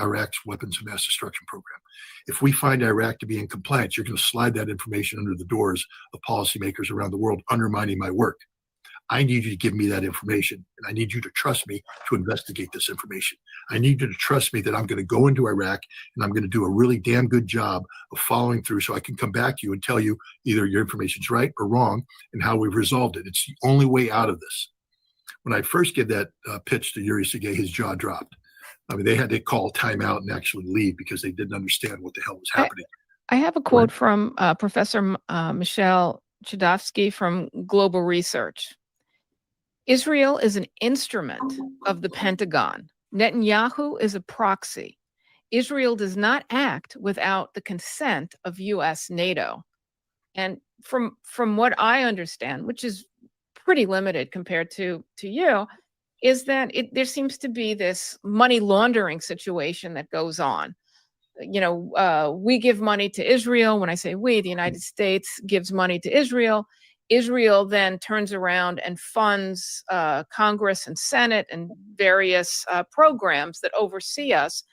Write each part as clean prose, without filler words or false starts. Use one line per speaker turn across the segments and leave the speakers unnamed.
Iraq's weapons of mass destruction program. If we find Iraq to be in compliance, you're going to slide that information under the doors of policymakers around the world, undermining my work. I need you to give me that information, and I need you to trust me to investigate this information. I need you to trust me that I'm going to go into Iraq and I'm going to do a really damn good job of following through so I can come back to you and tell you either your information's right or wrong and how we've resolved it. It's the only way out of this. When I first gave that pitch to Yuri Sergey, his jaw dropped. I mean, they had to call timeout and actually leave because they didn't understand what the hell was happening.
I have a quote from Professor Michelle Chodovsky from Global Research. Israel is an instrument of the Pentagon. Netanyahu is a proxy. Israel does not act without the consent of U.S. NATO. And from what I understand, which is pretty limited compared to you, is that there seems to be this money laundering situation that goes on. You know, we give money to Israel. When I say we, the United States gives money to Israel. Israel then turns around and funds Congress and Senate and various programs that oversee us,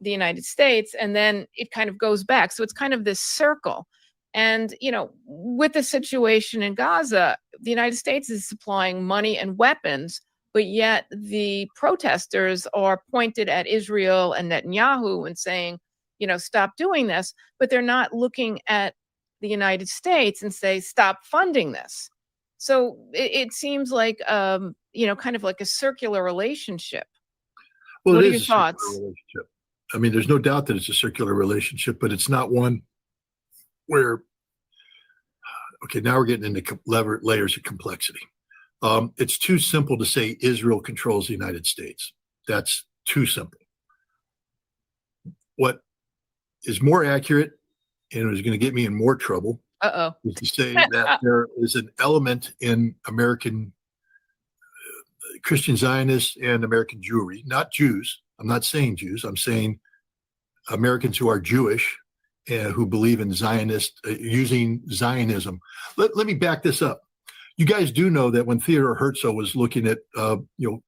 the United States, and then it kind of goes back. So it's kind of this circle. And, you know, with the situation in Gaza, the United States is supplying money and weapons, but yet the protesters are pointed at Israel and Netanyahu and saying, you know, stop doing this, but they're not looking at the United States and say, stop funding this. So it seems like, you know, kind of like a circular relationship.
Well,
what
it
are your
is a
thoughts?
circular relationship. I mean, there's no doubt that it's a circular relationship, but it's not one where, okay, now we're getting into layers of complexity. It's too simple to say Israel controls the United States. That's too simple. What is more accurate, and it is going to get me in more trouble, is to say that there is an element in American Christian Zionists and American Jewry, not Jews. I'm not saying Jews. I'm saying Americans who are Jewish and who believe in Zionist, using Zionism. Let me back this up. You guys do know that when Theodore Herzl was looking at,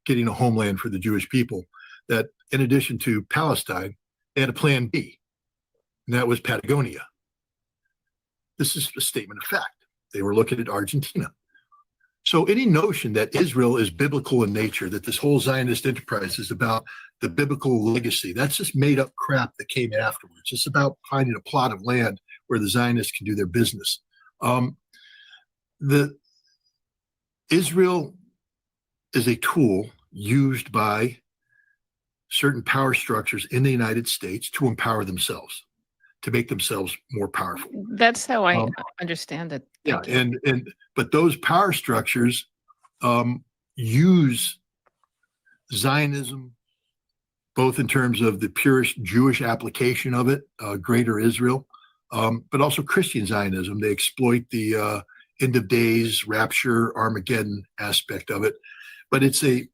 getting a homeland for the Jewish people, that in addition to Palestine, they had a plan B, and that was Patagonia. This is a statement of fact. They were looking at Argentina. So any notion that Israel is biblical in nature, that this whole Zionist enterprise is about the biblical legacy, that's just made up crap that came afterwards. It's about finding a plot of land where the Zionists can do their business. Israel is a tool used by certain power structures in the United States to empower themselves, to make themselves more powerful.
That's how I understand it.
But those power structures use Zionism, both in terms of the purest Jewish application of it, Greater Israel, but also Christian Zionism. They exploit the end of days, rapture, Armageddon aspect of it. But it's an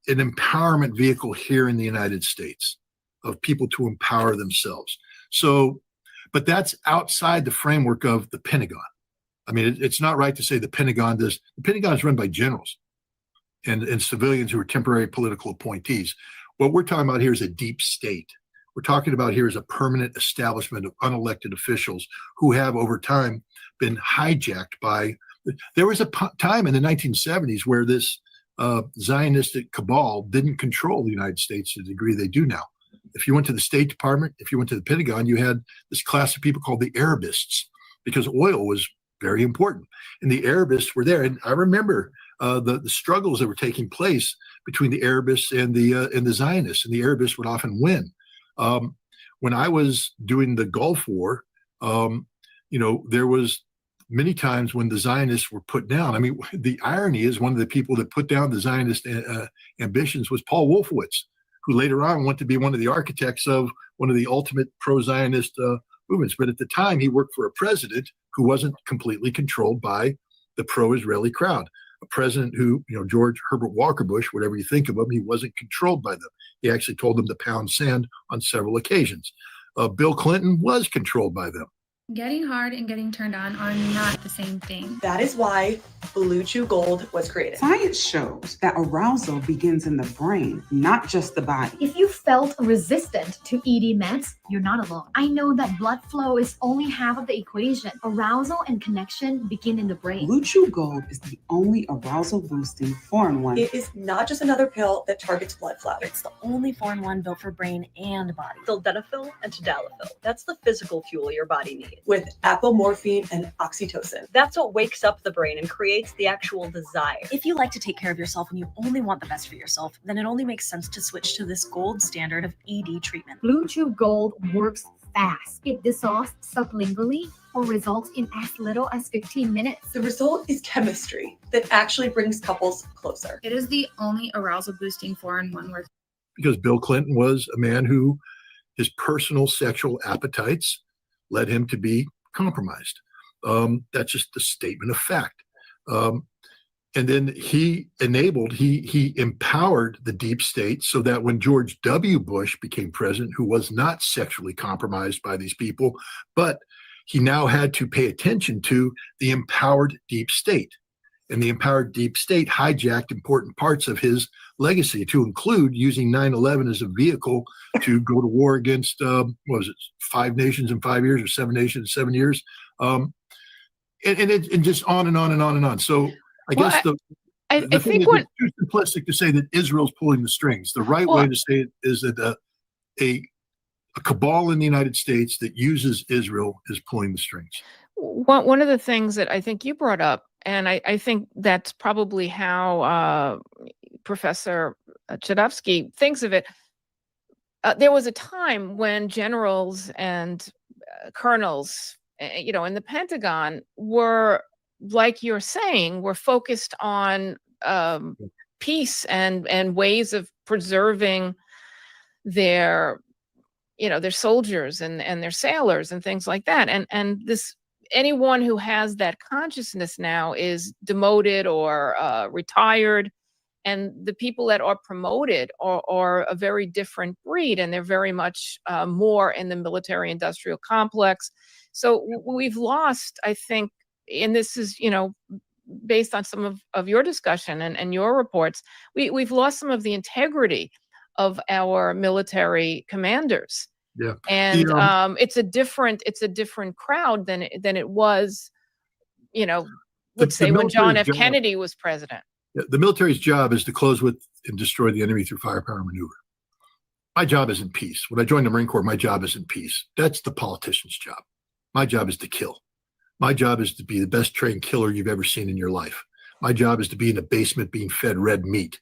empowerment vehicle here in the United States of people to empower themselves. So, but that's outside the framework of the Pentagon. I mean, it's not right to say the Pentagon does. The Pentagon is run by generals and civilians who are temporary political appointees. What we're talking about here is a deep state. We're talking about here is a permanent establishment of unelected officials who have over time been hijacked by. There was a time in the 1970s where this Zionistic cabal didn't control the United States to the degree they do now. If you went to the State Department, if you went to the Pentagon, you had this class of people called the Arabists, because oil was very important. And the Arabists were there. And I remember the struggles that were taking place between the Arabists and the Zionists, and the Arabists would often win. When I was doing the Gulf War, there was many times when the Zionists were put down. I mean, the irony is one of the people that put down the Zionist ambitions was Paul Wolfowitz, who later on went to be one of the architects of one of the ultimate pro-Zionist movements. But at the time, he worked for a president who wasn't completely controlled by the pro-Israeli crowd. A president who, George Herbert Walker Bush, whatever you think of him, he wasn't controlled by them. He actually told them to pound sand on several occasions. Bill Clinton was controlled by them.
Getting hard and getting turned on are not the same thing.
That is why Blue Chew Gold was created.
Science shows that arousal begins in the brain, not just the body.
If you felt resistant to ED meds, you're not alone. I know that blood flow is only half of the equation. Arousal and connection begin in the brain.
Blue Chew Gold is the only arousal-boosting 4-in-1.
It is not just another pill that targets blood flow.
It's the only 4-in-1 built for brain and body.
Sildenafil and tadalafil. That's the physical fuel your body needs. With apomorphine and oxytocin. That's what wakes up the brain and creates the actual desire.
If you like to take care of yourself and you only want the best for yourself, then it only makes sense to switch to this gold standard of ED treatment.
Blue Chew Gold works fast. It dissolves sublingually or results in as little as 15 minutes.
The result is chemistry that actually brings couples closer.
It is the only arousal boosting 4-in-1 worth.
Because Bill Clinton was a man who his personal sexual appetites led him to be compromised. That's just a statement of fact. And then he empowered the deep state so that when George W. Bush became president, who was not sexually compromised by these people, but he now had to pay attention to the empowered deep state. And the empowered deep state hijacked important parts of his legacy, to include using 9/11 as a vehicle to go to war against, what was it, 5 nations in 5 years or 7 nations in 7 years? And just on and on and on and on. So I guess
I
the thing
think
is, it's too simplistic to say that Israel's pulling the strings. The right way to say it is that a cabal in the United States that uses Israel is pulling the strings.
One of the things that I think you brought up, and I think that's probably how Professor Kwiatkowski thinks of it. There was a time when generals and colonels, in the Pentagon were, like you're saying, were focused on peace and ways of preserving their soldiers and their sailors and things like that. And this, anyone who has that consciousness now is demoted or retired. And the people that are promoted are a very different breed, and they're very much more in the military industrial complex. So we've lost, I think, and this is, based on some of your discussion and your reports, we've lost some of the integrity of our military commanders.
Yeah.
And it's a different crowd than it was, let's say when John F. Kennedy was president.
The military's job is to close with and destroy the enemy through firepower maneuver. My job isn't peace. When I joined the Marine Corps, my job isn't peace. That's the politician's job. My job is to kill. My job is to be the best trained killer you've ever seen in your life. My job is to be in the basement being fed red meat,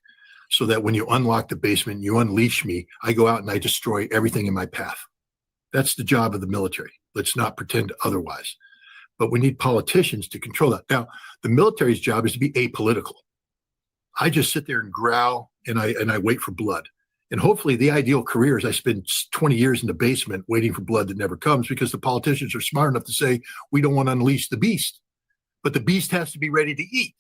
so that when you unlock the basement, you unleash me, I go out and I destroy everything in my path. That's the job of the military. Let's not pretend otherwise. But we need politicians to control that. Now, the military's job is to be apolitical. I just sit there and growl and I wait for blood. And hopefully the ideal career is I spend 20 years in the basement waiting for blood that never comes, because the politicians are smart enough to say, we don't want to unleash the beast. But the beast has to be ready to eat.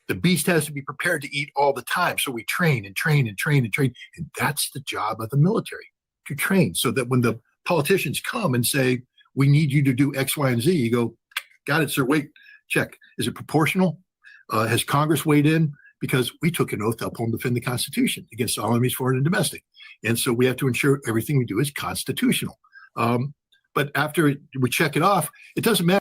The beast has to be prepared to eat all the time. So we train and train and train and train. And that's the job of the military, to train, so that when the politicians come and say, we need you to do X, Y, and Z, you go, got it, sir. Wait, check. Is it proportional? Has Congress weighed in? Because we took an oath to uphold and defend the Constitution against all enemies, foreign and domestic. And so we have to ensure everything we do is constitutional. But after we check it off, it doesn't matter.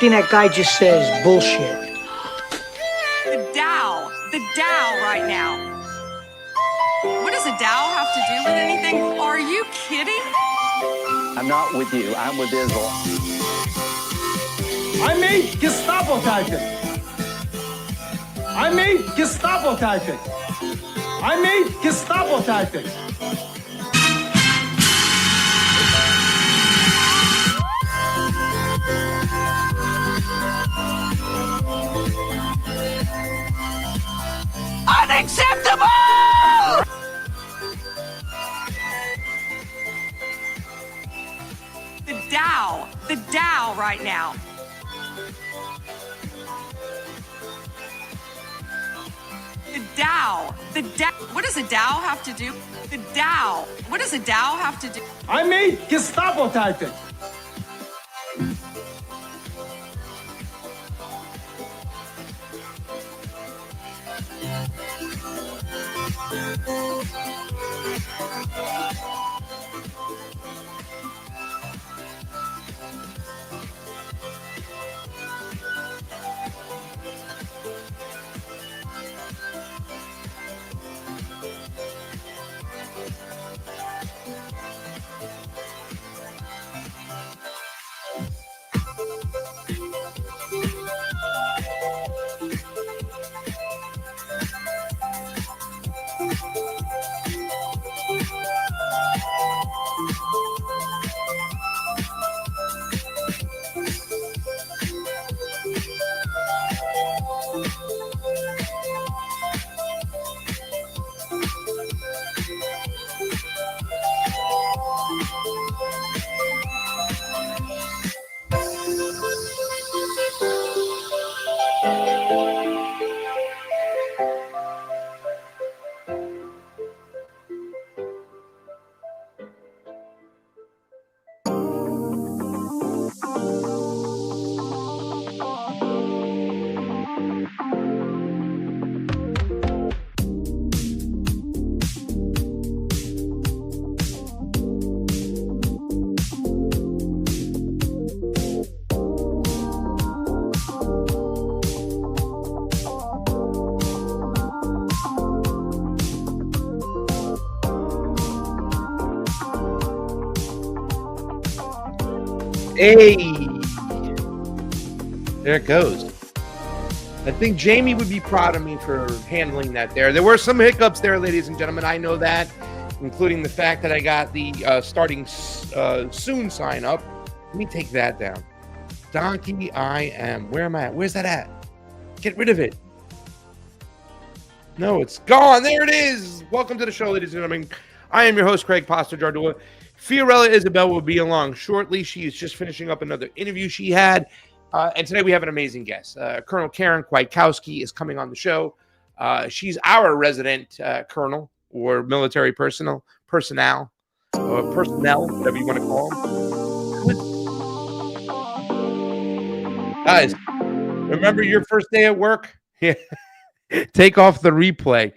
Everything that guy just says is bullshit.
The Dow right now. What does a Dow have to do with anything? Are you kidding?
I'm not with you. I'm with Israel.
I made Gestapo tactic. I made Gestapo tactic. I made Gestapo tactic.
Unacceptable! The Dow right now. The Dow. What does a Dow have to do? The Dow. What does a Dow have to do?
I made Gestapo tactic.
Hey, there it goes. I think Jayme would be proud of me for handling that there. There were some hiccups there, ladies and gentlemen. I know that, including the fact that I got the starting soon sign up. Let me take that down. Donkey I am. Where am I at? Where's that at? Get rid of it. No, it's gone. There it is. Welcome to the show, ladies and gentlemen. I am your host, Craig Pasta Jardua. Fiorella Isabel will be along shortly. She is just finishing up another interview she had. And today we have an amazing guest. Colonel Karen Kwiatkowski is coming on the show. She's our resident colonel or military personnel, whatever you want to call them. Guys, remember your first day at work? Take off the replay.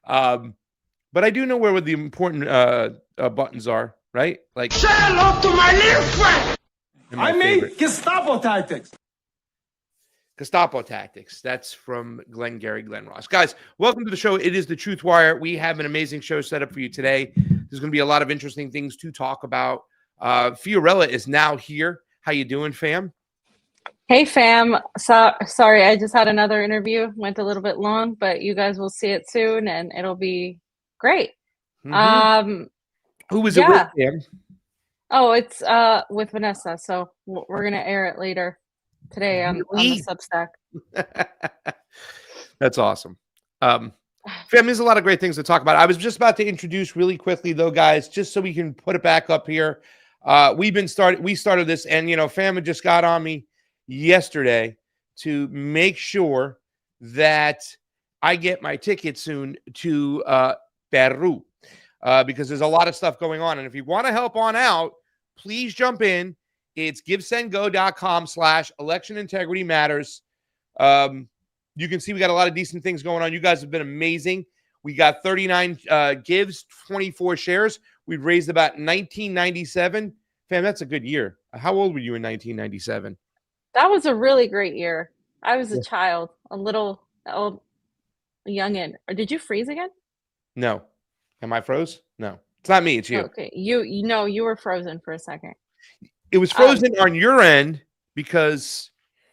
But I do know where the important buttons are, right? Like,
say hello to my little friend. I made Gestapo tactics.
Gestapo tactics. That's from Glenn Ross. Guys, welcome to the show. It is the TruthWire. We have an amazing show set up for you today. There's going to be a lot of interesting things to talk about. Fiorella is now here. How you doing, fam?
Hey, fam. Sorry, I just had another interview. Went a little bit long, but you guys will see it soon, and it'll be great.
Mm-hmm. Who was it with, fam?
Oh, it's with Vanessa. So we're going to air it later today on the Substack.
That's awesome. Fam, there's a lot of great things to talk about. I was just about to introduce really quickly, though, guys, just so we can put it back up here. We started this, and, fam had just got on me yesterday to make sure that I get my ticket soon to Peru because there's a lot of stuff going on. And if you want to help on out, please jump in. It's givesendgo.com/election integrity matters. You can see we got a lot of decent things going on. You guys have been amazing. We got 39 gives, 24 shares. We've raised about $19.97. Fam, that's a good year. How old were you in 1997?
That was a really great year. I was a child, a little old, a youngin. Or did you freeze again?
No. Am I froze? No. It's not me, it's you.
Okay. You know, you were frozen for a second.
It was frozen on your end because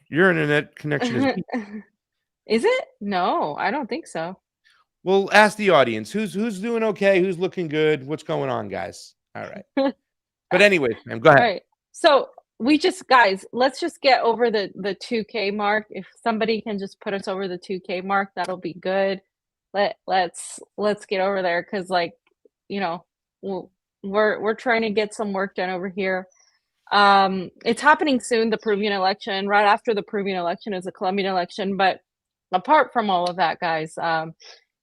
your internet connection is weak.
Is it? No, I don't think so.
Well, ask the audience. Who's doing okay? Who's looking good? What's going on, guys? All right. But anyway, ma'am, go ahead.
All right. So guys, let's just get over the 2K mark. If somebody can just put us over the 2K mark, that'll be good. Let's get over there, because, like, you know, we're trying to get some work done over here. It's happening soon, the Peruvian election. Right after the Peruvian election is the Colombian election. But apart from all of that, guys,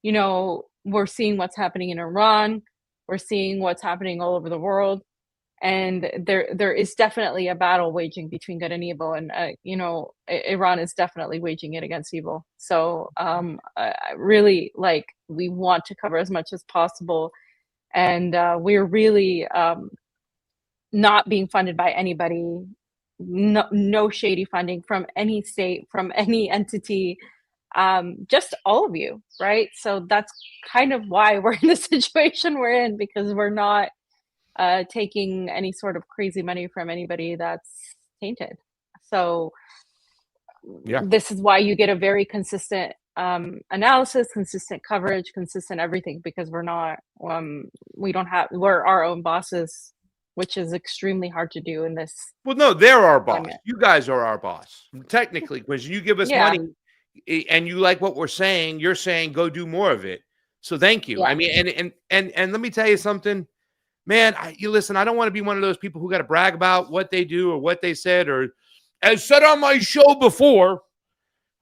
you know, we're seeing what's happening in Iran. We're seeing what's happening all over the world. And there is definitely a battle waging between good and evil. And, you know, Iran is definitely waging it against evil. So really, like, we want to cover as much as possible. And we're really not being funded by anybody. No shady funding from any state, from any entity. Just all of you, right? So that's kind of why we're in the situation we're in, because we're not taking any sort of crazy money from anybody that's tainted. So
yeah,
this is why you get a very consistent analysis, consistent coverage, consistent everything, because we're our own bosses, which is extremely hard to do in this.
Well, no, they're our boss.
climate.
You guys are our boss, technically, because you give us money and you like what we're saying. You're saying go do more of it. So thank you.
Yeah.
I mean, and let me tell you something, man. You listen. I don't want to be one of those people who got to brag about what they do or what they said, or as said on my show before.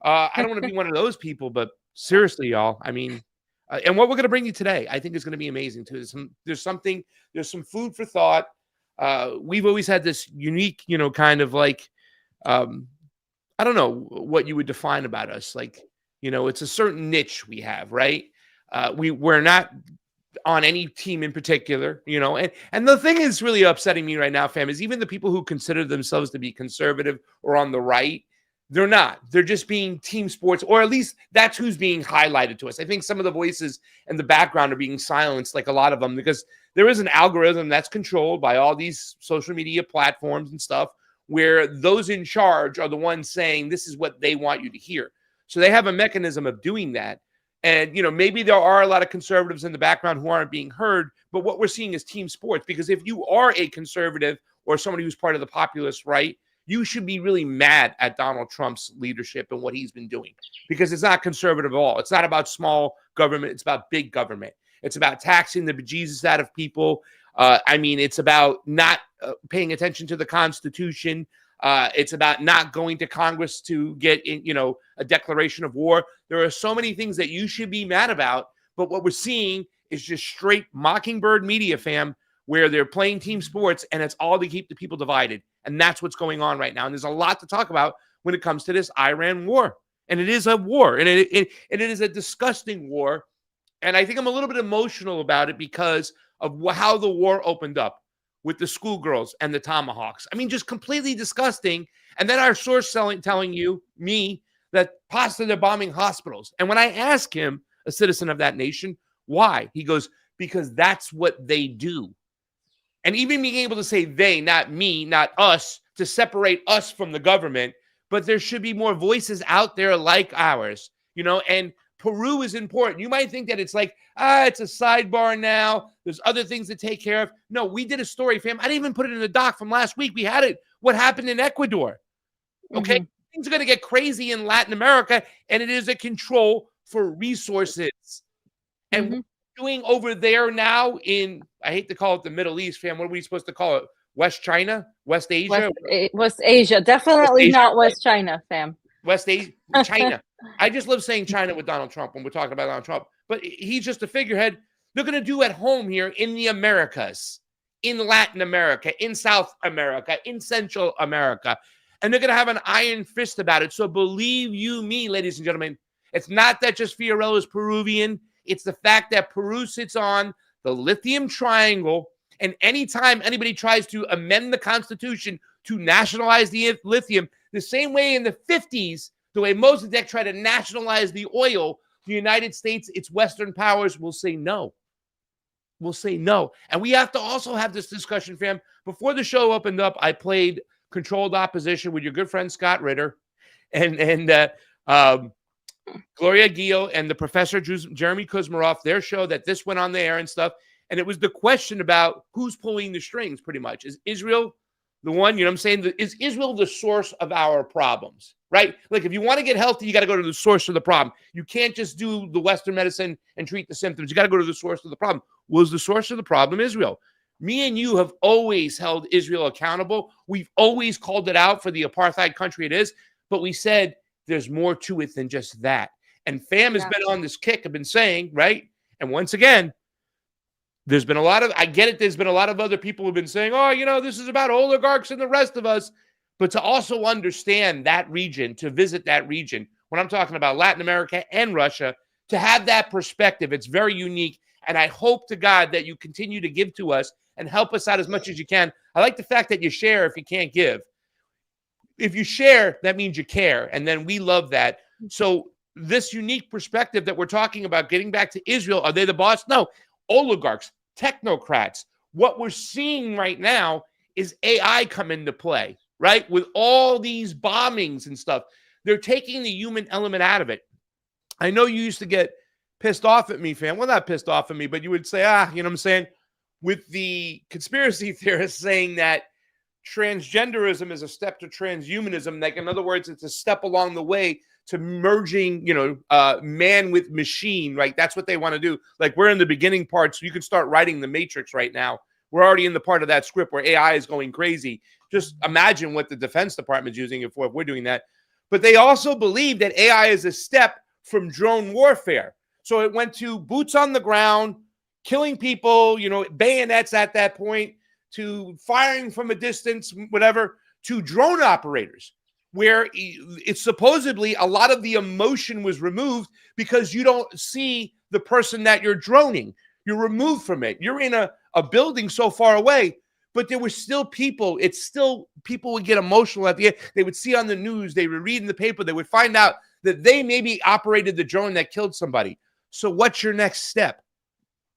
I don't want to be one of those people, but seriously, y'all. I mean, and what we're going to bring you today, I think is going to be amazing too. There's some food for thought. We've always had this unique, you know, kind of like, I don't know what you would define about us. Like, you know, it's a certain niche we have, right? We're not on any team in particular, you know, and the thing is really upsetting me right now, fam, is even the people who consider themselves to be conservative or on the right, they're not. They're just being team sports, or at least that's who's being highlighted to us. I think some of the voices in the background are being silenced, like a lot of them, because there is an algorithm that's controlled by all these social media platforms and stuff, where those in charge are the ones saying this is what they want you to hear. So they have a mechanism of doing that. And, you know, maybe there are a lot of conservatives in the background who aren't being heard, but what we're seeing is team sports, because if you are a conservative or somebody who's part of the populist right, you should be really mad at Donald Trump's leadership and what he's been doing, because it's not conservative at all. It's not about small government. It's about big government. It's about taxing the bejesus out of people. I mean, it's about not paying attention to the Constitution. It's about not going to Congress to get in, you know, a declaration of war. There are so many things that you should be mad about, but what we're seeing is just straight mockingbird media, fam, where they're playing team sports, and it's all to keep the people divided. And that's what's going on right now. And there's a lot to talk about when it comes to this Iran war. And it is a war, and it is a disgusting war. And I think I'm a little bit emotional about it because of how the war opened up with the schoolgirls and the tomahawks. I mean, just completely disgusting. And then our source telling me, that Pasta, they're bombing hospitals. And when I ask him, a citizen of that nation, why? He goes, because that's what they do. And even being able to say they, not me, not us, to separate us from the government, but there should be more voices out there like ours, you know, and Peru is important. You might think that it's like, it's a sidebar now. There's other things to take care of. No, we did a story, fam. I didn't even put it in the doc from last week. We had it. What happened in Ecuador? Okay. Mm-hmm. Things are going to get crazy in Latin America, and it is a control for resources. And what we're doing over there now in, I hate to call it the Middle East, fam. What are we supposed to call it? West China? West Asia?
West Asia. Definitely West Asia, not West China, fam.
West Asia, China. I just love saying China with Donald Trump when we're talking about Donald Trump. But he's just a figurehead. They're going to do at home here in the Americas, in Latin America, in South America, in Central America. And they're going to have an iron fist about it. So believe you me, ladies and gentlemen, it's not that just Fiorella is Peruvian. It's the fact that Peru sits on the lithium triangle. And anytime anybody tries to amend the Constitution to nationalize the lithium the same way in the 50s, the way Mossadegh tried to nationalize the oil. The United States, its Western powers will say no. Will say no. And we have to also have this discussion, fam. Before the show opened up, I played Controlled Opposition with your good friend Scott Ritter and Gloria Guillo and the professor Jeremy Kuzmarov, their show that this went on the air and stuff. And it was the question about who's pulling the strings, pretty much. Is Israel the one, you know what I'm saying? Is Israel the source of our problems, right? Like, if you want to get healthy, you got to go to the source of the problem. You can't just do the Western medicine and treat the symptoms. You got to go to the source of the problem. Was the source of the problem Israel? Me and you have always held Israel accountable. We've always called it out for the apartheid country it is, but we said there's more to it than just that. And fam has been on this kick, I've been saying, right? And once again, there's been a lot of, I get it, there's been a lot of other people who've been saying, oh, you know, this is about oligarchs and the rest of us. But to also understand that region, to visit that region, when I'm talking about Latin America and Russia, to have that perspective, it's very unique. And I hope to God that you continue to give to us and help us out as much as you can. I like the fact that you share if you can't give. If you share, that means you care. And then we love that. So this unique perspective that we're talking about, getting back to Israel, are they the boss? No. Oligarchs, technocrats. What we're seeing right now is AI come into play, right? With all these bombings and stuff. They're taking the human element out of it. I know you used to get pissed off at me, fam. Well, not pissed off at me, but you would say, you know what I'm saying? With the conspiracy theorists saying that transgenderism is a step to transhumanism. Like, in other words, it's a step along the way to merging, you know, man with machine, right? That's what they want to do. Like, we're in the beginning part, so you can start writing the Matrix right now. We're already in the part of that script where AI is going crazy. Just imagine what the Defense Department's using it for if we're doing that. But they also believe that AI is a step from drone warfare. So it went to boots on the ground, killing people, you know, bayonets at that point, to firing from a distance, whatever, to drone operators, where it's supposedly a lot of the emotion was removed because you don't see the person that you're droning. You're removed from it. You're in a building so far away, but there were still people. It's still, people would get emotional at the end. They would see on the news, they would read in the paper, they would find out that they maybe operated the drone that killed somebody. So what's your next step?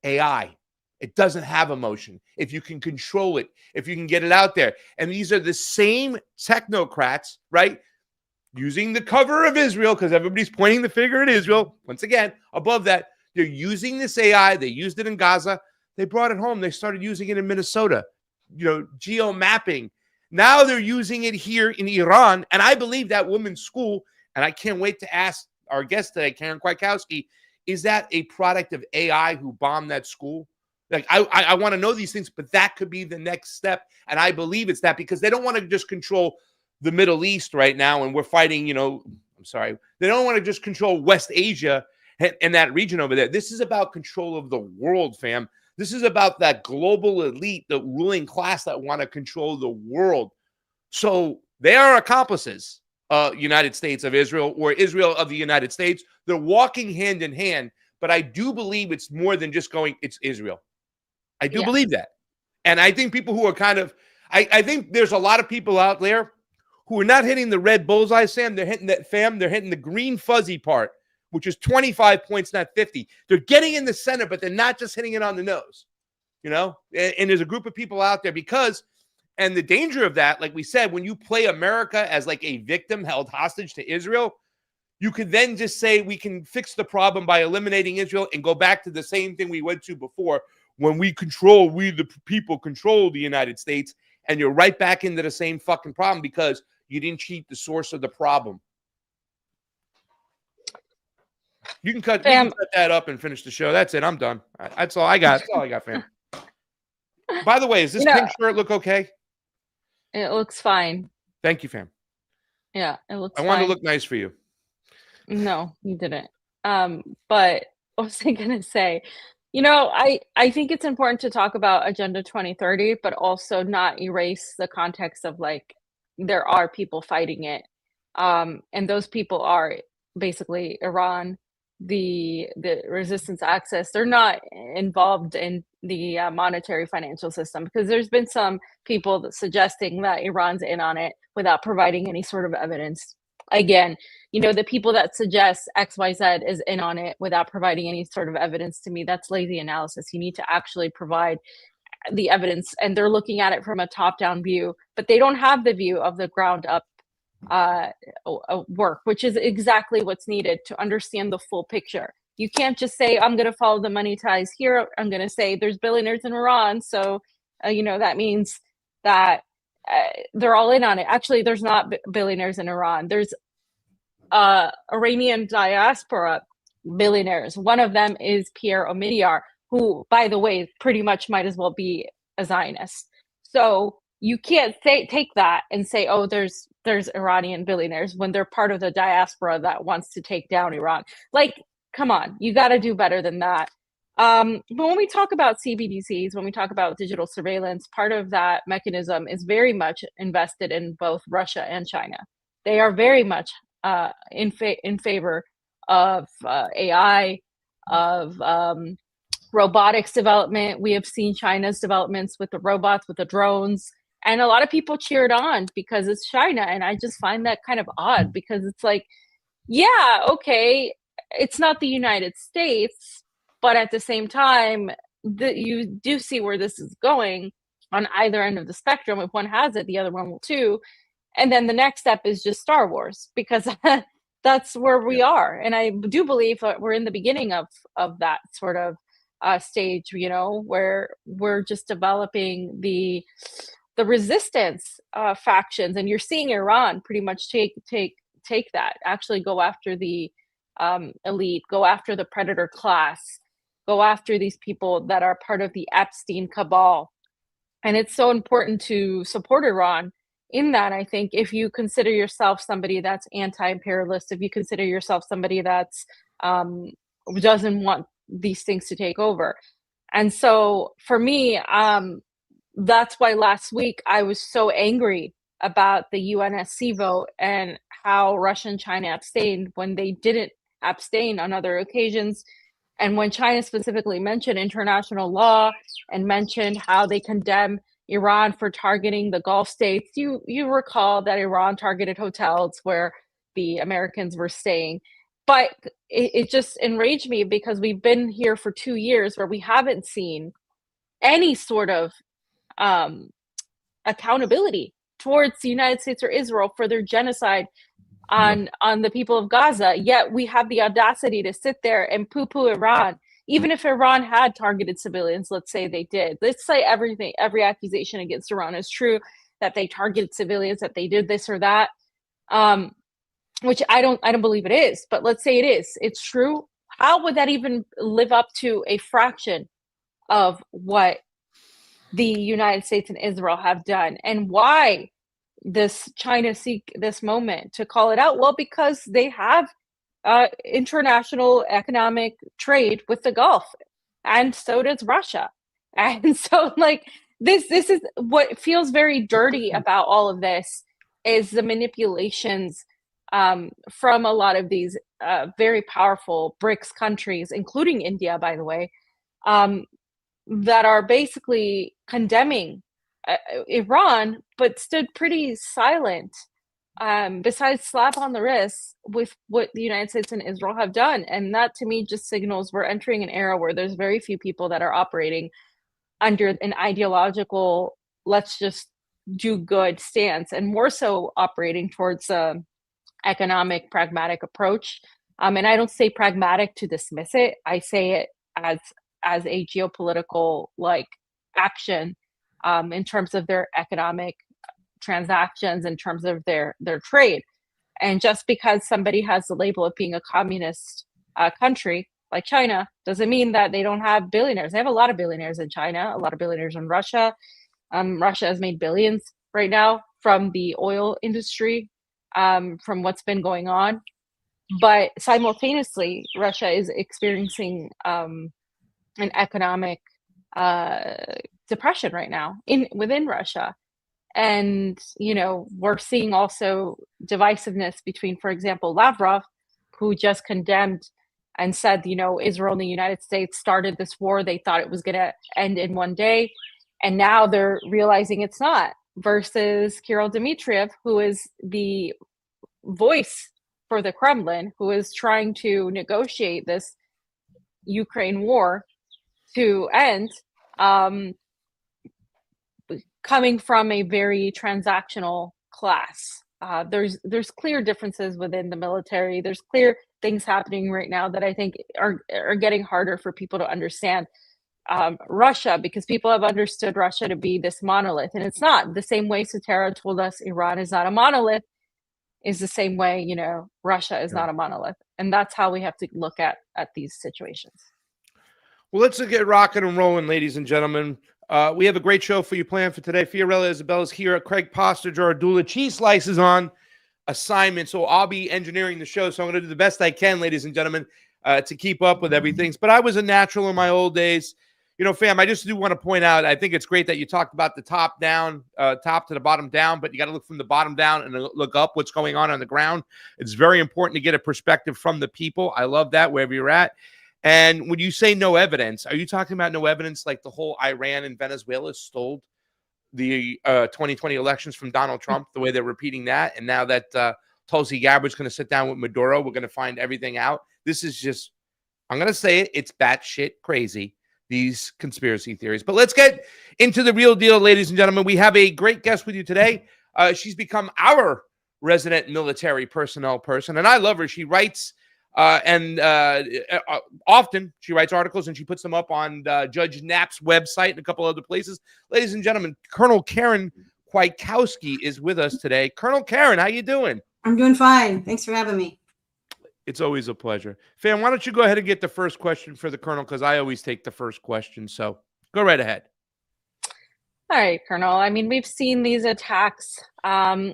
AI. It doesn't have emotion. If you can control it, if you can get it out there. And these are the same technocrats, right? Using the cover of Israel, because everybody's pointing the finger at Israel. Once again, above that, they're using this AI. They used it in Gaza. They brought it home. They started using it in Minnesota, you know, geo mapping. Now they're using it here in Iran. And I believe that woman's school, and I can't wait to ask our guest today, Karen Kwiatkowski, is that a product of AI who bombed that school? Like, I want to know these things, but that could be the next step. And I believe it's that, because they don't want to just control the Middle East right now. And we're fighting, you know, I'm sorry. They don't want to just control West Asia and that region over there. This is about control of the world, fam. This is about that global elite, the ruling class that want to control the world. So they are accomplices, United States of Israel, or Israel of the United States. They're walking hand in hand. But I do believe it's more than just going, it's Israel. I do believe that. And I think people who are kind of, I think there's a lot of people out there who are not hitting the red bullseye, Sam. They're hitting that, fam. They're hitting the green fuzzy part, which is 25 points, not 50. They're getting in the center, but they're not just hitting it on the nose, you know? And there's a group of people out there because, and the danger of that, like we said, when you play America as like a victim held hostage to Israel, you could then just say we can fix the problem by eliminating Israel and go back to the same thing we went to before. When we the people control the United States, and you're right back into the same fucking problem because you didn't treat the source of the problem. You can cut that up and finish the show. That's it. I'm done. That's all I got. That's all I got, fam. By the way, does this pink shirt look okay?
It looks fine.
Thank you, fam.
Yeah, it looks
I wanted to look nice for you.
No, you didn't. But what was I going to say? You know, I think it's important to talk about Agenda 2030, but also not erase the context of, like, there are people fighting it. And those people are basically Iran, the resistance axis. They're not involved in monetary financial system, because there's been some people suggesting that Iran's in on it without providing any sort of evidence. Again, the people that suggest XYZ is in on it without providing any sort of evidence, to me, that's lazy analysis. You need to actually provide the evidence, and they're looking at it from a top-down view, but they don't have the view of the ground-up work, which is exactly what's needed to understand the full picture. You can't just say, I'm going to follow the money ties here. I'm going to say there's billionaires in Iran, so that means that they're all in on it. Actually, there's not billionaires in Iran. There's Iranian diaspora billionaires. One of them is Pierre Omidyar, who, by the way, pretty much might as well be a Zionist. So you can't take that and say, oh, there's Iranian billionaires when they're part of the diaspora that wants to take down Iran. Like, come on, you got to do better than that. But when we talk about CBDCs, when we talk about digital surveillance, part of that mechanism is very much invested in both Russia and China. They are very much in favor of AI, of robotics development. We have seen China's developments with the robots, with the drones, and a lot of people cheered on because it's China. And I just find that kind of odd, because it's like, yeah, okay, it's not the United States, but at the same time, you do see where this is going on either end of the spectrum. If one has it, the other one will too. And then the next step is just Star Wars, because that's where we are. And I do believe that we're in the beginning of that sort of stage, where we're just developing the resistance factions. And you're seeing Iran pretty much take that, actually go after the elite, go after the predator class, go after these people that are part of the Epstein cabal. And it's so important to support Iran in that. I think if you consider yourself somebody that's anti-imperialist, if you consider yourself somebody that's doesn't want these things to take over. And so for me, that's why last week I was so angry about the UNSC vote and how Russia and China abstained when they didn't abstain on other occasions. And when China specifically mentioned international law and mentioned how they condemn Iran for targeting the Gulf states, you recall that Iran targeted hotels where the Americans were staying. But it just enraged me, because we've been here for 2 years where we haven't seen any sort of accountability towards the United States or Israel for their genocide on the people of Gaza. Yet we have the audacity to sit there and poo-poo Iran, even if Iran had targeted civilians. Let's say they did. Let's say every accusation against Iran is true, that they targeted civilians, that they did this or that, which I don't believe it is. But let's say it is. It's true. How would that even live up to a fraction of what the United States and Israel have done? And why does China seek this moment to call it out? Well, because they have international economic trade with the Gulf, and so does Russia. And so, like, this is what feels very dirty about all of this, is the manipulations from a lot of these very powerful BRICS countries, including India, by the way, that are basically condemning Iran, but stood pretty silent, besides slap on the wrist with what the United States and Israel have done. And that, to me, just signals we're entering an era where there's very few people that are operating under an ideological, let's just do good stance, and more so operating towards economic, pragmatic approach. And I don't say pragmatic to dismiss it. I say it as a geopolitical action in terms of their economic transactions, in terms of their trade. And just because somebody has the label of being a communist country like China doesn't mean that they don't have billionaires. They have a lot of billionaires in China, a lot of billionaires in Russia. Russia has made billions right now from the oil industry, from what's been going on. But simultaneously, Russia is experiencing an economic depression right now within Russia. And, we're seeing also divisiveness between, for example, Lavrov, who just condemned and said, Israel and the United States started this war. They thought it was going to end in one day. And now they're realizing it's not, versus Kirill Dmitriev, who is the voice for the Kremlin, who is trying to negotiate this Ukraine war to end, coming from a very transactional class. There's clear differences within the military. There's clear things happening right now that I think are getting harder for people to understand. Russia, because people have understood Russia to be this monolith, and it's not. The same way Satara told us Iran is not a monolith is the same way, Russia is not a monolith. And that's how we have to look at these situations.
Well, let's get rocking and rolling, ladies and gentlemen. We have a great show for you planned for today. Fiorella Isabel is here. Craig Pasta, Jardula. CheeseSlice is on assignment, so I'll be engineering the show. So I'm going to do the best I can, ladies and gentlemen, to keep up with everything. But I was a natural in my old days. Fam, I just do want to point out, I think it's great that you talked about the top down, top to the bottom down, but you got to look from the bottom down and look up what's going on the ground. It's very important to get a perspective from the people. I love that wherever you're at. And when you say no evidence, are you talking about no evidence like the whole Iran and Venezuela stole the 2020 elections from Donald Trump, the way they're repeating that? And now that Tulsi Gabbard's going to sit down with Maduro, we're going to find everything out. This is just, I'm going to say it, it's batshit crazy, these conspiracy theories. But let's get into the real deal, ladies and gentlemen. We have a great guest with you today. She's become our resident military personnel person, and I love her. She writes often she writes articles and she puts them up on Judge Knapp's website and a couple other places. Ladies and gentlemen, Colonel Karen Kwiatkowski is with us today. Colonel Karen, how you doing?
I'm doing fine. Thanks for having me.
It's always a pleasure. Fam, why don't you go ahead and get the first question for the Colonel, because I always take the first question. So go right ahead.
All right, Colonel. I mean, we've seen these attacks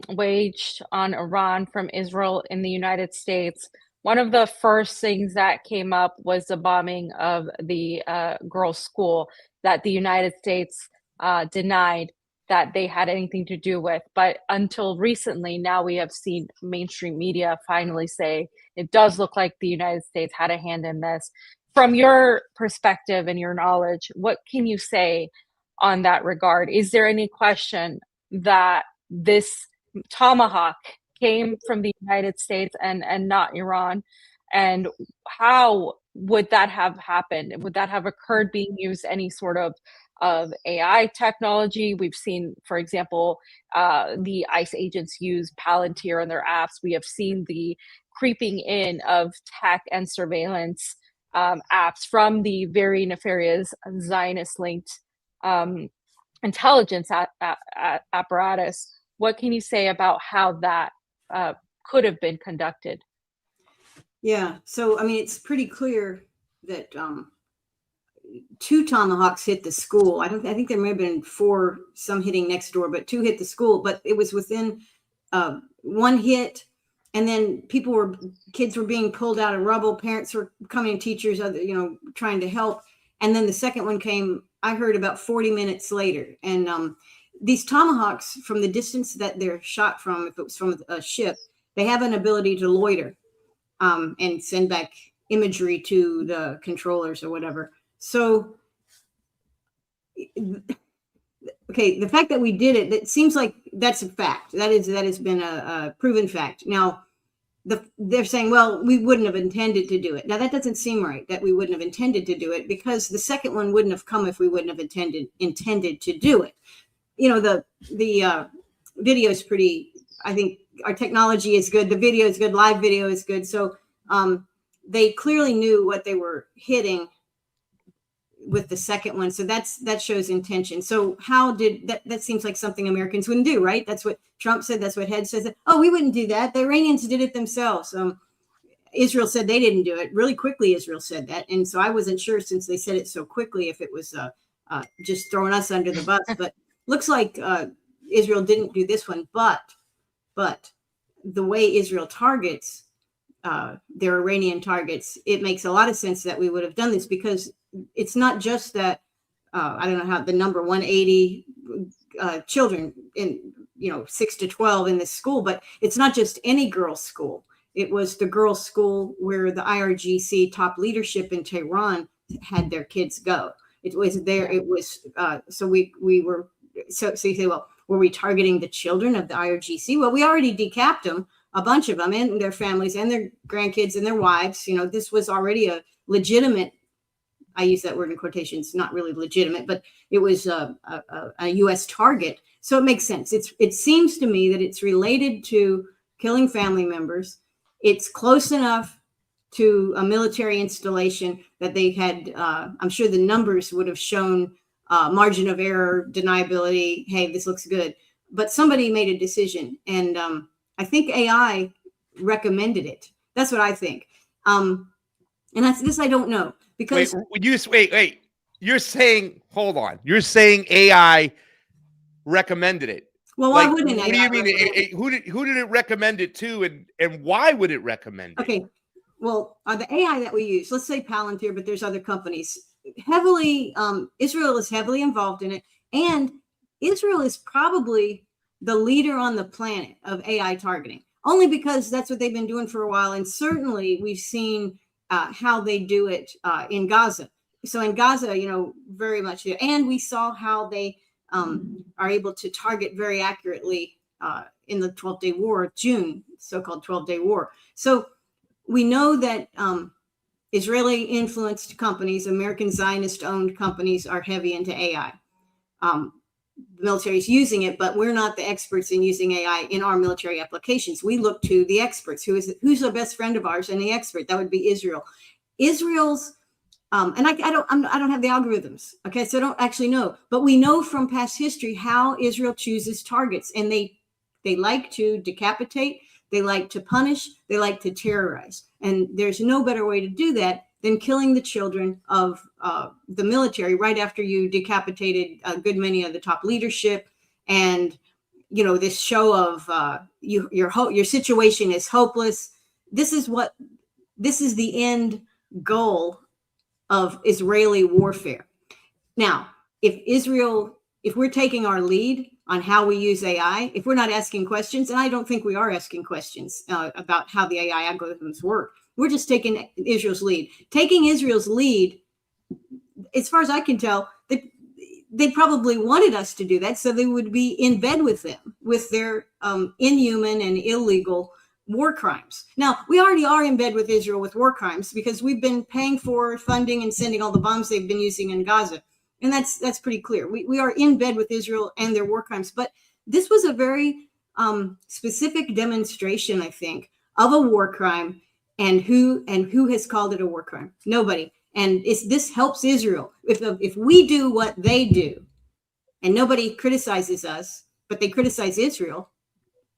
waged on Iran from Israel in the United States. One of the first things that came up was the bombing of the girls' school that the United States denied that they had anything to do with. But until recently, now we have seen mainstream media finally say it does look like the United States had a hand in this. From your perspective and your knowledge, what can you say on that regard? Is there any question that this tomahawk came from the United States and not Iran? And how would that have happened? Would that have occurred being used any sort of AI technology? We've seen, for example, the ICE agents use Palantir in their apps. We have seen the creeping in of tech and surveillance apps from the very nefarious Zionist-linked intelligence apparatus. What can you say about how that could have been conducted?
Yeah, so I mean, it's pretty clear that 2 tomahawks hit the school. I think there may have been 4, some hitting next door, but 2 hit the school. But it was within 1 hit, and then kids were being pulled out of rubble. Parents were coming, teachers, trying to help. And then the second one came, I heard, about 40 minutes later. And these tomahawks, from the distance that they're shot from, if it was from a ship, they have an ability to loiter and send back imagery to the controllers or whatever. So, okay, the fact that we did it, it seems like that's a fact. That has been a proven fact. Now, they're saying, well, we wouldn't have intended to do it. Now, that doesn't seem right, that we wouldn't have intended to do it, because the second one wouldn't have come if we wouldn't have intended to do it. The video is pretty, I think our technology is good. The video is good. Live video is good. So they clearly knew what they were hitting with the second one. So that shows intention. So how did that seems like something Americans wouldn't do, right? That's what Trump said. That's what Head says. Oh, we wouldn't do that. The Iranians did it themselves. Israel said they didn't do it. Really quickly, Israel said that. And so I wasn't sure, since they said it so quickly, if it was just throwing us under the bus. But looks like Israel didn't do this one. But the way Israel targets their Iranian targets, it makes a lot of sense that we would have done this, because it's not just that I don't know how the number 180 children in 6 to 12 in this school, but it's not just any girls' school. It was the girls' school where the IRGC top leadership in Tehran had their kids go. It was there. It was so we were so you say, well, were we targeting the children of the IRGC? Well, we already decapped them, a bunch of them, and their families and their grandkids and their wives. You know, this was already a legitimate. I use that word in quotations, not really legitimate, but it was a U.S. target. So it makes sense. It seems to me that it's related to killing family members. It's close enough to a military installation that they had, I'm sure the numbers would have shown margin of error, deniability. Hey, this looks good. But somebody made a decision. And I think AI recommended it. That's what I think. And that's this I don't know. Because
wait. You're saying, hold on. You're saying AI recommended it.
Well, why wouldn't
what do you mean? Who did it recommend it to, and why would it recommend it?
Okay. Well, the AI that we use, let's say Palantir, but there's other companies heavily. Israel is heavily involved in it, and Israel is probably the leader on the planet of AI targeting, only because that's what they've been doing for a while, and certainly we've seen how they do it in Gaza. So in Gaza, you know, very much, and we saw how they are able to target very accurately in the 12-day war, June, so-called 12-day war. So we know that Israeli influenced companies, American Zionist owned companies are heavy into AI. The military is using it, but we're not the experts in using AI in our military applications. We look to the experts. Who's the best friend of ours and the expert? That would be Israel. Israel's and I don't have the algorithms. Okay, so I don't actually know, but we know from past history how Israel chooses targets, and they like to decapitate, they like to punish, they like to terrorize, and there's no better way to do that than killing the children of the military right after you decapitated a good many of the top leadership, and you know this show of your situation is hopeless. This is the end goal of Israeli warfare. Now, if we're taking our lead on how we use AI, if we're not asking questions, and I don't think we are asking questions about how the AI algorithms work, we're just taking Israel's lead. Taking Israel's lead, as far as I can tell, they probably wanted us to do that so they would be in bed with them, with their inhuman and illegal war crimes. Now, we already are in bed with Israel with war crimes because we've been paying for funding and sending all the bombs they've been using in Gaza. And that's pretty clear. We are in bed with Israel and their war crimes. But this was a very specific demonstration, I think, of a war crime, and who has called it a war crime? Nobody. And this helps Israel. If we do what they do and nobody criticizes us, but they criticize Israel,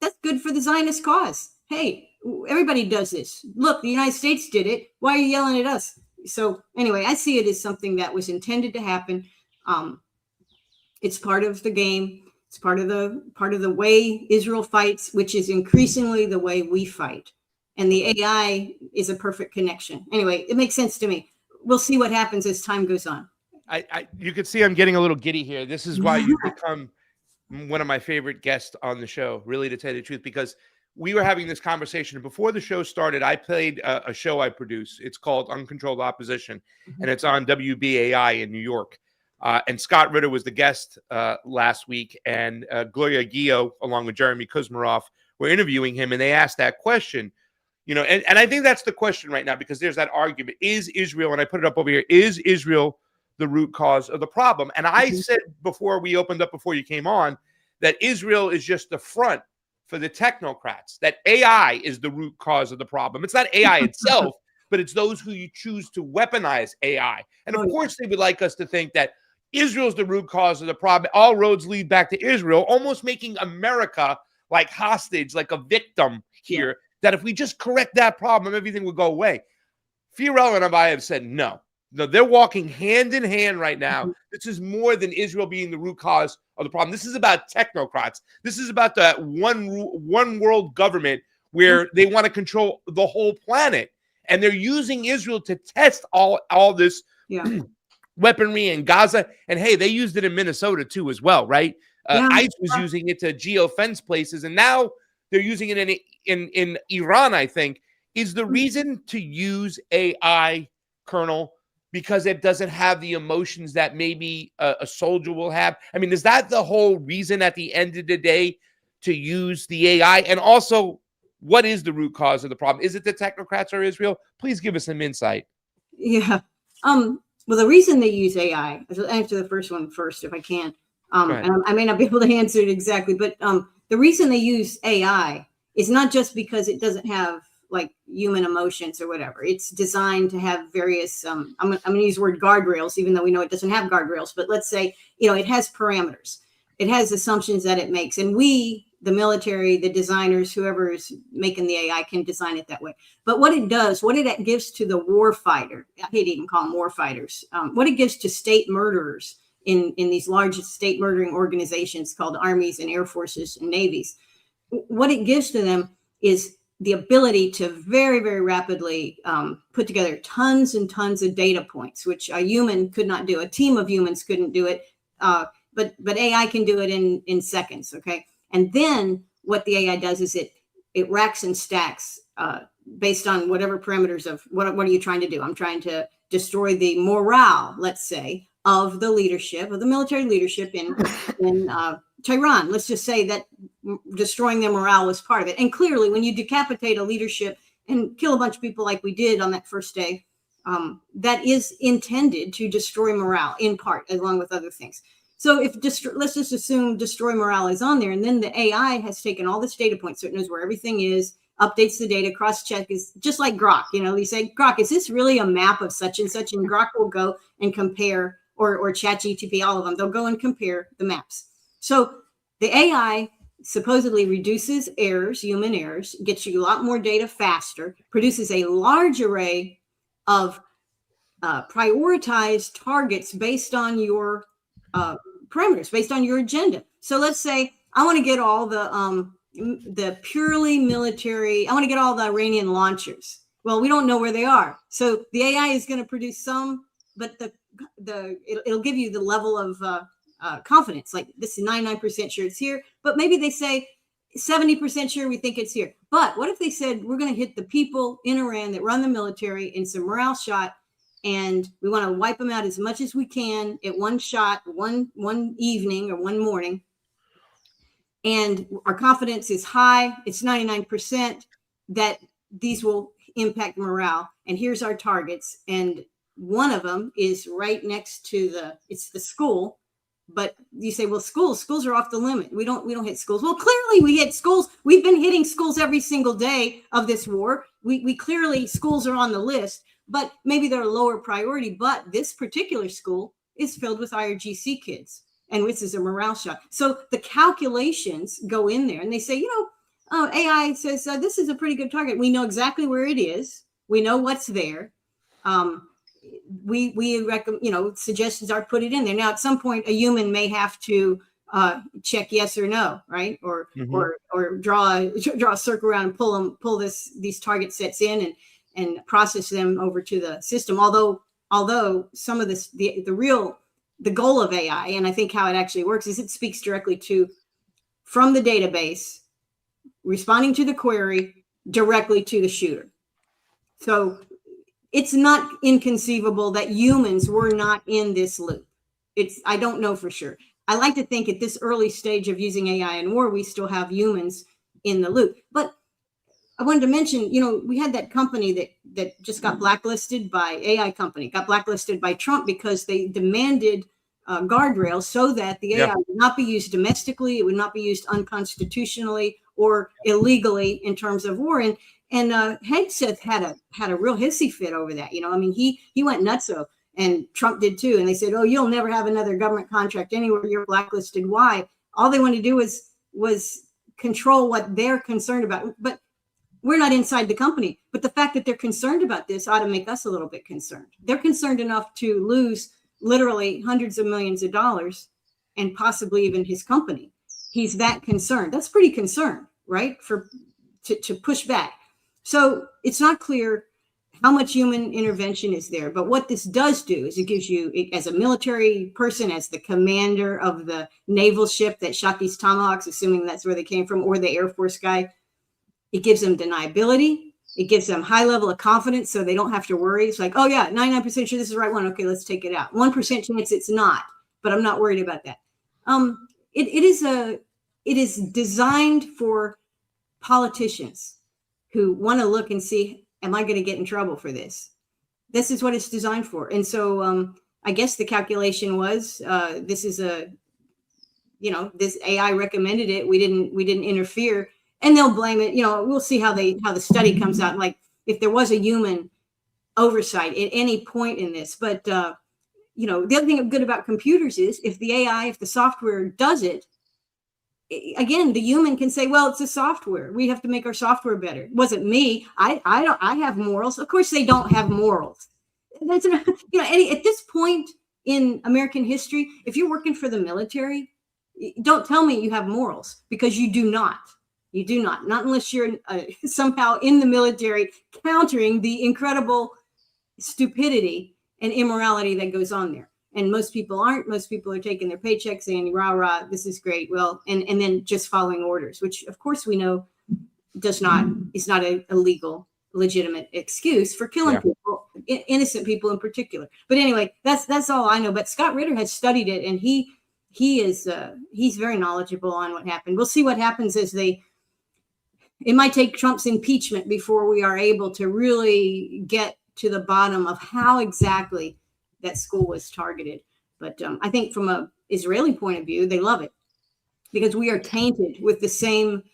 that's good for the Zionist cause. Hey, everybody does this. Look, the United States did it. Why are you yelling at us? So anyway, I see it as something that was intended to happen. It's part of the game. It's part of the way Israel fights, which is increasingly the way we fight. And the AI is a perfect connection. Anyway, it makes sense to me. We'll see what happens as time goes on.
You can see I'm getting a little giddy here. This is why you become one of my favorite guests on the show, really, to tell you the truth, because we were having this conversation before the show started. I played a show I produce. It's called Uncontrolled Opposition, and it's on WBAI in New York. And Scott Ritter was the guest last week, and Gloria Guillo, along with Jeremy Kuzmarov, were interviewing him, and they asked that question. You know, and I think that's the question right now, because there's that argument. Is Israel, and I put it up over here, is Israel the root cause of the problem? And I said before we opened up, before you came on, that Israel is just the front for the technocrats, that AI is the root cause of the problem. It's not AI itself, but it's those who you choose to weaponize AI. And of course, they would like us to think that Israel's the root cause of the problem. All roads lead back to Israel, almost making America like hostage, like a victim here, that if we just correct that problem, everything will go away. Fiorella and I have said no. No, they're walking hand in hand right now. This is more than Israel being the root cause of the problem. This is about technocrats. This is about the one world government where they want to control the whole planet. And they're using Israel to test all this weaponry in Gaza. And hey, they used it in Minnesota too as well, right? ICE was using it to geofence places. And now they're using it in Iran, I think. Is the reason to use AI, Colonel, because it doesn't have the emotions that maybe a soldier will have? I mean, is that the whole reason at the end of the day to use the AI? And also, what is the root cause of the problem? Is it the technocrats or Israel? Please give us some insight.
Yeah. Well, the reason they use AI, I'll answer the first one first, if I can. And I may not be able to answer it exactly, but the reason they use AI is not just because it doesn't have like human emotions or whatever. It's designed to have various, I'm going to use the word guardrails, even though we know it doesn't have guardrails, but let's say, it has parameters. It has assumptions that it makes. And we, the military, the designers, whoever is making the AI can design it that way. But what it does, what it gives to the war fighter, I hate to even call them war fighters, what it gives to state murderers in these large state murdering organizations called armies and air forces and navies, what it gives to them is the ability to very, very rapidly put together tons and tons of data points, which a human could not do. A team of humans couldn't do it, but AI can do it in seconds, okay? And then what the AI does is it racks and stacks based on whatever parameters of what are you trying to do? I'm trying to destroy the morale, let's say, of the leadership, of the military leadership in Tehran. Let's just say that destroying their morale was part of it. And clearly, when you decapitate a leadership and kill a bunch of people like we did on that first day, that is intended to destroy morale in part, along with other things. So let's just assume destroy morale is on there, and then the AI has taken all this data points, so it knows where everything is, updates the data, cross-check, is just like Grok. You say, Grok, is this really a map of such and such? And Grok will go and compare, or ChatGPT, all of them, they'll go and compare the maps. So the AI supposedly reduces errors, human errors, gets you a lot more data faster, produces a large array of prioritized targets based on your parameters, based on your agenda. So let's say I want to get all the purely military, I want to get all the Iranian launchers. Well, we don't know where they are. So the AI is going to produce some, but it'll give you the level of confidence. Like, this is 99% sure it's here, but maybe they say 70% sure we think it's here. But what if they said, we're going to hit the people in Iran that run the military in some morale shot, and we want to wipe them out as much as we can at one shot, one evening or one morning. And our confidence is high. It's 99% that these will impact morale. And here's our targets. And one of them is right next to it's the school. But you say, well, schools are off the limit. We don't hit schools. Well, clearly we hit schools. We've been hitting schools every single day of this war. We clearly, schools are on the list, but maybe they're a lower priority. But this particular school is filled with IRGC kids, and this is a morale shot. So the calculations go in there, and they say, AI says this is a pretty good target. We know exactly where it is. We know what's there. We recommend, suggestions are put it in there. Now, at some point, a human may have to check yes or no, right? Or draw a circle around and pull these target sets in and process them over to the system. Although some of this, the goal of AI, and I think how it actually works, is it speaks directly from the database, responding to the query directly to the shooter. So it's not inconceivable that humans were not in this loop. I don't know for sure. I like to think at this early stage of using AI in war, we still have humans in the loop. But I wanted to mention, we had that company that just got blacklisted by AI company, got blacklisted by Trump because they demanded guardrails so that the AI would not be used domestically, it would not be used unconstitutionally or illegally in terms of war. And Hegseth had a real hissy fit over that. He went nutso, and Trump did too. And they said, "Oh, you'll never have another government contract anywhere. You're blacklisted." Why? All they want to do was control what they're concerned about. But we're not inside the company. But the fact that they're concerned about this ought to make us a little bit concerned. They're concerned enough to lose literally hundreds of millions of dollars, and possibly even his company. He's that concerned. That's pretty concerned, right? To push back. So it's not clear how much human intervention is there. But what this does do is it gives you, as a military person, as the commander of the naval ship that shot these tomahawks, assuming that's where they came from, or the Air Force guy, it gives them deniability. It gives them high level of confidence so they don't have to worry. It's like, oh yeah, 99% sure this is the right one. Okay, let's take it out. 1% chance it's not, but I'm not worried about that. It is designed for politicians who want to look and see, am I going to get in trouble for this? This is what it's designed for. And so I guess the calculation was this is this AI recommended it. We didn't interfere, and they'll blame it. We'll see how the study comes out. Like if there was a human oversight at any point in this, but the other thing good about computers is if the software does it, again, the human can say, well, it's the software. We have to make our software better. It wasn't me. I have morals. Of course they don't have morals. That's at this point in American history, if you're working for the military, don't tell me you have morals, because you do not. You do not unless you're somehow in the military countering the incredible stupidity and immorality that goes on there. And most people aren't. Most people are taking their paychecks saying, rah, rah, this is great. Well, and then just following orders, which of course we know is not a legal, legitimate excuse for killing people, innocent people in particular. But anyway, that's all I know. But Scott Ritter has studied it, and he's very knowledgeable on what happened. We'll see what happens it might take Trump's impeachment before we are able to really get to the bottom of how exactly that school was targeted. But I think from a Israeli point of view, they love it, because we are tainted with the same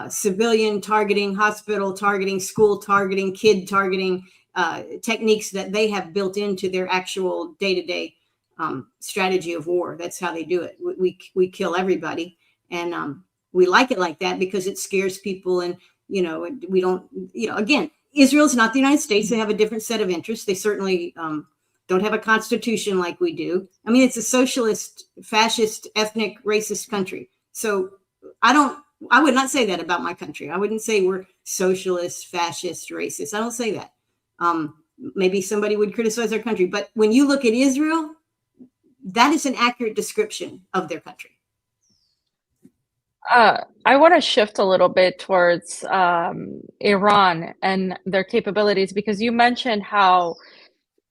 civilian targeting, hospital targeting, school targeting, kid targeting techniques that they have built into their actual day-to-day strategy of war. That's how they do it. We kill everybody, and we like it like that because it scares people. And we don't. Again, Israel's not the United States. They have a different set of interests. They certainly don't have a constitution like we do. I mean, it's a socialist, fascist, ethnic, racist country. So I would not say that about my country. I wouldn't say we're socialist, fascist, racist. I don't say that. Maybe somebody would criticize our country, but when you look at Israel, that is an accurate description of their country.
I want to shift a little bit towards Iran and their capabilities, because you mentioned how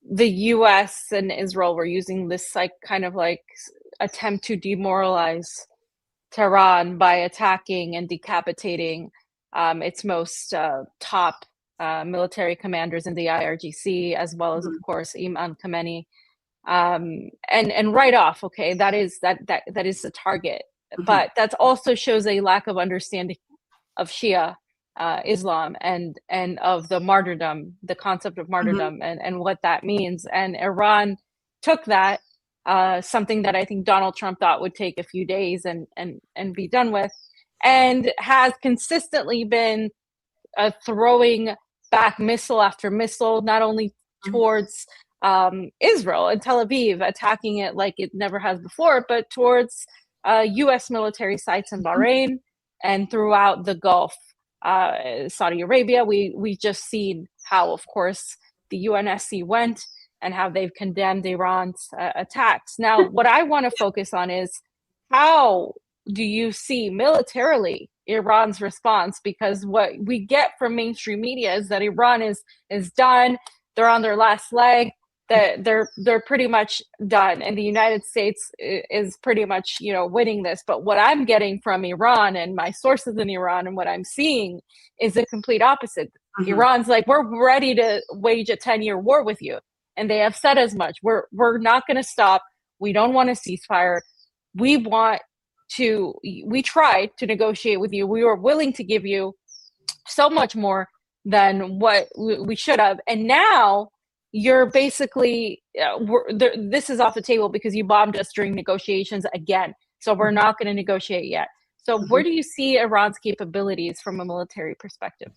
the US and Israel were using this kind of attempt to demoralize Tehran by attacking and decapitating its most top military commanders in the IRGC, as well as, of course, Imam Khomeini. And right off, okay, that is the target. But that also shows a lack of understanding of Shia Islam and of the martyrdom, the concept of martyrdom, and what that means. And Iran took that, something that I think Donald Trump thought would take a few days and be done with, and has consistently been throwing back missile after missile, not only towards Israel and Tel Aviv, attacking it like it never has before, but towards U.S. military sites in Bahrain and throughout the Gulf, Saudi Arabia. We just seen how, of course, the UNSC went and how they've condemned Iran's attacks. Now, what I want to focus on is, how do you see militarily Iran's response? Because what we get from mainstream media is that Iran is done. They're on their last leg. That they're pretty much done, and the United States is pretty much winning this. But what I'm getting from Iran and my sources in Iran and what I'm seeing is the complete opposite. Iran's like, we're ready to wage a 10-year war with you, and they have said as much. We're not going to stop. We don't want a ceasefire. We tried to negotiate with you. We were willing to give you so much more than what we should have, and now you're basically, this is off the table because you bombed us during negotiations again. So we're not going to negotiate yet. So where do you see Iran's capabilities from a military perspective?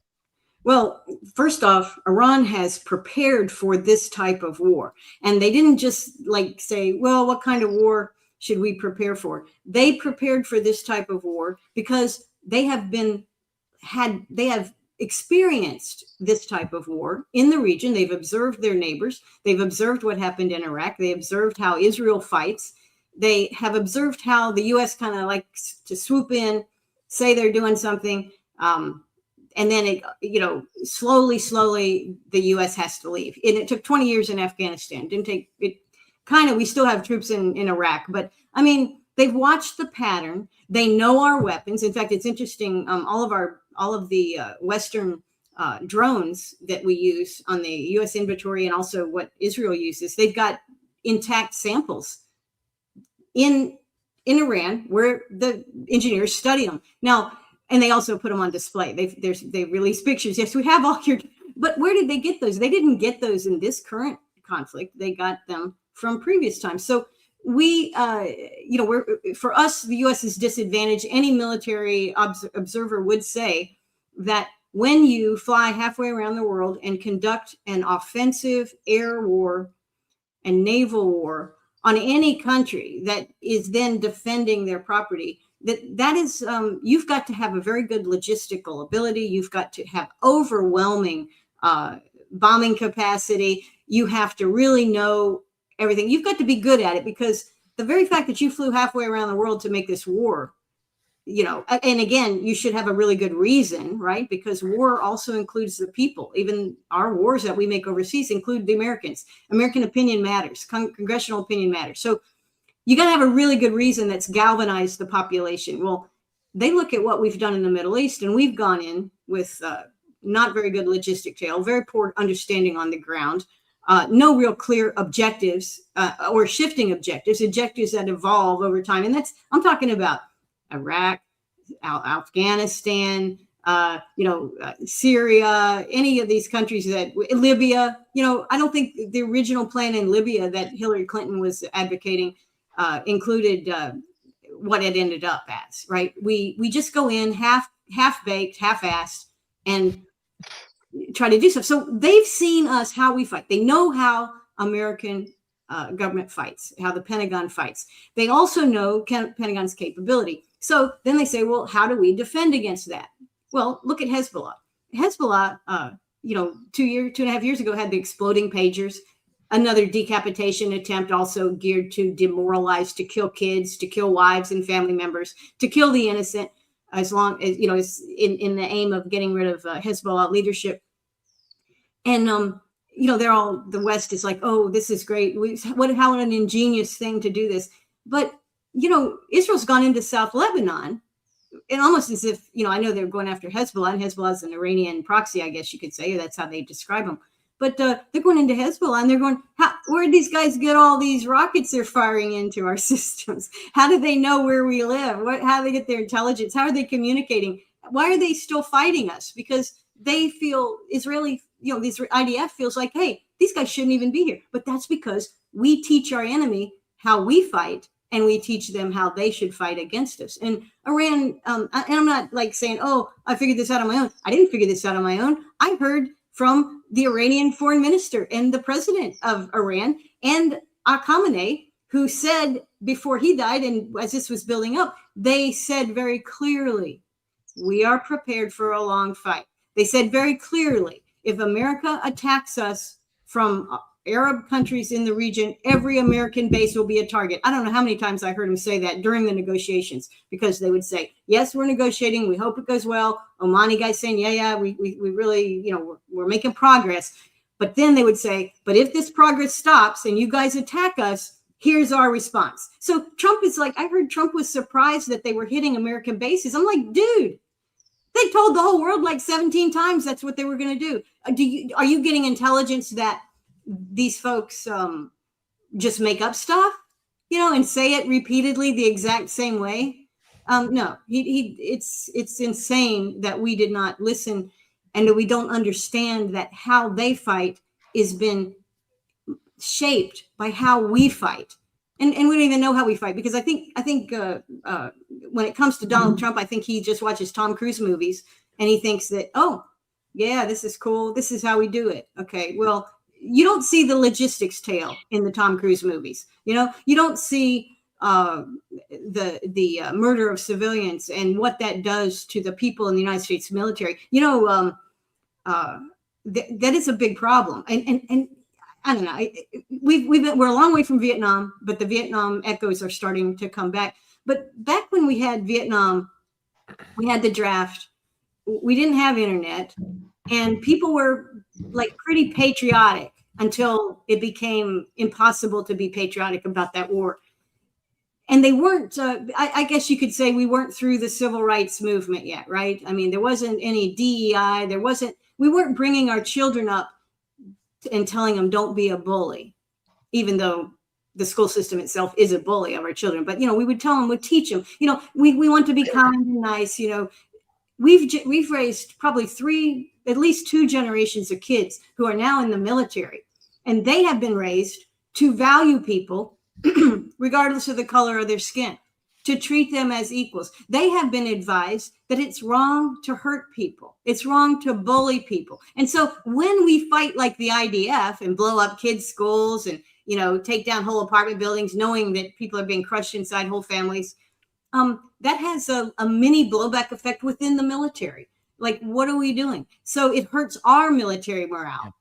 Well, first off, Iran has prepared for this type of war. And they didn't just say, well, what kind of war should we prepare for? They prepared for this type of war because they have experienced this type of war in the region. They've observed their neighbors. They've observed what happened in Iraq. They observed how Israel fights. They have observed how the U.S. kind of likes to swoop in, say they're doing something, and And then it, slowly the U.S. has to leave. And it took 20 years in Afghanistan. Didn't take it. We still have troops in Iraq, but I mean, they've watched the pattern. They know our weapons. In fact, it's interesting. All of the Western drones that we use on the U.S. inventory, and also what Israel uses, they've got intact samples in Iran where the engineers study them now, and they also put them on display. They release pictures. Yes, we have all your. But where did they get those? They didn't get those in this current conflict. They got them from previous times. So we, for us, the U.S. is disadvantaged. Any military observer would say that when you fly halfway around the world and conduct an offensive air war and naval war on any country that is then defending their property, that is, you've got to have a very good logistical ability. You've got to have overwhelming bombing capacity. You have to really know everything. You've got to be good at it, because the very fact that you flew halfway around the world to make this war, and again, you should have a really good reason, right? Because war also includes the people. Even our wars that we make overseas include the Americans. American opinion matters. Congressional opinion matters. So you got to have a really good reason that's galvanized the population. Well, they look at what we've done in the Middle East, and we've gone in with not very good logistic tail, very poor understanding on the ground, no real clear objectives or shifting objectives that evolve over time. And I'm talking about Iraq, Afghanistan, Syria, any of these countries Libya, I don't think the original plan in Libya that Hillary Clinton was advocating included what it ended up as, right? We just go in half-baked, half-assed, and try to do stuff. So they've seen us, how we fight. They know how American government fights, how the Pentagon fights. They also know Pentagon's capability. So then they say, well, how do we defend against that? Well, look at Hezbollah. Hezbollah, 2.5 years ago, had the exploding pagers, another decapitation attempt, also geared to demoralize, to kill kids, to kill wives and family members, to kill the innocent, as long as, in the aim of getting rid of Hezbollah leadership. And, the West is like, oh, this is great. How an ingenious thing to do this. But, Israel's gone into South Lebanon, and almost as if, I know they're going after Hezbollah, and Hezbollah is an Iranian proxy, I guess you could say. That's how they describe them. But they're going into Hezbollah, and they're going, where did these guys get all these rockets they're firing into our systems? How do they know where we live? How do they get their intelligence? How are they communicating? Why are they still fighting us? Because they feel Israeli, this IDF feels like, hey, these guys shouldn't even be here. But that's because we teach our enemy how we fight, and we teach them how they should fight against us. And Iran, and I'm not like saying, oh, I figured this out on my own. I didn't figure this out on my own. I heard from the Iranian foreign minister and the president of Iran and Khamenei, who said before he died, and as this was building up, they said very clearly, we are prepared for a long fight. They said very clearly, if America attacks us from Arab countries in the region, every American base will be a target. I don't know how many times I heard him say that during the negotiations, because they would say, yes, we're negotiating. We hope it goes well. Omani guys saying, yeah, we really, we're making progress. But then they would say, but if this progress stops and you guys attack us, here's our response. So Trump is like, I heard Trump was surprised that they were hitting American bases. I'm like, dude, they told the whole world like 17 times that's what they were going to do. Are you getting intelligence that these folks just make up stuff, and say it repeatedly the exact same way? No, it's insane that we did not listen, and that we don't understand that how they fight is been shaped by how we fight. And we don't even know how we fight, because I think when it comes to Donald Trump, I think he just watches Tom Cruise movies, and he thinks that, oh, yeah, this is cool. This is how we do it. Okay, well, you don't see the logistics tale in the Tom Cruise movies. You don't see the murder of civilians and what that does to the people in the United States military. That is a big problem. And I don't know. We're a long way from Vietnam, but the Vietnam echoes are starting to come back. But back when we had Vietnam, we had the draft. we didn't have internet, and people were like pretty patriotic until it became impossible to be patriotic about that war. And they weren't, I guess you could say we weren't through the civil rights movement yet, right? I mean, there wasn't any DEI. We weren't bringing our children up and telling them don't be a bully, even though the school system itself is a bully of our children. But, we would tell them, we'd teach them, we want to be kind and nice. We've raised probably at least 2 generations of kids who are now in the military, and they have been raised to value people regardless of the color of their skin, to treat them as equals. They have been advised that it's wrong to hurt people. It's wrong to bully people. And so when we fight like the IDF and blow up kids' schools and, take down whole apartment buildings, knowing that people are being crushed inside whole families, that has a mini blowback effect within the military. Like, what are we doing? So it hurts our military morale.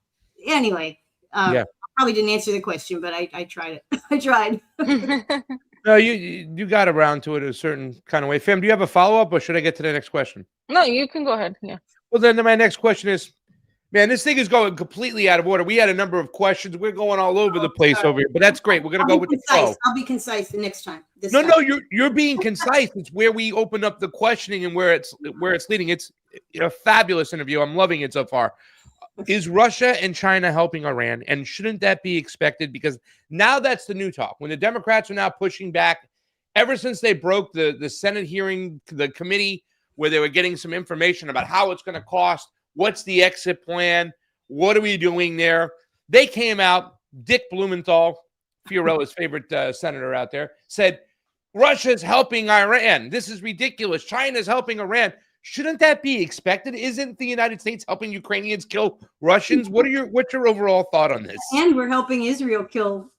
Anyway, probably didn't answer the question, but I tried it. I tried.
No, you got around to it a certain kind of way. Fam, do you have a follow-up, or should I get to the next question?
No, you can go ahead. Yeah.
Well, then my next question is, man, this thing is going completely out of order. We had a number of questions. We're going all over the place over here, but that's great. We're going to go with the flow.
I'll be concise the next time.
No, you're being concise. It's where we open up the questioning and where it's leading. It's a fabulous interview. I'm loving it so far. Is Russia and China helping Iran? And shouldn't that be expected? Because now that's the new talk. When the Democrats are now pushing back, ever since they broke the Senate hearing, the committee, where they were getting some information about how it's going to cost, what's the exit plan, what are we doing there? They came out, Dick Blumenthal, Fiorella's favorite senator out there, said, Russia's helping Iran. This is ridiculous. China's helping Iran. Shouldn't that be expected? Isn't the United States helping Ukrainians kill Russians? What's your overall thought on this?
And we're helping Israel kill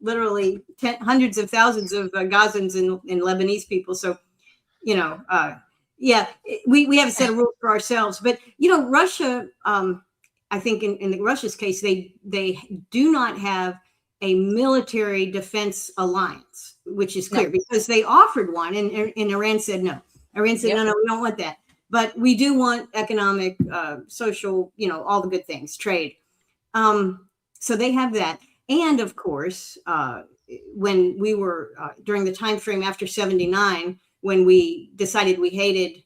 literally hundreds of thousands of Gazans and Lebanese people. So, we have a set of rules for ourselves. But Russia, I think in Russia's case, they do not have a military defense alliance, which is clear because they offered one, and Iran said no. Iran said, no, we don't want that. But we do want economic, social, all the good things, trade. So they have that. And of course, when we were during the time frame after 79, when we decided we hated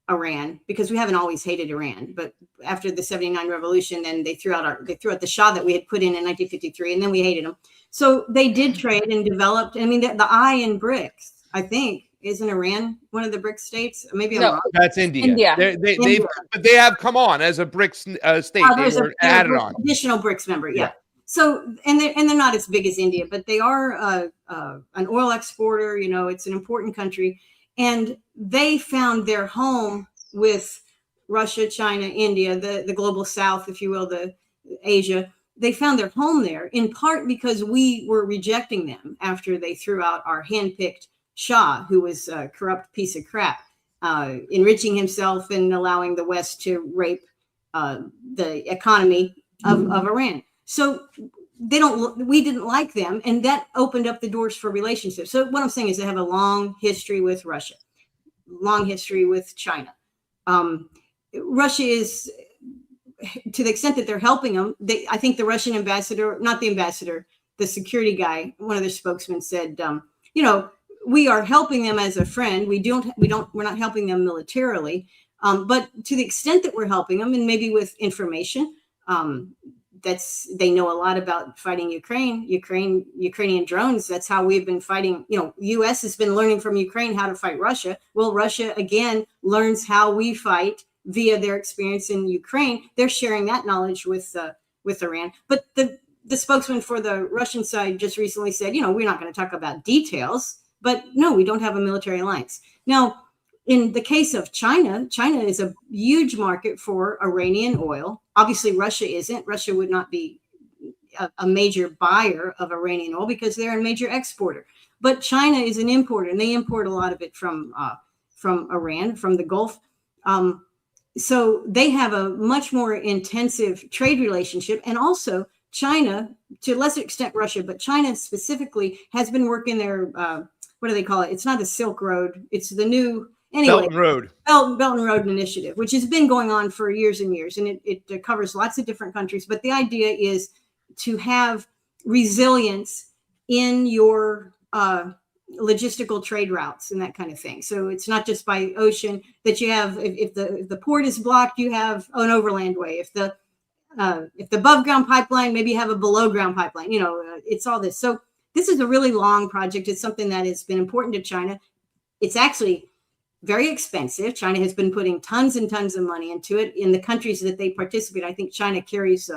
Iran, because we haven't always hated Iran, but after the 79 revolution, then they threw out the Shah that we had put in 1953, and then we hated them. So they did trade and developed. I mean, the I in BRICS, I think. Isn't Iran one of the BRICS states? Maybe I'm wrong.
That's India. But they have come on as a BRICS state. They were added on.
Additional BRICS member, yeah. So and they're not as big as India, but they are an oil exporter. It's an important country, and they found their home with Russia, China, India, the global South, if you will, the Asia. They found their home there in part because we were rejecting them after they threw out our handpicked Shah, who was a corrupt piece of crap, enriching himself and allowing the West to rape the economy of Iran. So we didn't like them, and that opened up the doors for relationships. So what I'm saying is they have a long history with Russia, long history with China. Russia is, to the extent that they're helping them, I think the Russian ambassador, not the ambassador, the security guy, one of their spokesmen said, we are helping them as a friend. We're not helping them militarily, but to the extent that we're helping them, and maybe with information, they know a lot about fighting Ukrainian drones. That's how we've been fighting. U.S. has been learning from Ukraine how to fight Russia. Well, Russia again learns how we fight via their experience in Ukraine. They're sharing that knowledge with Iran. But the spokesman for the Russian side just recently said, we're not going to talk about details. But no, we don't have a military alliance. Now, in the case of China, China is a huge market for Iranian oil. Obviously, Russia isn't. Russia would not be a major buyer of Iranian oil because they're a major exporter. But China is an importer, and they import a lot of it from Iran, from the Gulf. So they have a much more intensive trade relationship. And also, China, to a lesser extent Russia, but China specifically has been working their what do they call it? It's not the Silk Road. It's Anyway,
Belt and Road.
Belt and Road Initiative, which has been going on for years and years, and it covers lots of different countries. But the idea is to have resilience in your logistical trade routes and that kind of thing. So it's not just by ocean that you have. If the port is blocked, you have an overland way. If the above ground pipeline, maybe you have a below ground pipeline. It's all this. So this is a really long project. It's something that has been important to China. It's actually very expensive. China has been putting tons and tons of money into it. In the countries that they participate, I think China carries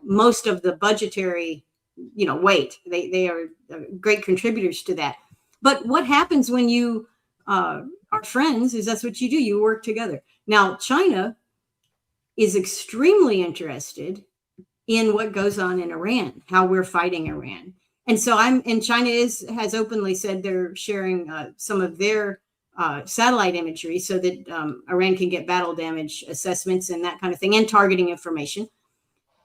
most of the budgetary, weight. They are great contributors to that. But what happens when you are friends is that's what you do. You work together. Now, China is extremely interested in what goes on in Iran, how we're fighting Iran. And so China has openly said they're sharing some of their satellite imagery so that Iran can get battle damage assessments and that kind of thing, and targeting information.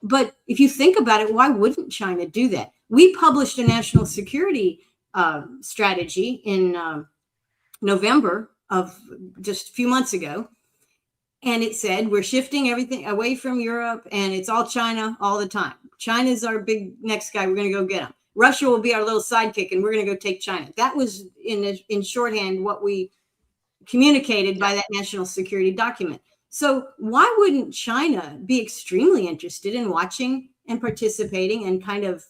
But if you think about it, why wouldn't China do that? We published a national security strategy in November of just a few months ago. And it said, we're shifting everything away from Europe, and it's all China all the time. China's our big next guy. We're going to go get him. Russia will be our little sidekick, and we're going to go take China. That was in shorthand what we communicated by that national security document. So why wouldn't China be extremely interested in watching and participating and kind of,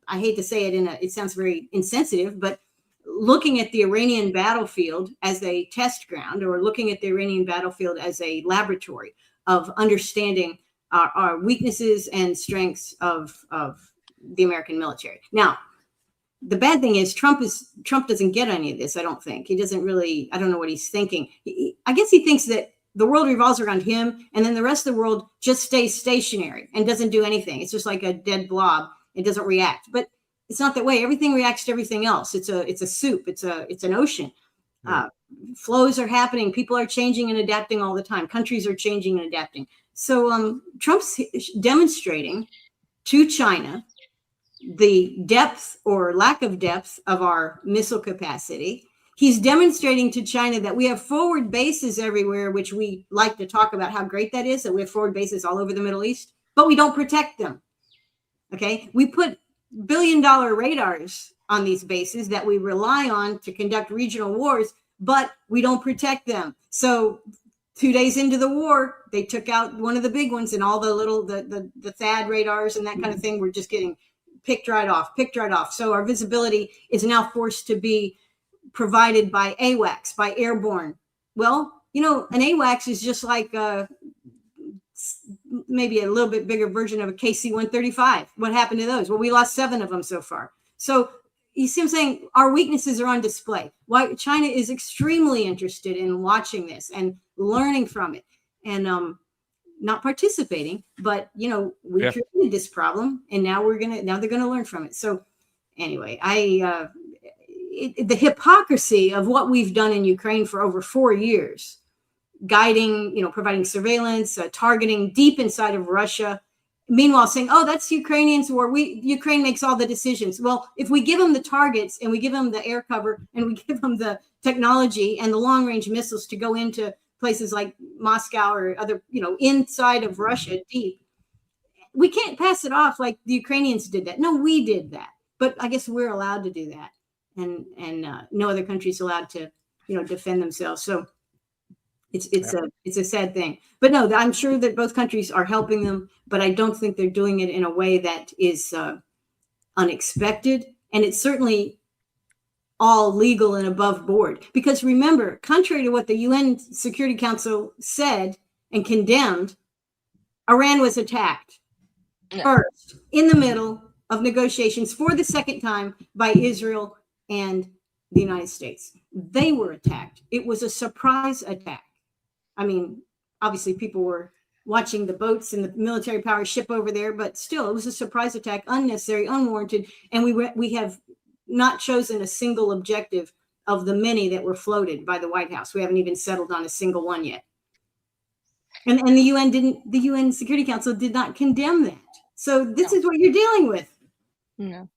I hate to say it it sounds very insensitive, but looking at the Iranian battlefield as a test ground, or looking at the Iranian battlefield as a laboratory of understanding our weaknesses and strengths of the American military. Now, the bad thing is Trump doesn't get any of this. I don't think he doesn't really. I don't know what he's thinking. I guess he thinks that the world revolves around him, and then the rest of the world just stays stationary and doesn't do anything. It's just like a dead blob. It doesn't react. But it's not that way. Everything reacts to everything else. It's a soup. It's an ocean. Flows are happening. People are changing and adapting all the time. Countries are changing and adapting. So Trump's demonstrating to China the depth or lack of depth of our missile capacity. He's demonstrating to China that we have forward bases everywhere, which we like to talk about how great that is, that we have forward bases all over the Middle East, but we don't protect them. Okay. We put billion-dollar radars on these bases that we rely on to conduct regional wars, but we don't protect them. So 2 days into the war, they took out one of the big ones, and all the little, the THAAD radars and that kind of thing were just getting picked right off. So our visibility is now forced to be provided by AWACS, by airborne. Well, an AWACS is just like maybe a little bit bigger version of a KC-135. What happened to those? Well, we lost 7 of them so far. So you see what I'm saying? Our weaknesses are on display. Why China is extremely interested in watching this and learning from it, and not participating, but we created this problem, and now they're gonna learn from it. So anyway, the hypocrisy of what we've done in Ukraine for over 4 years, guiding, providing surveillance, targeting deep inside of Russia, meanwhile saying, oh, that's Ukrainians' war. Ukraine makes all the decisions. Well, if we give them the targets, and we give them the air cover, and we give them the technology and the long range missiles to go into places like Moscow or other, inside of Russia deep, we can't pass it off like the Ukrainians did that. No, we did that. But I guess we're allowed to do that. And no other country is allowed to, defend themselves. So it's a sad thing. But no, I'm sure that both countries are helping them, but I don't think they're doing it in a way that is unexpected. And it's certainly all legal and above board. Because remember, contrary to what the UN Security Council said and condemned, Iran was attacked first in the middle of negotiations for the second time by Israel and the United States. They were attacked. It was a surprise attack. I mean, obviously people were watching the boats and the military power ship over there, but still it was a surprise attack, unnecessary, unwarranted. And we have not chosen a single objective of the many that were floated by the White House. We haven't even settled on a single one yet. And the UN Security Council did not condemn that. So this is what you're dealing with.
No.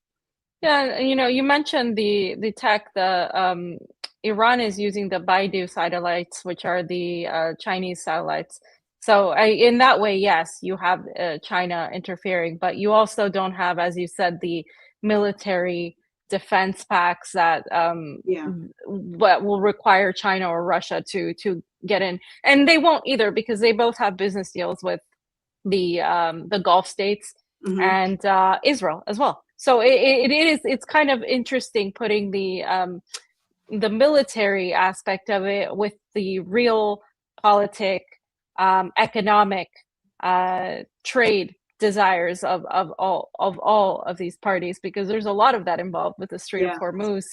Yeah, you mentioned the tech, the Iran is using the Baidu satellites, which are the Chinese satellites. So in that way, yes, you have China interfering, but you also don't have, as you said, the military defense pacts that what will require China or Russia to get in, and they won't either because they both have business deals with the Gulf states and Israel as well. So it's kind of interesting putting the military aspect of it with the real politic, economic, trade desires of all of these parties, because there's a lot of that involved with the Strait of Hormuz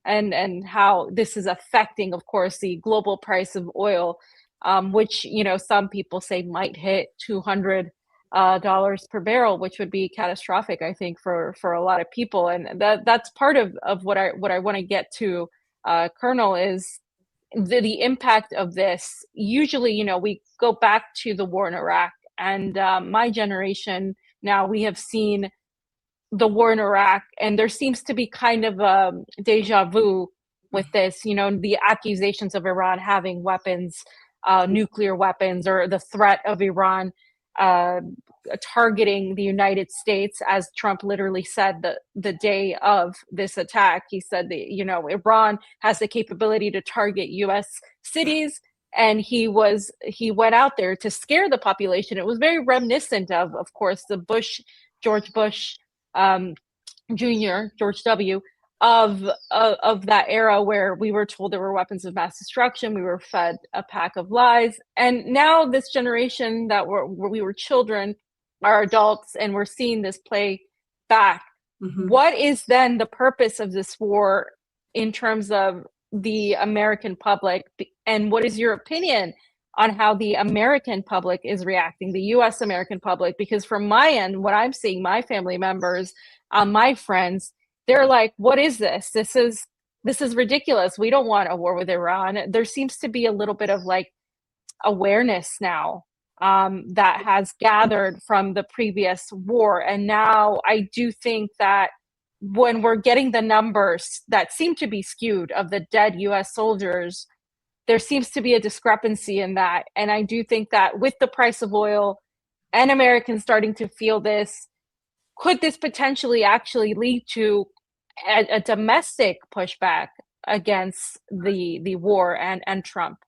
and how this is affecting, of course, the global price of oil, which, you know, some people say might hit $200 per barrel, which would be catastrophic, I think, for a lot of people. And that's part of what I want to get to, Colonel, is the impact of this. Usually, you know, we go back to the war in Iraq, and my generation now, we have seen the war in Iraq, and there seems to be kind of a deja vu with this, you know, the accusations of Iran having weapons, nuclear weapons, or the threat of Iran targeting the United States, as Trump literally said the day of this attack. He said that, you know, Iran has the capability to target U.S. cities, and he went out there to scare the population. It was very reminiscent of course, the George Bush Jr., George W., of that era where we were told there were weapons of mass destruction. We were fed a pack of lies. And now this generation that we were children are adults, and we're seeing this play back. What is then the purpose of this war in terms of the American public? And what is your opinion on how the American public is reacting, the U.S. American public? Because from my end, what I'm seeing, my family members, my friends, they're like, what is this? This is ridiculous. We don't want a war with Iran. There seems to be a little bit of like awareness now that has gathered from the previous war. And now I do think that when we're getting the numbers that seem to be skewed of the dead U.S. soldiers, there seems to be a discrepancy in that. And I do think that with the price of oil and Americans starting to feel this, could this potentially actually lead to a domestic pushback against the war and Trump?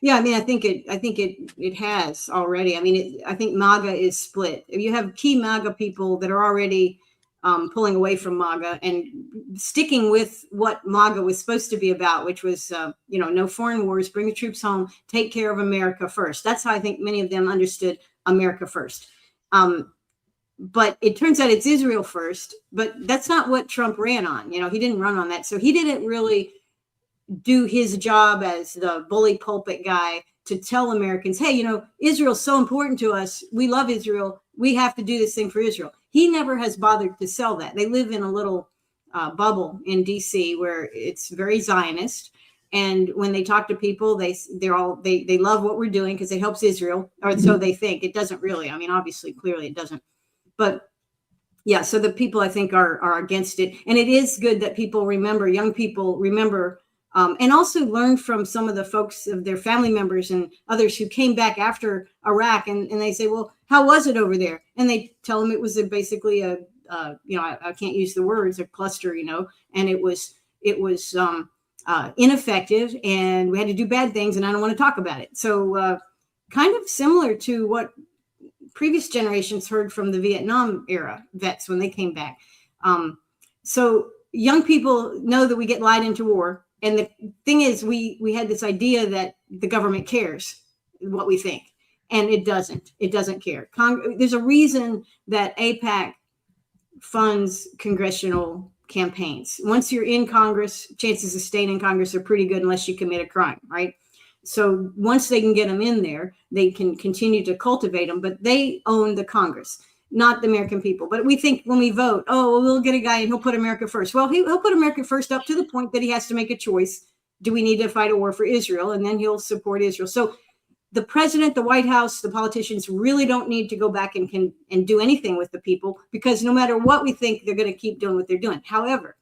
Yeah, I mean, I think it has already. I mean, I think MAGA is split. You have key MAGA people that are already pulling away from MAGA and sticking with what MAGA was supposed to be about, which was, you know, no foreign wars, bring the troops home, take care of America first. That's how I think many of them understood America first. But it turns out it's Israel first, but that's not what Trump ran on. You know, he didn't run on that. So he didn't really do his job as the bully pulpit guy to tell Americans, hey, you know, Israel's so important to us. We love Israel. We have to do this thing for Israel. He never has bothered to sell that. They live in a little bubble in DC where it's very Zionist. And when they talk to people, they love what we're doing because it helps Israel, or so they think. It doesn't really. I mean, obviously, clearly it doesn't. But yeah, so the people I think are against it. And it is good that people remember, young people remember, and also learn from some of the folks of their family members and others who came back after Iraq, and they say, well, how was it over there? And they tell them it was basically a you know, I can't use the words, a cluster, you know, and it was ineffective, and we had to do bad things, and I don't want to talk about it. So kind of similar to what previous generations heard from the Vietnam era vets when they came back. So young people know that we get lied into war. And the thing is, we had this idea that the government cares what we think, and it doesn't. It doesn't care. There's a reason that AIPAC funds congressional campaigns. Once you're in Congress, chances of staying in Congress are pretty good unless you commit a crime, right? So once they can get them in there, they can continue to cultivate them, but they own the Congress, not the American people. But we think when we vote, oh, well, we'll get a guy and he'll put America first. Well, he'll put America first up to the point that he has to make a choice. Do we need to fight a war for Israel? And then he'll support Israel. So the president, the White House, the politicians really don't need to go back and do anything with the people, because no matter what we think, they're going to keep doing what they're doing. However,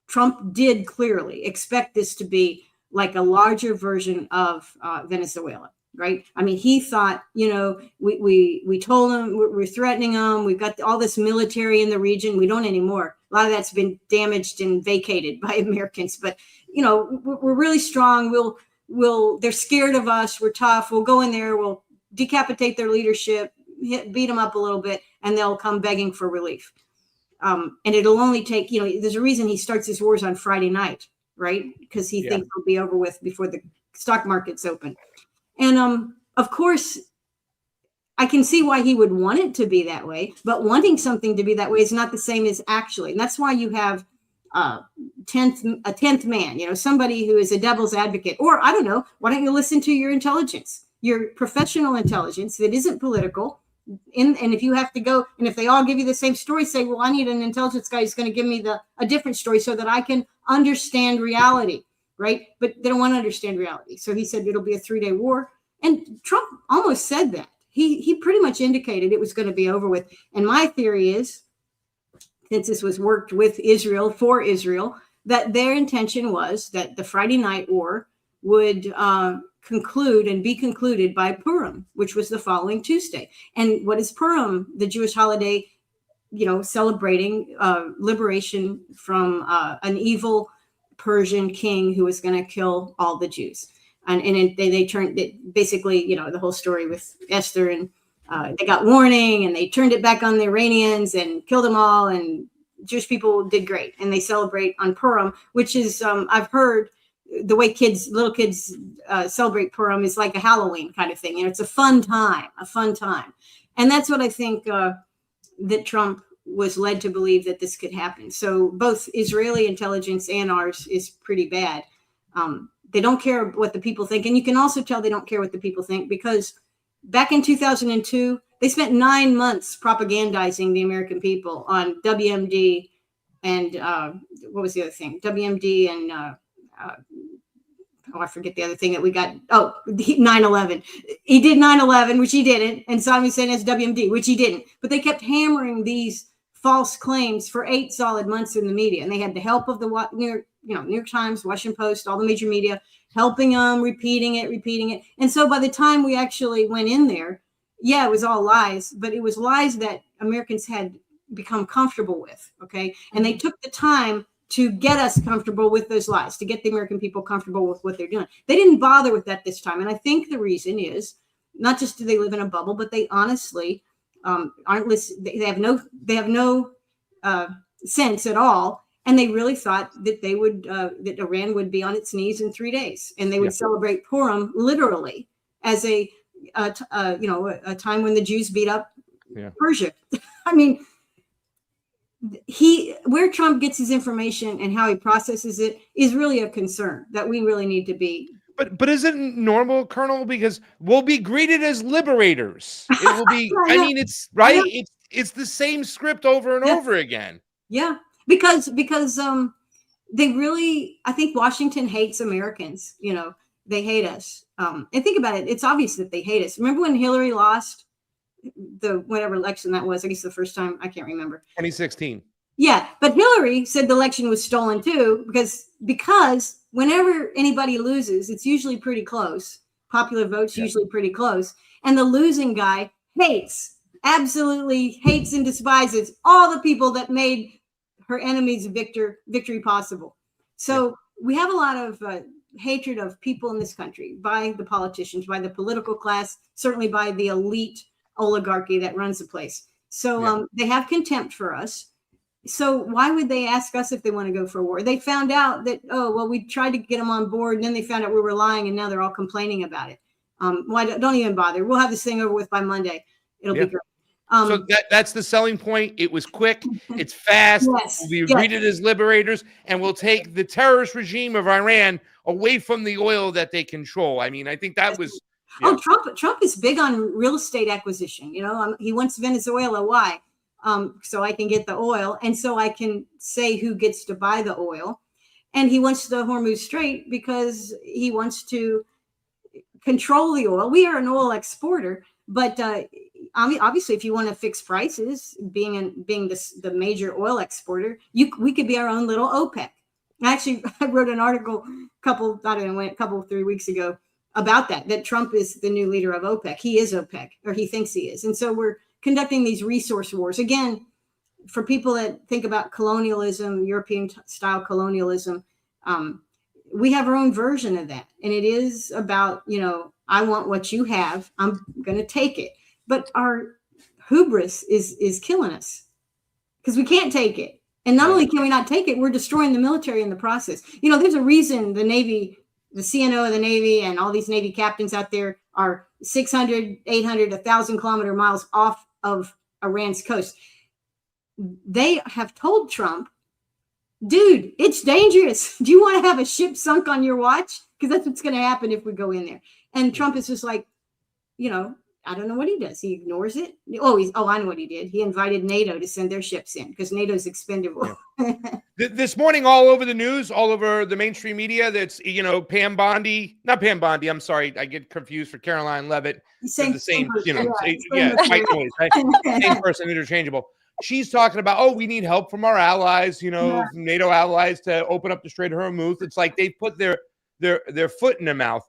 Trump did clearly expect this to be like a larger version of Venezuela, right? I mean, he thought, we told him, we're threatening him. We've got all this military in the region. We don't anymore. A lot of that's been damaged and vacated by Americans, but we're really strong. They're scared of us. We're tough. We'll go in there. We'll decapitate their leadership, beat them up a little bit, and they'll come begging for relief. And it'll only take, there's a reason he starts his wars on Friday night, right? Because he thinks it'll be over with before the stock market's open. And of course, I can see why he would want it to be that way, but wanting something to be that way is not the same as actually. And that's why you have a tenth man, somebody who is a devil's advocate. Or I don't know, why don't you listen to your intelligence, your professional intelligence that isn't political? And if you have to go, and if they all give you the same story, say, well, I need an intelligence guy who's going to give me a different story so that I can understand reality, right? But they don't want to understand reality. So he said it'll be a 3-day war. And Trump almost said that. He pretty much indicated it was going to be over with. And my theory is, since this was worked with Israel, for Israel, that their intention was that the Friday night war would conclude and be concluded by Purim, which was the following Tuesday. And what is Purim? The Jewish holiday, celebrating liberation from an evil Persian king who was going to kill all the Jews. And they turned it, basically, the whole story with Esther, and they got warning and they turned it back on the Iranians and killed them all. And Jewish people did great. And they celebrate on Purim, which is, I've heard, the way little kids celebrate Purim is like a Halloween kind of thing. It's a fun time. And that's what I think that Trump was led to believe, that this could happen. So both Israeli intelligence and ours is pretty bad. They don't care what the people think. And you can also tell they don't care what the people think, because back in 2002, they spent 9 months propagandizing the American people on WMD and what was the other thing? WMD and I forget the other thing that we got. 9/11. He did 9/11, which he didn't. And Saddam Hussein has WMD, which he didn't. But they kept hammering these false claims for 8 solid months in the media. And they had the help of the New York Times, Washington Post, all the major media, helping them, repeating it. And so by the time we actually went in there, it was all lies, but it was lies that Americans had become comfortable with. Okay. And they took the time to get us comfortable with those lies, to get the American people comfortable with what they're doing. They didn't bother with that this time. And I think the reason is not just do they live in a bubble, but they honestly aren't listening. They have no sense at all. And they really thought that they would, that Iran would be on its knees in 3 days, and they would celebrate Purim literally as a time when the Jews beat up Persia. I mean, where Trump gets his information and how he processes it is really a concern that we really need to be.
But isn't normal, Colonel? Because we'll be greeted as liberators. It will be. I mean, it's right. It's the same script over and over again.
Yeah, because they really. I think Washington hates Americans. They hate us. And think about it. It's obvious that they hate us. Remember when Hillary lost the whatever election that was? I guess the first time, I can't remember.
2016.
Yeah, but Hillary said the election was stolen too, because whenever anybody loses, it's usually pretty close. Popular votes usually pretty close, and the losing guy absolutely hates and despises all the people that made her enemy's victory possible. So we have a lot of hatred of people in this country by the politicians, by the political class, certainly by the elite oligarchy that runs the place. So they have contempt for us. So why would they ask us if they want to go for a war? They found out that, we tried to get them on board, and then they found out we were lying, and now they're all complaining about it. Don't even bother. We'll have this thing over with by Monday. It'll be great.
So that's the selling point. It was quick. It's fast. We'll be greeted as liberators, and we'll take the terrorist regime of Iran away from the oil that they control. I mean, I think that was. Yeah.
Trump is big on real estate acquisition. He wants Venezuela. Why? So I can get the oil, and so I can say who gets to buy the oil. And he wants the Hormuz Strait because he wants to control the oil. We are an oil exporter, but obviously, if you want to fix prices, being the major oil exporter, we could be our own little OPEC. Actually, I wrote an article a couple 3 weeks ago about that Trump is the new leader of OPEC. He is OPEC, or he thinks he is. And so we're conducting these resource wars. Again, for people that think about colonialism, European style colonialism, we have our own version of that. And it is about, I want what you have. I'm going to take it. But our hubris is killing us because we can't take it. And not only can we not take it, we're destroying the military in the process. There's a reason the Navy, the CNO of the Navy, and all these Navy captains out there are 600, 800, 1,000 kilometer miles off of Iran's coast. They have told Trump, dude, it's dangerous. Do you want to have a ship sunk on your watch? Because that's what's going to happen if we go in there. And Trump is just like, I don't know what he does. He ignores it. I know what he did. He invited NATO to send their ships in because NATO's expendable.
Yeah. This morning, all over the news, all over the mainstream media, that's, not Pam Bondi. I'm sorry. I get confused for Caroline Levitt. The same white noise, right? Same person, interchangeable. She's talking about, we need help from our allies, NATO allies to open up the Strait of Hormuz. It's like they put their foot in their mouth.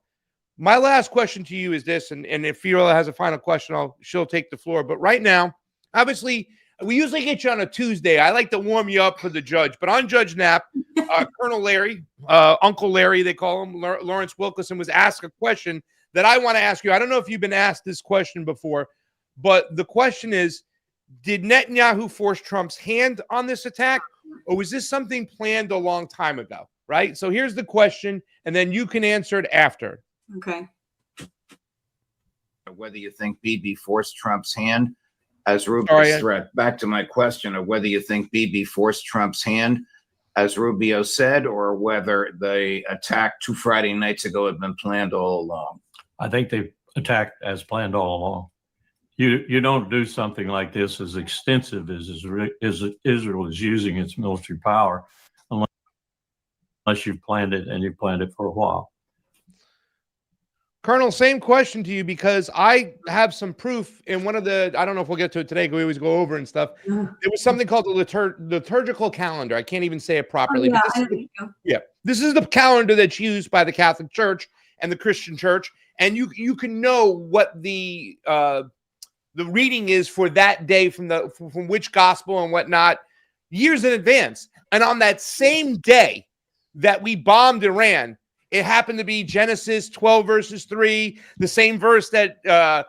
My last question to you is this, and if Fiorella has a final question, she'll take the floor. But right now, obviously, we usually get you on a Tuesday. I like to warm you up for the judge. But on Judge Knapp, Colonel Larry, Uncle Larry, they call him, Lawrence Wilkerson, was asked a question that I want to ask you. I don't know if you've been asked this question before, but the question is, did Netanyahu force Trump's hand on this attack, or was this something planned a long time ago? Right? So here's the question, and then you can answer it after.
Okay.
Whether you think Bibi forced Trump's hand as Rubio's threat. Back to my question of whether you think Bibi forced Trump's hand, as Rubio said, or whether the attack 2 Friday nights ago had been planned all along.
I think they attacked as planned all along. You don't do something like this as extensive as Israel is using its military power unless you've planned it, and you've planned it for a while.
Colonel, same question to you, because I have some proof in one of the, I don't know if we'll get to it today, because we always go over and stuff. There was something called the Liturgical Calendar. I can't even say it properly. This is the calendar that's used by the Catholic Church and the Christian Church, and you can know what the reading is for that day from which gospel and whatnot years in advance. And on that same day that we bombed Iran, it happened to be Genesis 12 verses 3, the same verse that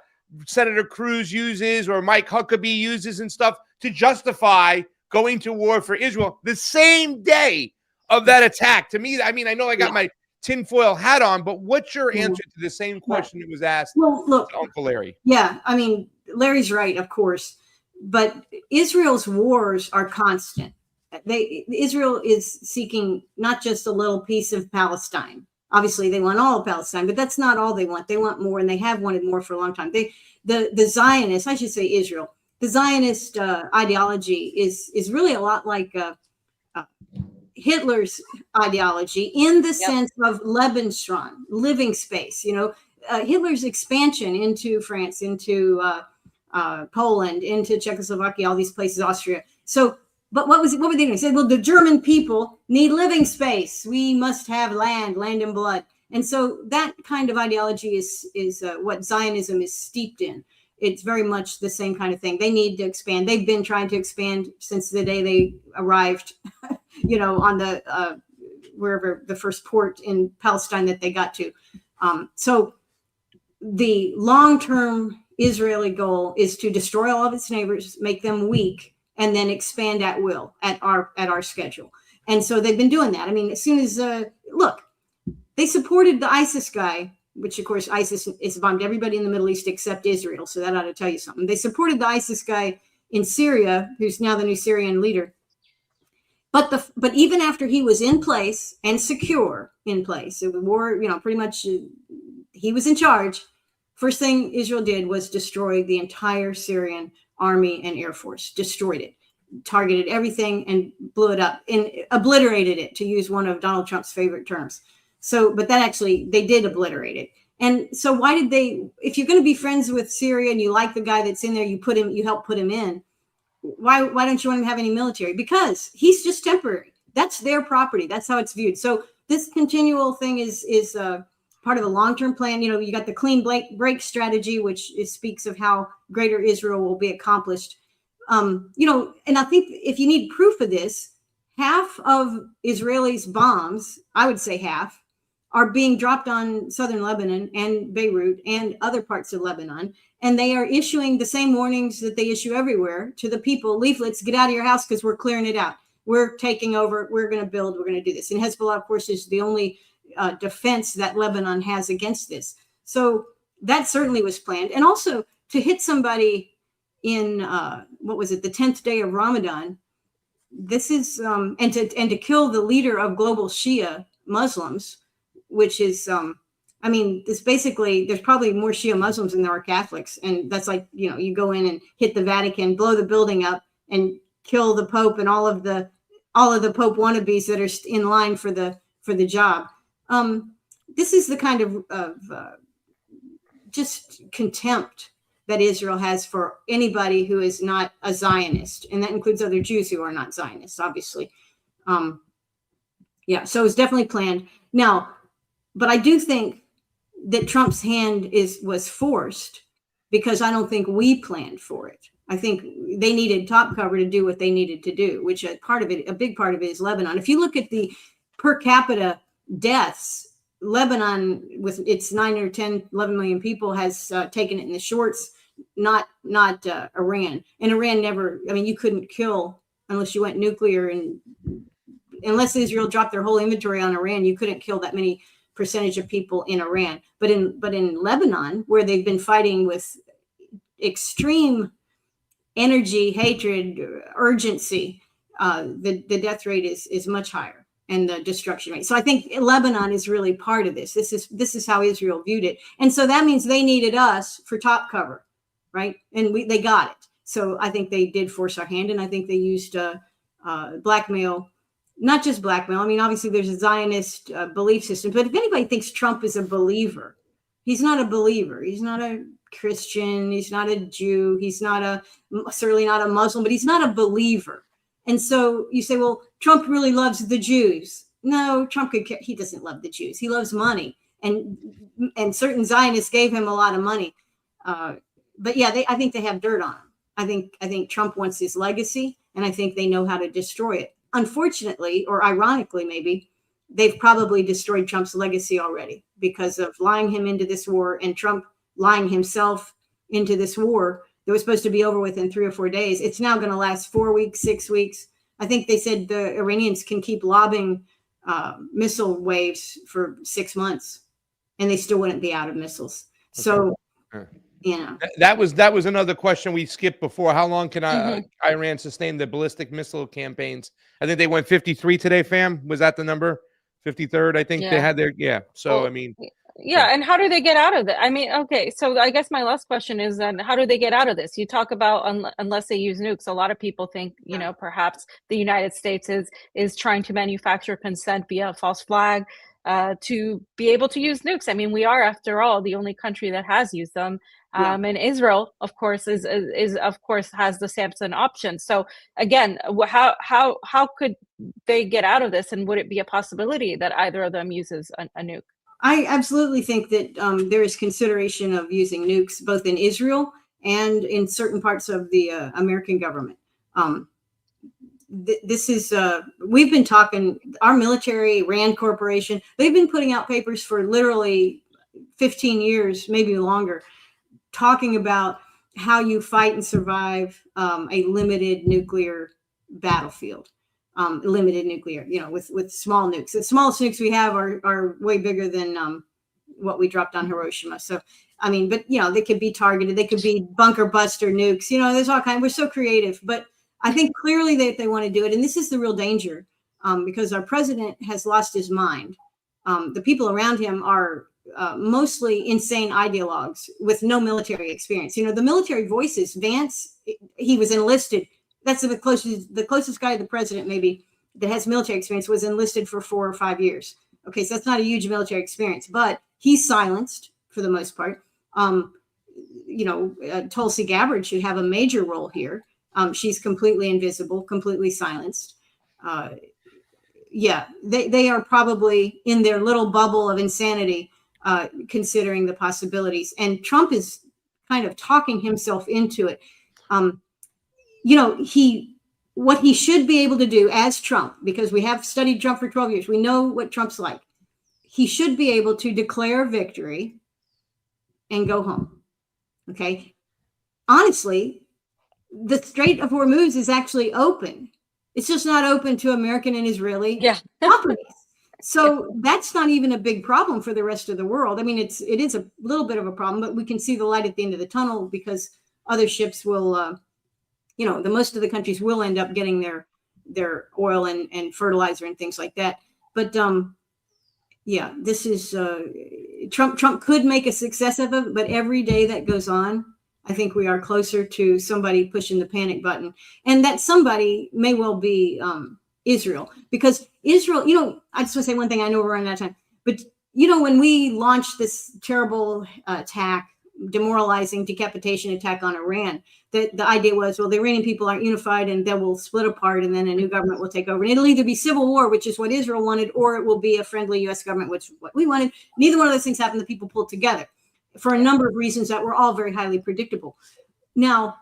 Senator Cruz uses or Mike Huckabee uses and stuff to justify going to war for Israel. The same day of that attack. To me, I mean, I know I got my tinfoil hat on, but what's your answer to the same question that was asked to Uncle Larry?
Yeah, I mean, Larry's right, of course, but Israel's wars are constant. Israel is seeking not just a little piece of Palestine. Obviously, they want all of Palestine, but that's not all they want. They want more, and they have wanted more for a long time. The Zionists, I should say Israel, the Zionist ideology is really a lot like Hitler's ideology in the sense of Lebensraum, living space. Hitler's expansion into France, into Poland, into Czechoslovakia, all these places, Austria. So, but what were they doing? They said, well, the German people need living space. We must have land and blood. And so that kind of ideology is what Zionism is steeped in. It's very much the same kind of thing. They need to expand. They've been trying to expand since the day they arrived, on the wherever the first port in Palestine that they got to. So the long-term Israeli goal is to destroy all of its neighbors, make them weak, and then expand at will at our schedule. And so they've been doing that. I mean, as soon as they supported the ISIS guy, which of course ISIS has bombed everybody in the Middle East except Israel. So that ought to tell you something. They supported the ISIS guy in Syria, who's now the new Syrian leader. But even after he was in place and secure in place, so the war, pretty much he was in charge. First thing Israel did was destroy the entire Syrian army and air force, destroyed it, targeted everything and blew it up and obliterated it, to use one of Donald Trump's favorite terms. So, but that actually, they did obliterate it. And so why did they, if you're going to be friends with Syria and you like the guy that's in there, you help put him in. Why don't you want him to have any military? Because he's just temporary. That's their property. That's how it's viewed. So this continual thing is part of the long-term plan. You know, you got the clean break strategy, which speaks of how greater Israel will be accomplished. You know, and I think if you need proof of this, half of Israelis' bombs, I would say half, are being dropped on southern Lebanon and Beirut and other parts of Lebanon. And they are issuing the same warnings that they issue everywhere to the people, leaflets, get out of your house because we're clearing it out. We're taking over. We're going to build. We're going to do this. And Hezbollah, of course, is the only defense that Lebanon has against this. So that certainly was planned. And also to hit somebody in, what was it, the 10th day of Ramadan, this is, and to kill the leader of global Shia Muslims, which is, I mean, this basically, there's probably more Shia Muslims than there are Catholics. And that's like, you know, you go in and hit the Vatican, blow the building up and kill the Pope and all of the Pope wannabes that are in line for the job. This is the kind of just contempt that Israel has for anybody who is not a Zionist. And that includes other Jews who are not Zionists, obviously. Yeah, so it's definitely planned. Now, but I do think that Trump's hand was forced because I don't think we planned for it. I think they needed top cover to do what they needed to do, which a big part of it is Lebanon. If you look at the per capita deaths, Lebanon with its 9 or 10, 11 million people has taken it in the shorts, not Iran. And Iran never, I mean, you couldn't kill unless you went nuclear, and unless Israel dropped their whole inventory on Iran, you couldn't kill that many percentage of people in Iran. But in Lebanon, where they've been fighting with extreme energy, hatred, urgency, the death rate is much higher, and the destruction rate. So I think Lebanon is really part of this. This is how Israel viewed it. And so that means they needed us for top cover, right? And they got it. So I think they did force our hand, and I think they used blackmail. Not just blackmail. I mean, obviously there's a Zionist belief system, but if anybody thinks Trump is a believer, he's not a believer. He's not a Christian. He's not a Jew. He's certainly not a Muslim, but he's not a believer. And so you say, well, Trump really loves the Jews. No, Trump he doesn't love the Jews. He loves money, and certain Zionists gave him a lot of money. But yeah, I think they have dirt on him. I think Trump wants his legacy, and I think they know how to destroy it. Unfortunately, or ironically, maybe, they've probably destroyed Trump's legacy already because of lying him into this war, and Trump lying himself into this war that was supposed to be over with in 3 or 4 days. It's now going to last 4 weeks, 6 weeks. I think they said the Iranians can keep lobbing missile waves for 6 months, and they still wouldn't be out of missiles. Okay. So, you know,
that was another question we skipped before. How long can Iran sustain the ballistic missile campaigns? I think they went 53 today, fam. Was that the number? 53rd, I think they had their, yeah. So, well, I mean.
Yeah, and how do they get out of it? I mean, okay, so I guess my last question is then, how do they get out of this? You talk about unless they use nukes. A lot of people think, you know, perhaps the United States is trying to manufacture consent via a false flag to be able to use nukes. I mean, we are, after all, the only country that has used them. And Israel, of course, is of course has the Sampson option. So again, how could they get out of this? And would it be a possibility that either of them uses a nuke?
I absolutely think that there is consideration of using nukes both in Israel and in certain parts of the American government. This is, we've been talking, our military, RAND Corporation, they've been putting out papers for literally 15 years, maybe longer, talking about how you fight and survive a limited nuclear battlefield. Limited nuclear, you know, with small nukes. The smallest nukes we have are way bigger than what we dropped on Hiroshima. So, I mean, but, you know, they could be targeted. They could be bunker buster nukes. You know, there's all kinds. We're so creative. But I think clearly they want to do it. And this is the real danger because our president has lost his mind. The people around him are mostly insane ideologues with no military experience. You know, the military voices, Vance, he was enlisted. That's the closest guy to the president, maybe, that has military experience, was enlisted for 4 or 5 years. Okay, so that's not a huge military experience, but he's silenced for the most part. You know, Tulsi Gabbard should have a major role here. She's completely invisible, completely silenced. yeah, they are probably in their little bubble of insanity, considering the possibilities. And Trump is kind of talking himself into it. What he should be able to do as Trump, because we have studied Trump for 12 years, we know what Trump's like. He should be able to declare victory and go home. Okay. Honestly, the Strait of Hormuz is actually open. It's just not open to American and Israeli companies. So that's not even a big problem for the rest of the world. I mean, it is a little bit of a problem, but we can see the light at the end of the tunnel because other ships will, the most of the countries will end up getting their oil and fertilizer and things like that. But this is Trump could make a success of it, but every day that goes on, I think we are closer to somebody pushing the panic button, and that somebody may well be Israel, because Israel, I just want to say one thing. I know we're running out of time, but when we launched this terrible attack, demoralizing decapitation attack on Iran, the idea was, well, the Iranian people aren't unified and they will split apart and then a new government will take over. And it'll either be civil war, which is what Israel wanted, or it will be a friendly U.S. government, which is what we wanted. Neither one of those things happened. The people pulled together for a number of reasons that were all very highly predictable. Now,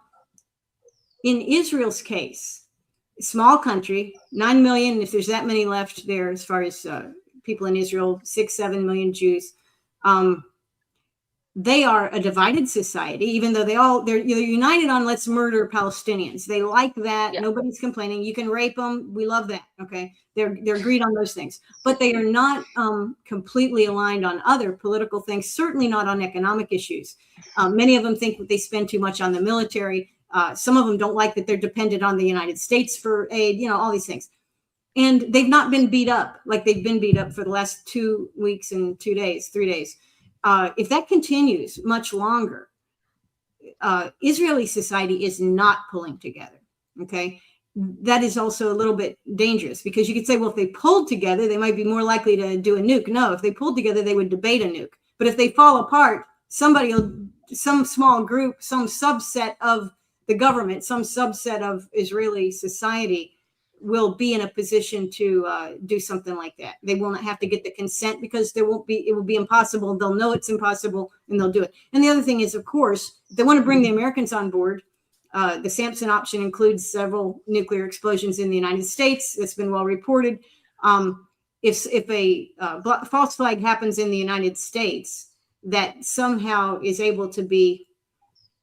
in Israel's case, small country, 9 million, if there's that many left there, as far as people in Israel, 6-7 million Jews, they are a divided society, even though they're united on let's murder Palestinians. They like that. Yeah. Nobody's complaining. You can rape them. We love that. Okay. They're agreed on those things, but they are not completely aligned on other political things, certainly not on economic issues. Many of them think that they spend too much on the military. Some of them don't like that they're dependent on the United States for aid, all these things. And they've not been beat up like they've been beat up for the last 2 weeks and 3 days. If that continues much longer, Israeli society is not pulling together. Okay. That is also a little bit dangerous, because you could say, well, if they pulled together, they might be more likely to do a nuke. No, if they pulled together, they would debate a nuke. But if they fall apart, some small group, some subset of the government, some subset of Israeli society will be in a position to do something like that. They will not have to get the consent, because it will be impossible. They'll know it's impossible and they'll do it. And the other thing is, of course, they want to bring the Americans on board. The Sampson option includes several nuclear explosions in the United States. That's been well reported. If a false flag happens in the United States that somehow is able to be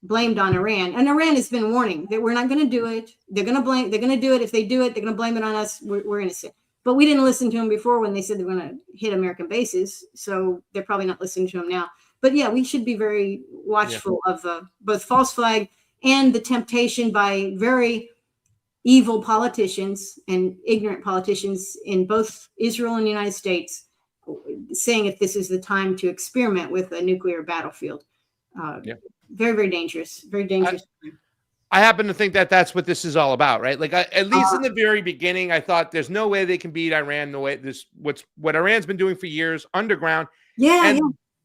blamed on Iran, and Iran has been warning that we're not going to do it. They're going to do it. If they do it, they're going to blame it on us. We're innocent. But we didn't listen to them before when they said they're going to hit American bases. So they're probably not listening to them now. But yeah, we should be very watchful of both false flag and the temptation by very evil politicians and ignorant politicians in both Israel and the United States saying if this is the time to experiment with a nuclear battlefield. Very, very dangerous. Very dangerous.
I happen to think that that's what this is all about, right? Like, at least in the very beginning, I thought there's no way they can beat Iran the way what Iran's been doing for years underground.
Yeah.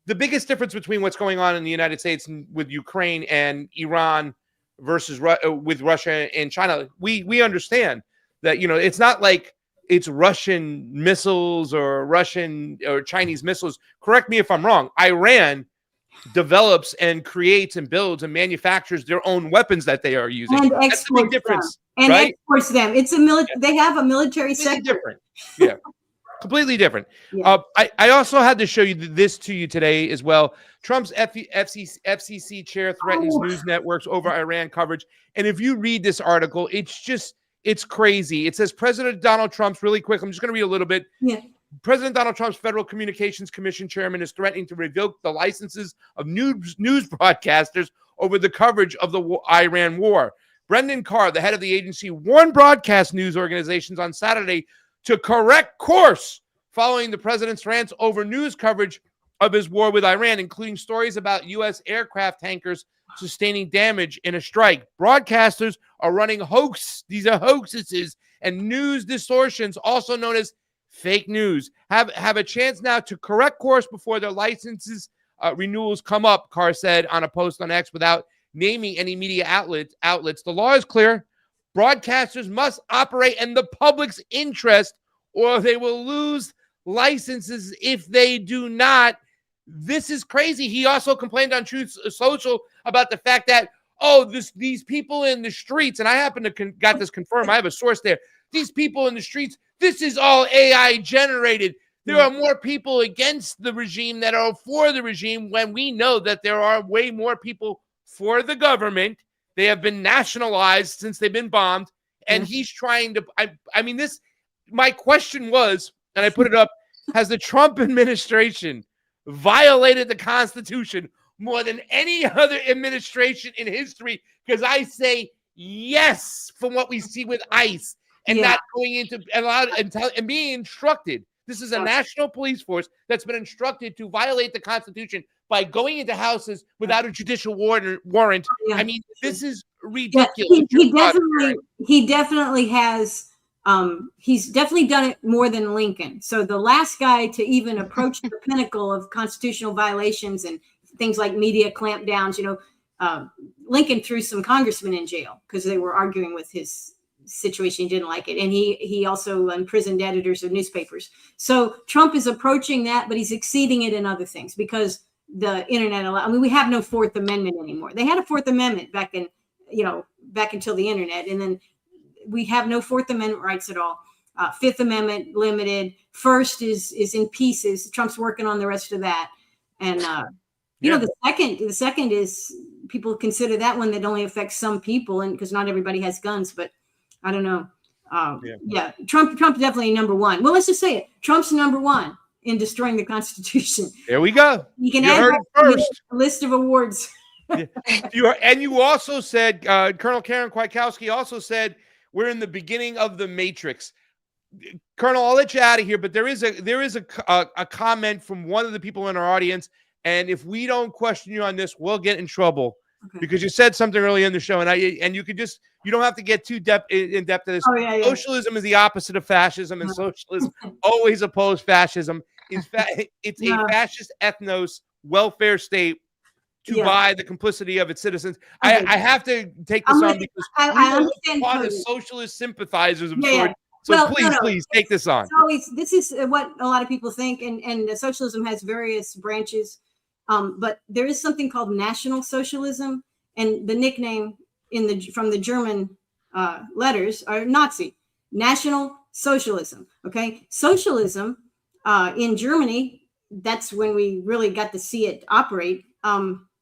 The biggest difference between what's going on in the United States and with Ukraine and Iran versus with Russia and China, we understand that, it's not like it's Russian missiles or Russian or Chinese missiles. Correct me if I'm wrong. Iran develops and creates and builds and manufactures their own weapons that they are using.
And
that's the big difference.
And
right?
exports them. It's a They have a military sector.
Different. Yeah. Completely different.
Yeah.
I also had to show you this to you today as well. Trump's FCC chair threatens news networks over Iran coverage. And if you read this article, it's crazy. It says President Donald Trump's, really quick, I'm just going to read a little bit.
Yeah.
President Donald Trump's Federal Communications Commission chairman is threatening to revoke the licenses of news broadcasters over the coverage of the Iran war. Brendan Carr, the head of the agency, warned broadcast news organizations on Saturday to correct course following the president's rants over news coverage of his war with Iran, including stories about U.S. aircraft tankers sustaining damage in a strike. Broadcasters are running these are hoaxes and news distortions, also known as fake news, have a chance now to correct course before their licenses renewals come up, Carr said on a post on X without naming any media outlets. The law is clear. Broadcasters must operate in the public's interest or they will lose licenses if they do not. This is crazy. He also complained on Truth Social about the fact that, these people in the streets, and I happen to got this confirmed. I have a source there. These people in the streets, this is all AI generated. There are more people against the regime that are for the regime, when we know that there are way more people for the government. They have been nationalized since they've been bombed. And he's trying to, my question was, and I put it up, has the Trump administration violated the Constitution more than any other administration in history? Because I say yes, from what we see with ICE, and not going into and being instructed. This is a national police force that's been instructed to violate the Constitution by going into houses without a judicial warrant. I mean, this is ridiculous.
He definitely has. He's definitely done it more than Lincoln. So the last guy to even approach the pinnacle of constitutional violations and things like media clampdowns, Lincoln threw some congressmen in jail because they were arguing with his situation. He didn't like it. And he also imprisoned editors of newspapers. So Trump is approaching that, but he's exceeding it in other things because the internet, we have no Fourth Amendment anymore. They had a Fourth Amendment back until the internet. And then we have no Fourth Amendment rights at all. Fifth Amendment limited. First is in pieces. Trump's working on the rest of that. And the second is people consider that one that only affects some people, and because not everybody has guns. But I don't know. Trump's definitely number one. Well, let's just say it. Trump's number one in destroying the Constitution.
There we go.
You can add first a list of awards.
You also said, Colonel Karen Kwiatkowski also said, we're in the beginning of the Matrix. Colonel, I'll let you out of here, but there is a comment from one of the people in our audience, and if we don't question you on this, we'll get in trouble because you said something early in the show, and you don't have to get too in depth to this. Socialism is the opposite of fascism, and socialism always opposed fascism. In fact, it's a fascist ethnos welfare state to buy the complicity of its citizens. I have to take this on because I understand a lot of socialist sympathizers of sorts. So please take this on.
This is what a lot of people think, and socialism has various branches, but there is something called National Socialism, and the nickname from the German letters are Nazi. National Socialism. Okay, socialism in Germany. That's when we really got to see it operate.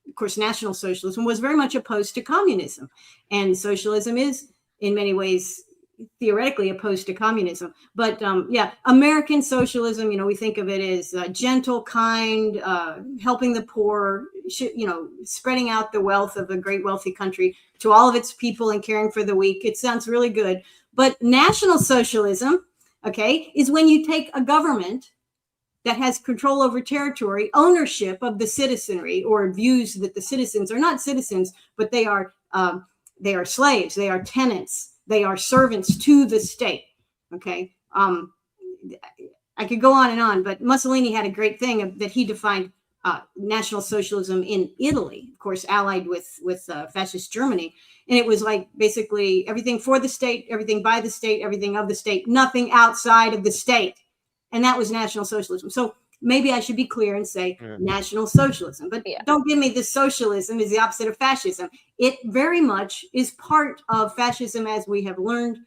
Of course, National Socialism was very much opposed to communism, and socialism is in many ways theoretically opposed to communism. But American socialism, we think of it as gentle, kind, helping the poor, spreading out the wealth of a great wealthy country to all of its people and caring for the weak. It sounds really good. But National Socialism, is when you take a government that has control over territory, ownership of the citizenry, or views that the citizens are not citizens, but they are slaves, they are tenants, they are servants to the state. I could go on, but Mussolini had a great thing that he defined National Socialism in Italy, of course, allied with fascist Germany. And it was like basically everything for the state, everything by the state, everything of the state, nothing outside of the state. And that was National Socialism. So maybe I should be clear and say National Socialism. But don't give me this socialism is the opposite of fascism. It very much is part of fascism, as we have learned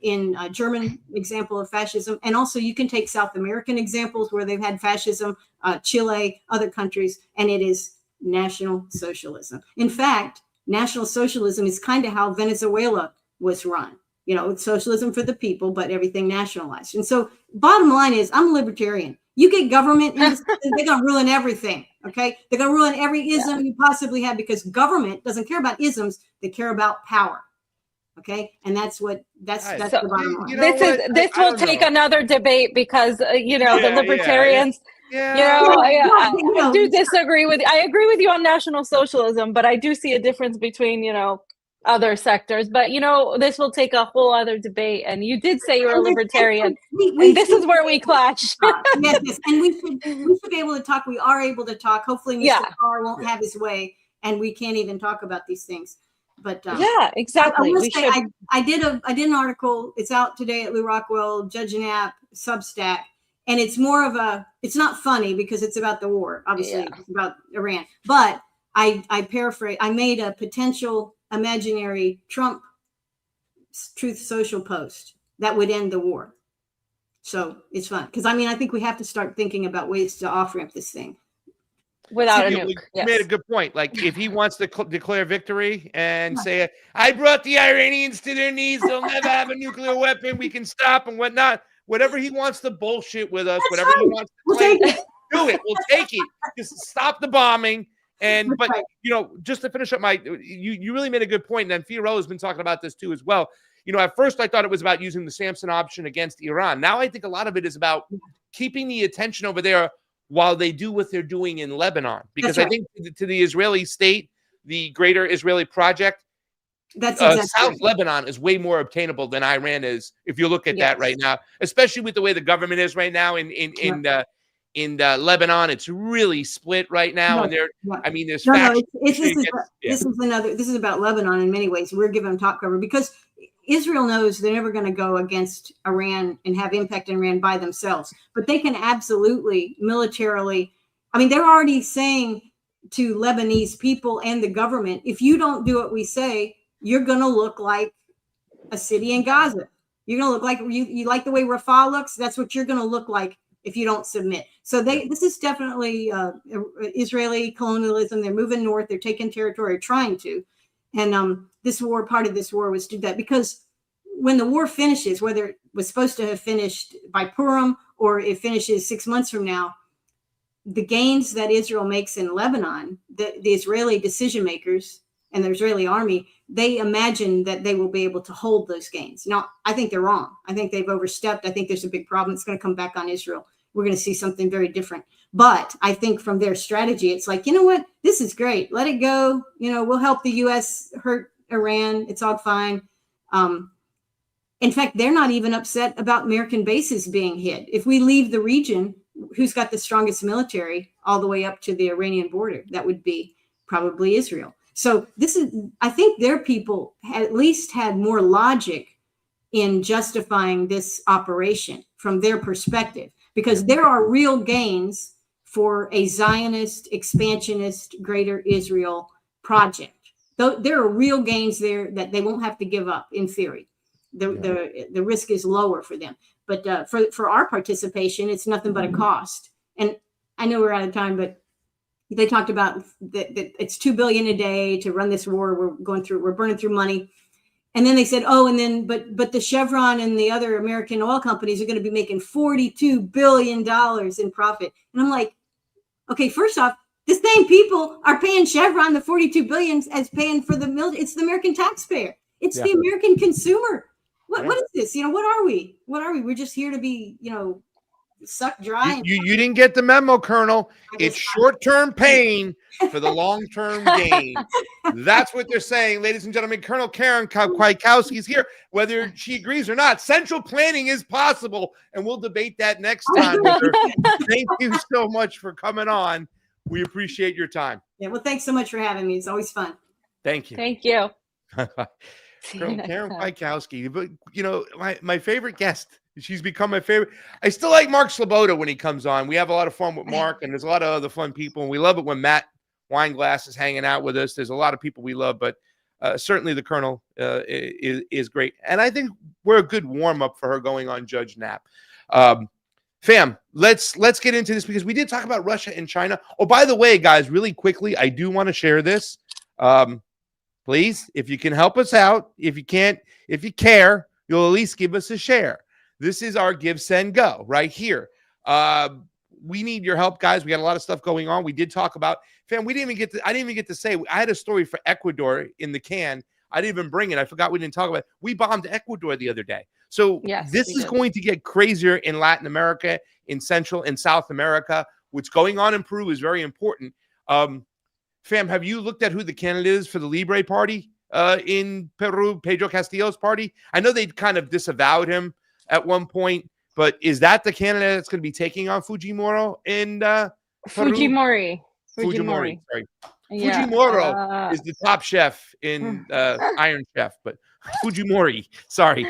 in a German example of fascism. And also you can take South American examples where they've had fascism, Chile, other countries, and it is National Socialism. In fact, National Socialism is kind of how Venezuela was run. Socialism for the people, but everything nationalized. And so bottom line is I'm a libertarian. You get government, they're going to ruin everything. They're going to ruin every ism you possibly have because government doesn't care about isms. They care about power. And that's the bottom line.
This will take another debate because, the libertarians, I do disagree with, I agree with you on National Socialism, but I do see a difference between, other sectors, but this will take a whole other debate. And you did say you're a libertarian, and this is where we clash.
Yes, and we should be able to talk. We are able to talk. Hopefully, Mr. Carr won't have his way, and we can't even talk about these things. But
yeah, exactly.
I will
We
say
should.
I did an article. It's out today at Lou Rockwell, Judge and App, Substack, and it's more of a. It's not funny because it's about the war. Obviously, it's about Iran. But I paraphrase. I made a potential imaginary Trump Truth Social post that would end the war. So it's fun because I think we have to start thinking about ways to off-ramp this thing.
Without a
You
nuke.
made a good point. Like if he wants to declare victory and say, I brought the Iranians to their knees, they'll never have a nuclear weapon, we can stop and whatnot. Whatever he wants to bullshit with us, whatever he wants to claim, do it. We'll take it. Just stop the bombing. And but just to finish up you really made a good point. And then Fiorella's been talking about this too as well. At first I thought it was about using the Sampson option against Iran. Now I think a lot of it is about keeping the attention over there while they do what they're doing in Lebanon. Because I think to the Israeli state, the greater Israeli project, South Lebanon is way more obtainable than Iran is, if you look at that right now, especially with the way the government is right now in Lebanon. It's really split right now. And there's factions.
This is about Lebanon in many ways. We're giving them top cover because Israel knows they're never going to go against Iran and have impact on Iran by themselves, but they can absolutely militarily. They're already saying to Lebanese people and the government, if you don't do what we say, you're going to look like a city in Gaza. You're going to look like you like the way Rafah looks. That's what you're going to look like if you don't submit. So this is definitely Israeli colonialism. They're moving north. They're taking territory, or trying to. And part of this war was to do that, because when the war finishes, whether it was supposed to have finished by Purim or it finishes 6 months from now, the gains that Israel makes in Lebanon, the Israeli decision makers and the Israeli army, they imagine that they will be able to hold those gains. Now, I think they're wrong. I think they've overstepped. I think there's a big problem. It's going to come back on Israel. We're going to see something very different. But I think from their strategy, it's like, you know what? This is great. Let it go. We'll help the U.S. hurt Iran. It's all fine. In fact, they're not even upset about American bases being hit. If we leave the region, who's got the strongest military all the way up to the Iranian border? That would be probably Israel. So I think their people at least had more logic in justifying this operation from their perspective, because there are real gains for a Zionist, expansionist, greater Israel project. There are real gains there that they won't have to give up in theory. The risk is lower for them. But for our participation, it's nothing but a cost. And I know we're out of time, but they talked about that it's $2 billion a day to run this war. We're burning through money. And then they said, but the Chevron and the other American oil companies are going to be making $42 billion in profit. And I'm like, okay, first off, the same people are paying Chevron the $42 billion as paying for the military. It's the American taxpayer. It's the American consumer. What is this? What are we? We're just here to be, sucked dry.
You didn't get the memo, Colonel. It's short-term pain for the long-term gain. That's what they're saying, ladies and gentlemen. Colonel Karen Kwiatkowski is here, whether she agrees or not. Central planning is possible, and we'll debate that next time with her. Thank you so much for coming on. We appreciate your time.
Yeah, well, thanks so much for having me. It's always fun.
Thank you.
Thank you.
Colonel Karen Kwiatkowski, but my favorite guest. She's become my favorite. I still like Mark Sloboda when he comes on. We have a lot of fun with Mark, and there's a lot of other fun people. And we love it when Matt Weinglass is hanging out with us. There's a lot of people we love, but certainly the Colonel is great. And I think we're a good warm-up for her going on Judge Knapp. Fam, let's get into this, because we did talk about Russia and China. Oh, by the way, guys, really quickly, I do want to share this. Please, if you can help us out, if you care, you'll at least give us a share. This is our Give, Send, Go right here. We need your help, guys. We got a lot of stuff going on. We did talk about, fam, I didn't even get to say, I had a story for Ecuador in the can. I didn't even bring it. I forgot we didn't talk about it. We bombed Ecuador the other day. So this is going to get crazier in Latin America, in Central and South America. What's going on in Peru is very important. Fam, have you looked at who the candidate is for the Libre party in Peru, Pedro Castillo's party? I know they kind of disavowed him at one point, but is that the candidate that's going to be taking on Fujimori in Peru?
Fujimori.
Sorry.
Yeah,
Fujimori is the top chef in Iron Chef, but Fujimori, sorry.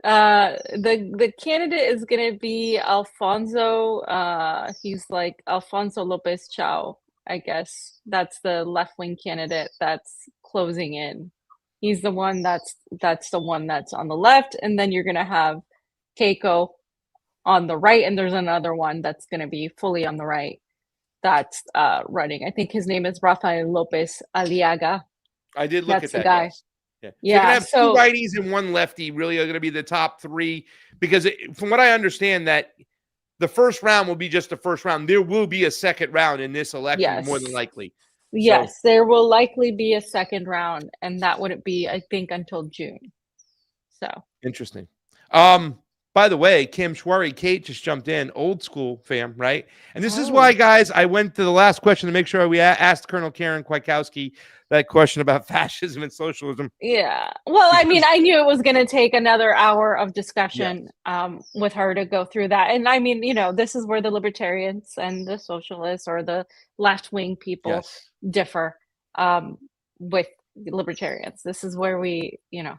The candidate is gonna be Alfonso. He's like Alfonso Lopez Chao, I guess. That's the left-wing candidate that's closing in. He's the one that's the one that's on the left, and then you're gonna have Keiko on the right, and there's another one that's gonna be fully on the right that's running. I think his name is Rafael Lopez Aliaga.
I did look
That's
at
the
that.
guy.
Yes. Yeah.
Yeah,
You're gonna have
so-
two righties and one lefty. Really, are going to be the top three because, from what I understand, that the first round will be just the first round. There will be a second round in this election, more than
Yes.
likely.
Yes, there will likely be a second round, and that wouldn't be, I think, until June. So
Interesting. By the way, Kim Schwari, Kate just jumped in, old school fam, right? And this is why, guys, I went to the last question to make sure we asked Colonel Karen Kwiatkowski that question about fascism and socialism.
yeah, well, I mean, I knew it was going to take another hour of discussion with her to go through that, and I mean, you know, this is where the libertarians and the socialists or the left-wing people differ with libertarians. This is where we, you know,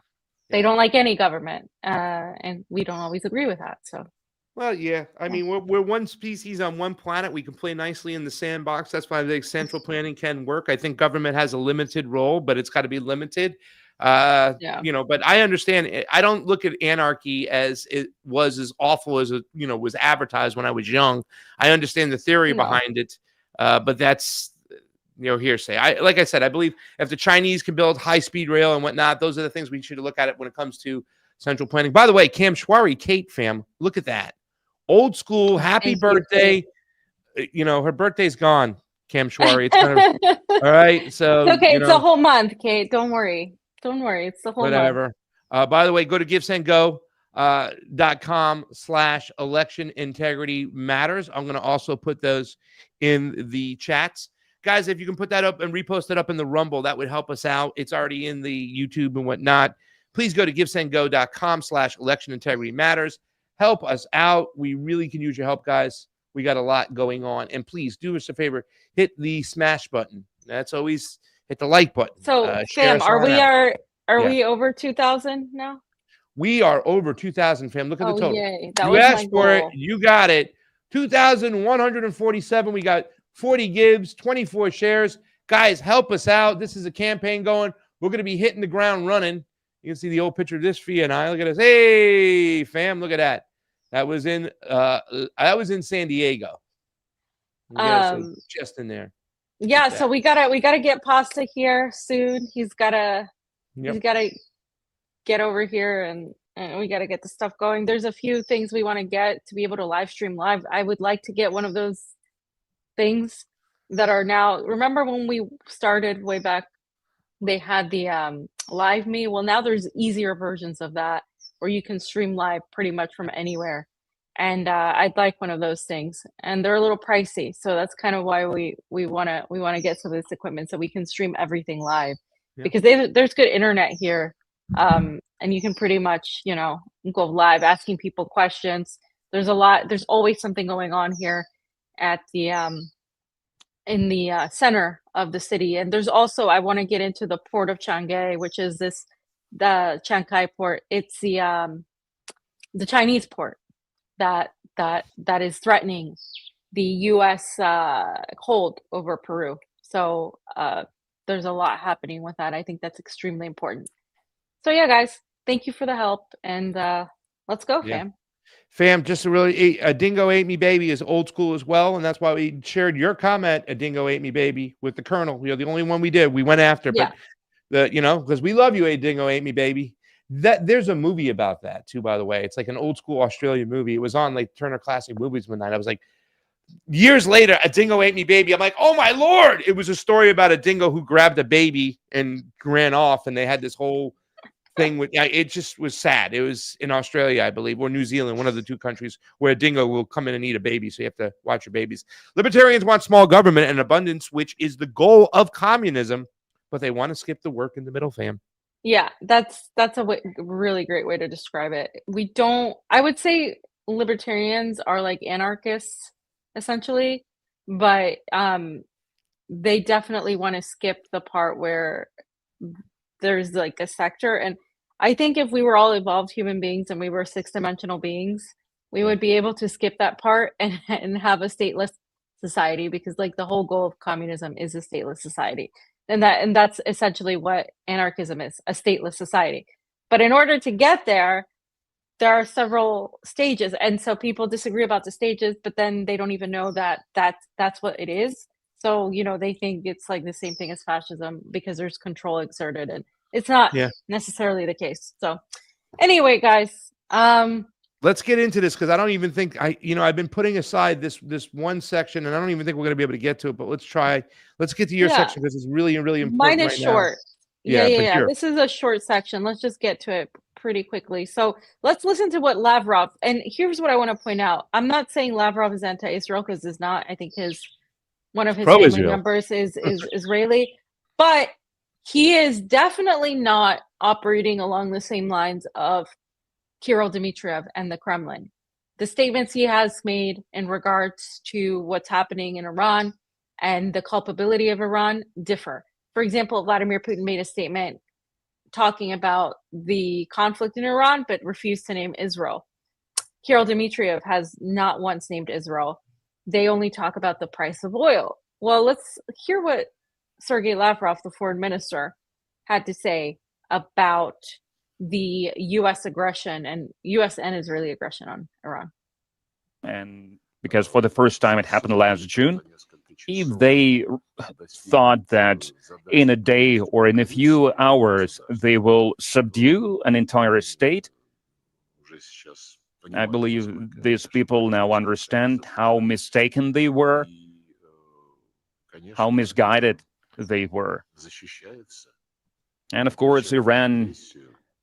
they don't like any government, and we don't always agree with that. So,
well, yeah, I mean, we're one species on one planet. We can play nicely in the sandbox. That's why I think central planning can work. I think government has a limited role, but it's got to be limited. You know, but I understand it. I don't look at anarchy as it was as awful as it, you know, was advertised when I was young. I understand the theory behind it, but that's, you know, hearsay. Like I said, I believe if the Chinese can build high-speed rail and whatnot, those are the things we should look at it when it comes to central planning. By the way, Cam Schwari, Kate fam, look at that. Old school, happy birthday. You know, her birthday's gone, Cam Schwari. It's kind of all right. So
it's okay,
you
it's
know,
a whole month, Kate. Don't worry. Don't worry. It's the whole month.
whatever. By the way, go to givesendgo.com/election integrity matters. I'm going to also put those in the chats. Guys, if you can put that up and repost it up in the Rumble, that would help us out. It's already in the YouTube and whatnot. Please go to givesendgo.com/election integrity matters. Help us out. We really can use your help, guys. We got a lot going on. And please do us a favor. Hit the smash button. That's always hit the like button.
So,
Share
Sam,
us
are
on
we
out.
we over 2,000 now?
We are over 2,000, fam. Look at the total.
Yay. That
You
was
asked
my
for it.
goal.
You got it. 2,147. We got 40 gives, 24 shares. Guys, help us out. This is a campaign going. We're going to be hitting the ground running. You can see the old picture of this Fia and I. Look at us. Hey, fam, look at that. That was in San Diego. Just in there.
Yeah, so we gotta get Pasta here soon. He's gotta get over here and we gotta get the stuff going. There's a few things we want to get to be able to live stream live. I would like to get one of those things that are now. Remember when we started way back, they had the live me. Well, now there's easier versions of that where you can stream live pretty much from anywhere. And I'd like one of those things, and they're a little pricey, so that's kind of why we want to get some of this equipment so we can stream everything live, because there's good internet here, and you can pretty much, you know, go live asking people questions. There's always something going on here at the in the center of the city, and there's also, I want to get into the port of Changi, which is the Chiang Kai port. It's the Chinese port that is threatening the U.S. hold over Peru. So there's a lot happening with that. I think that's extremely important. So yeah, guys, thank you for the help, and let's go, fam.
Fam, just a dingo ate me baby is old school as well, and that's why we shared your comment, a dingo ate me baby, with the Colonel. You're the only one we did. We went after, but because we love you, a dingo ate me baby. That there's a movie about that too, by the way. It's like an old school Australian movie. It was on like Turner Classic Movies one night. I was like, years later, a dingo ate me baby. I'm like, oh my Lord. It was a story about a dingo who grabbed a baby and ran off, and they had this whole thing with it. Just was sad. It was in Australia, I believe, or New Zealand, one of the two countries where a dingo will come in and eat a baby. So you have to watch your babies. Libertarians want small government and abundance, which is the goal of communism, but they want to skip the work in the middle, fam.
Yeah, that's a really great way to describe it. I would say libertarians are like anarchists, essentially, but they definitely want to skip the part where there's like a sector. And I think if we were all evolved human beings and we were 6-dimensional beings, we would be able to skip that part and have a stateless society, because like the whole goal of communism is a stateless society. And that's essentially what anarchism is, a stateless society. But in order to get there, there are several stages. And so people disagree about the stages, but then they don't even know that that's what it is. So, you know, they think it's like the same thing as fascism because there's control exerted, and it's not necessarily the case. So anyway, guys,
let's get into this, because I don't even think I've been putting aside this one section, and I don't even think we're going to be able to get to it. But let's get to your section, because it's really, really important.
Mine is
right
short.
Now.
Yeah. This is a short section. Let's just get to it pretty quickly. So let's listen to what Lavrov, and here's what I want to point out. I'm not saying Lavrov is anti-Israel, because he's not. I think one of his family members is Israeli, but he is definitely not operating along the same lines of Kirill Dmitriev and the Kremlin. The statements he has made in regards to what's happening in Iran and the culpability of Iran differ. For example, Vladimir Putin made a statement talking about the conflict in Iran, but refused to name Israel. Kirill Dmitriev has not once named Israel. They only talk about the price of oil. Well, let's hear what Sergei Lavrov, the foreign minister, had to say about the U.S. aggression and U.S. and Israeli aggression on Iran.
And because for the first time it happened last June, if they thought that in a day or in a few hours they will subdue an entire state, I believe these people now understand how mistaken they were, how misguided they were. And of course, Iran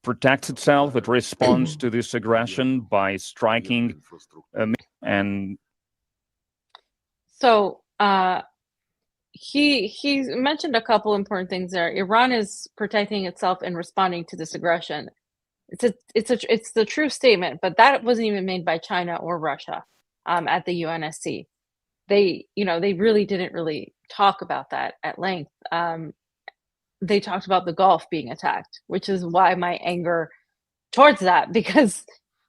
protects itself. It responds to this aggression by striking and
so he mentioned a couple important things there. Iran is protecting itself and responding to this aggression. It's the true statement, but that wasn't even made by China or Russia at the UNSC. They really didn't really talk about that at length. They talked about the Gulf being attacked, which is why my anger towards that, because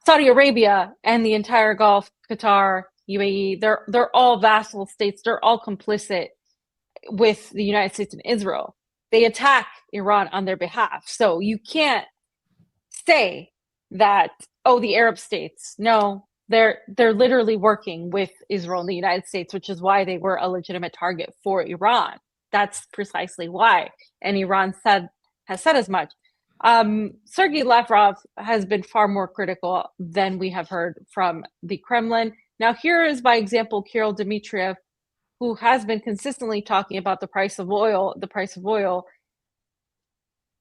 Saudi Arabia and the entire Gulf, Qatar, UAE, they're all vassal states. They're all complicit with the United States and Israel. They attack Iran on their behalf. So you can't say that, oh, the Arab states. No, they're literally working with Israel and the United States, which is why they were a legitimate target for Iran. That's precisely why. And Iran has said as much. Sergei Lavrov has been far more critical than we have heard from the Kremlin. Now, here is, by example, Kirill Dmitriev, who has been consistently talking about the price of oil.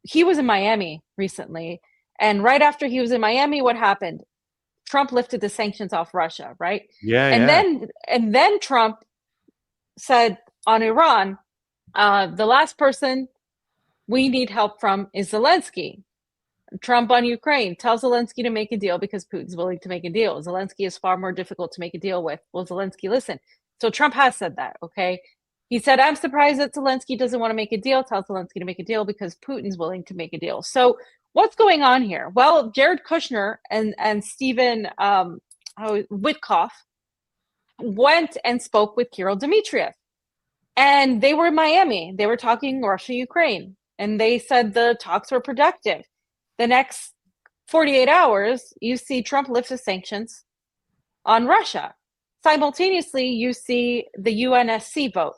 He was in Miami recently. And right after he was in Miami, what happened? Trump lifted the sanctions off Russia, right? And then Trump said on Iran, the last person we need help from is Zelensky. Trump on Ukraine, tell Zelensky to make a deal because Putin's willing to make a deal. Zelensky is far more difficult to make a deal with. Will Zelensky listen? So Trump has said that, okay? He said, I'm surprised that Zelensky doesn't want to make a deal. Tell Zelensky to make a deal because Putin's willing to make a deal. So what's going on here? Well, Jared Kushner and Stephen Witkoff went and spoke with Kirill Dmitriev. And they were in Miami. They were talking Russia-Ukraine. And they said the talks were productive. The next 48 hours, you see Trump lift the sanctions on Russia. Simultaneously, you see the UNSC vote,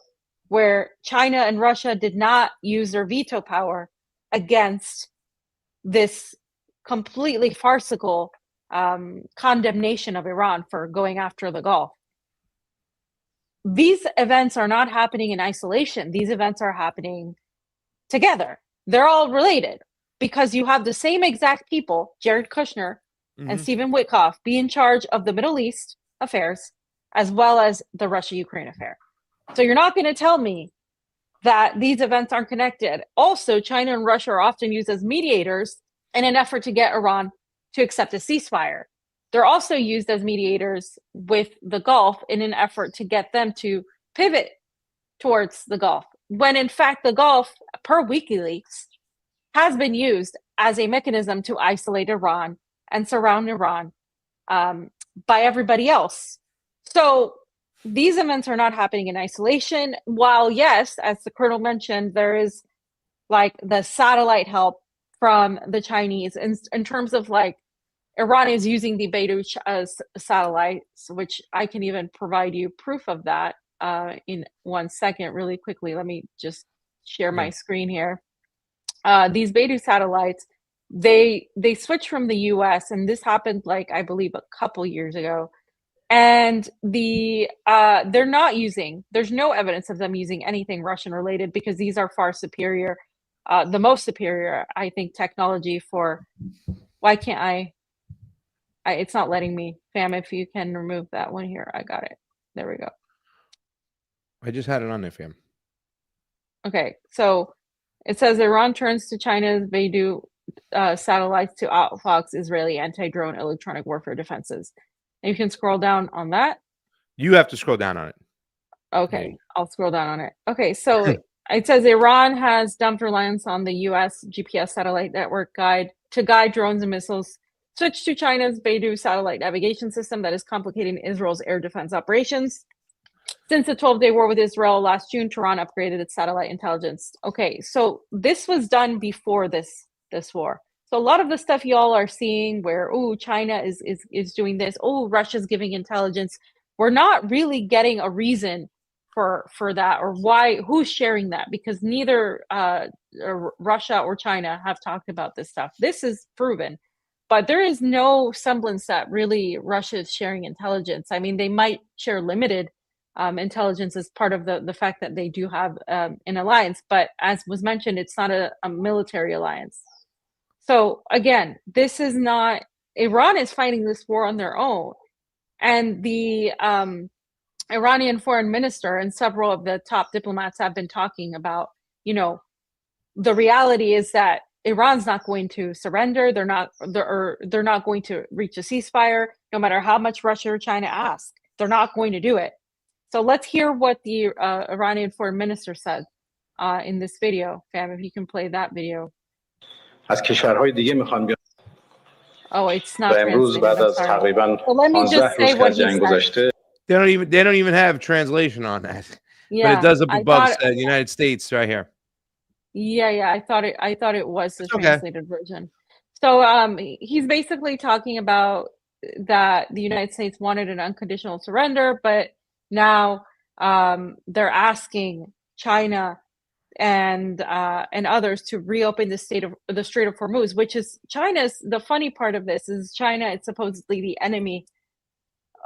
where China and Russia did not use their veto power against this completely farcical condemnation of Iran for going after the Gulf. These events are not happening in isolation. These events are happening together. They're all related because you have the same exact people, Jared Kushner and Stephen Witkoff, be in charge of the Middle East affairs as well as the Russia-Ukraine affair. So you're not going to tell me that these events aren't connected. Also, China and Russia are often used as mediators in an effort to get Iran to accept a ceasefire. They're also used as mediators with the Gulf in an effort to get them to pivot towards the Gulf, when in fact the Gulf, per WikiLeaks, has been used as a mechanism to isolate Iran and surround Iran by everybody else. So these events are not happening in isolation. While yes, as the Colonel mentioned, there is like the satellite help from the Chinese in terms of like Iran is using the Beidou satellites, which I can even provide you proof of that in 1 second, really quickly. Let me just share my screen here. These Beidou satellites, they switched from the US, and this happened like I believe a couple years ago. And they're not using, there's no evidence of them using anything Russian related, because these are far superior, the most superior, I think, technology for, why can't I it's not letting me. Fam, if you can remove that one here. I got it. There we go.
I just had it on there, fam.
Okay, so it says Iran turns to China's Beidou satellites to outfox Israeli anti-drone electronic warfare defenses. And you can scroll down on that.
You have to scroll down on it.
Okay, I'll scroll down on it. Okay, so it says Iran has dumped reliance on the US GPS satellite network to guide drones and missiles, switched to China's Beidou satellite navigation system that is complicating Israel's air defense operations. Since the 12-day war with Israel last June, Tehran upgraded its satellite intelligence. Okay, so this was done before this war. So a lot of the stuff y'all are seeing where, oh, China is doing this, oh, Russia's giving intelligence, we're not really getting a reason for that, or why, who's sharing that, because neither Russia or China have talked about this stuff. This is proven. But there is no semblance that really Russia is sharing intelligence. I mean, they might share limited intelligence as part of the fact that they do have an alliance. But as was mentioned, it's not a military alliance. So again, this is not, Iran is fighting this war on their own. And the Iranian foreign minister and several of the top diplomats have been talking about, you know, the reality is that Iran's not going to surrender. They're not going to reach a ceasefire, no matter how much Russia or China ask. They're not going to do it. So let's hear what the Iranian foreign minister said in this video. Fam, if you can play that video.
از کشورهای دیگه میخوان بیان.
Oh, it's not.
و امروز بعد از تقریبا 15 روز که جنگ گذشته.
They don't even have translation on that.
Yeah,
but it does up above the United States right here.
Yeah, I thought it was the translated version. So he's basically talking about that the United States wanted an unconditional surrender, but now they're asking China and others to reopen the Strait of Hormuz, which is China's. The funny part of this is China is supposedly the enemy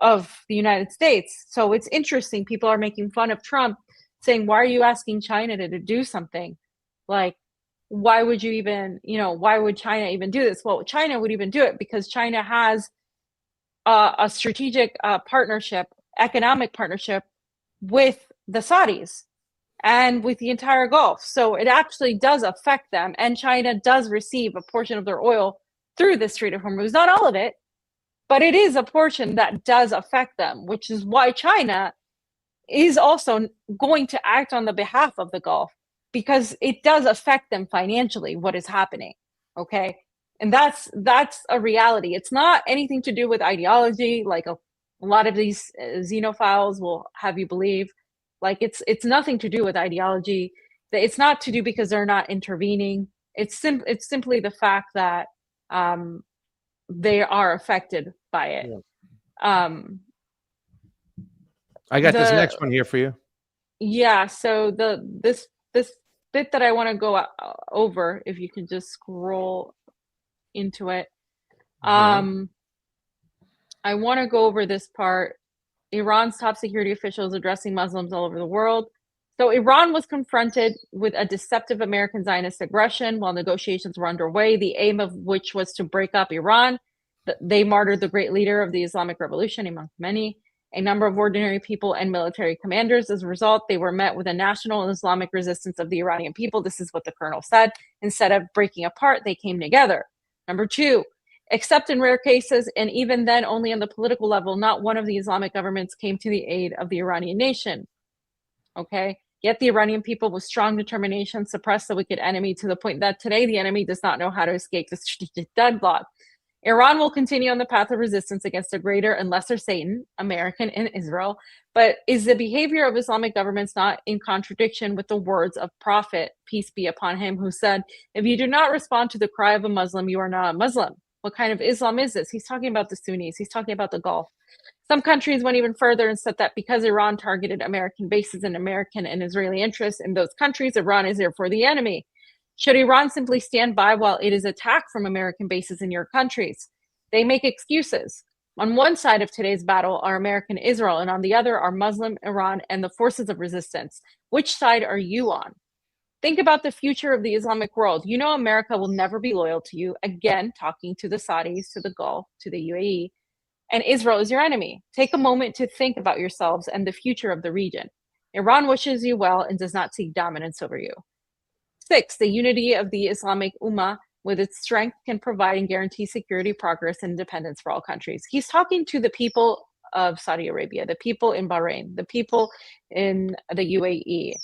of the United States. So it's interesting. People are making fun of Trump, saying, "Why are you asking China to do something? Like, why would you even, why would China even do this?" Well, China would even do it because China has a strategic partnership, economic partnership with the Saudis and with the entire Gulf. So it actually does affect them. And China does receive a portion of their oil through the Strait of Hormuz. Not all of it, but it is a portion that does affect them, which is why China is also going to act on the behalf of the Gulf, because it does affect them financially, what is happening. Okay. And that's a reality. It's not anything to do with ideology. Like a lot of these xenophiles will have you believe, like it's nothing to do with ideology. It's not to do because they're not intervening. It's simply the fact that they are affected by it.
Yeah. I got this next one here for you.
Yeah. So this bit that I want to go over, if you can just scroll into it. I want to go over this part. Iran's top security officials addressing Muslims all over the world. So Iran was confronted with a deceptive American Zionist aggression while negotiations were underway, the aim of which was to break up Iran. They martyred the great leader of the Islamic Revolution, among many, a number of ordinary people and military commanders. As a result, they were met with a national and Islamic resistance of the Iranian people. This is what the colonel said. Instead of breaking apart, they came together. Number two, except in rare cases, and even then only on the political level, not one of the Islamic governments came to the aid of the Iranian nation. Okay, Yet the Iranian people with strong determination suppressed the wicked enemy to the point that today the enemy does not know how to escape the strategic deadlock. Iran will continue on the path of resistance against a greater and lesser Satan, American and Israel. But is the behavior of Islamic governments not in contradiction with the words of Prophet, peace be upon him, who said, if you do not respond to the cry of a Muslim, you are not a Muslim? What kind of Islam is this? He's talking about the Sunnis. He's talking about the Gulf. Some countries went even further and said that because Iran targeted American bases and American and Israeli interests in those countries, Iran is therefore the enemy. Should Iran simply stand by while it is attacked from American bases in your countries? They make excuses. On one side of today's battle are American Israel, and on the other are Muslim Iran and the forces of resistance. Which side are you on? Think about the future of the Islamic world. You know America will never be loyal to you. Again, talking to the Saudis, to the Gulf, to the UAE. And Israel is your enemy. Take a moment to think about yourselves and the future of the region. Iran wishes you well and does not seek dominance over you. 6, the unity of the Islamic Ummah with its strength can provide and guarantee security, progress, and independence for all countries. He's talking to the people of Saudi Arabia, the people in Bahrain, the people in the UAE,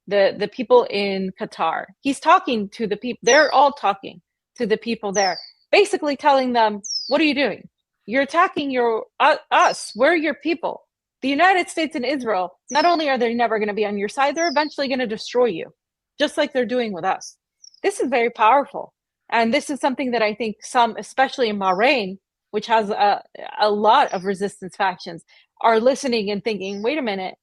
the people in Qatar. He's talking to the people. They're all talking to the people there, basically telling them, what are you doing? You're attacking us. We're your people. The United States and Israel, not only are they never going to be on your side, they're eventually going to destroy you, just like they're doing with us. This is very powerful. And this is something that I think some, especially in Bahrain, which has a lot of resistance factions, are listening and thinking, wait a minute,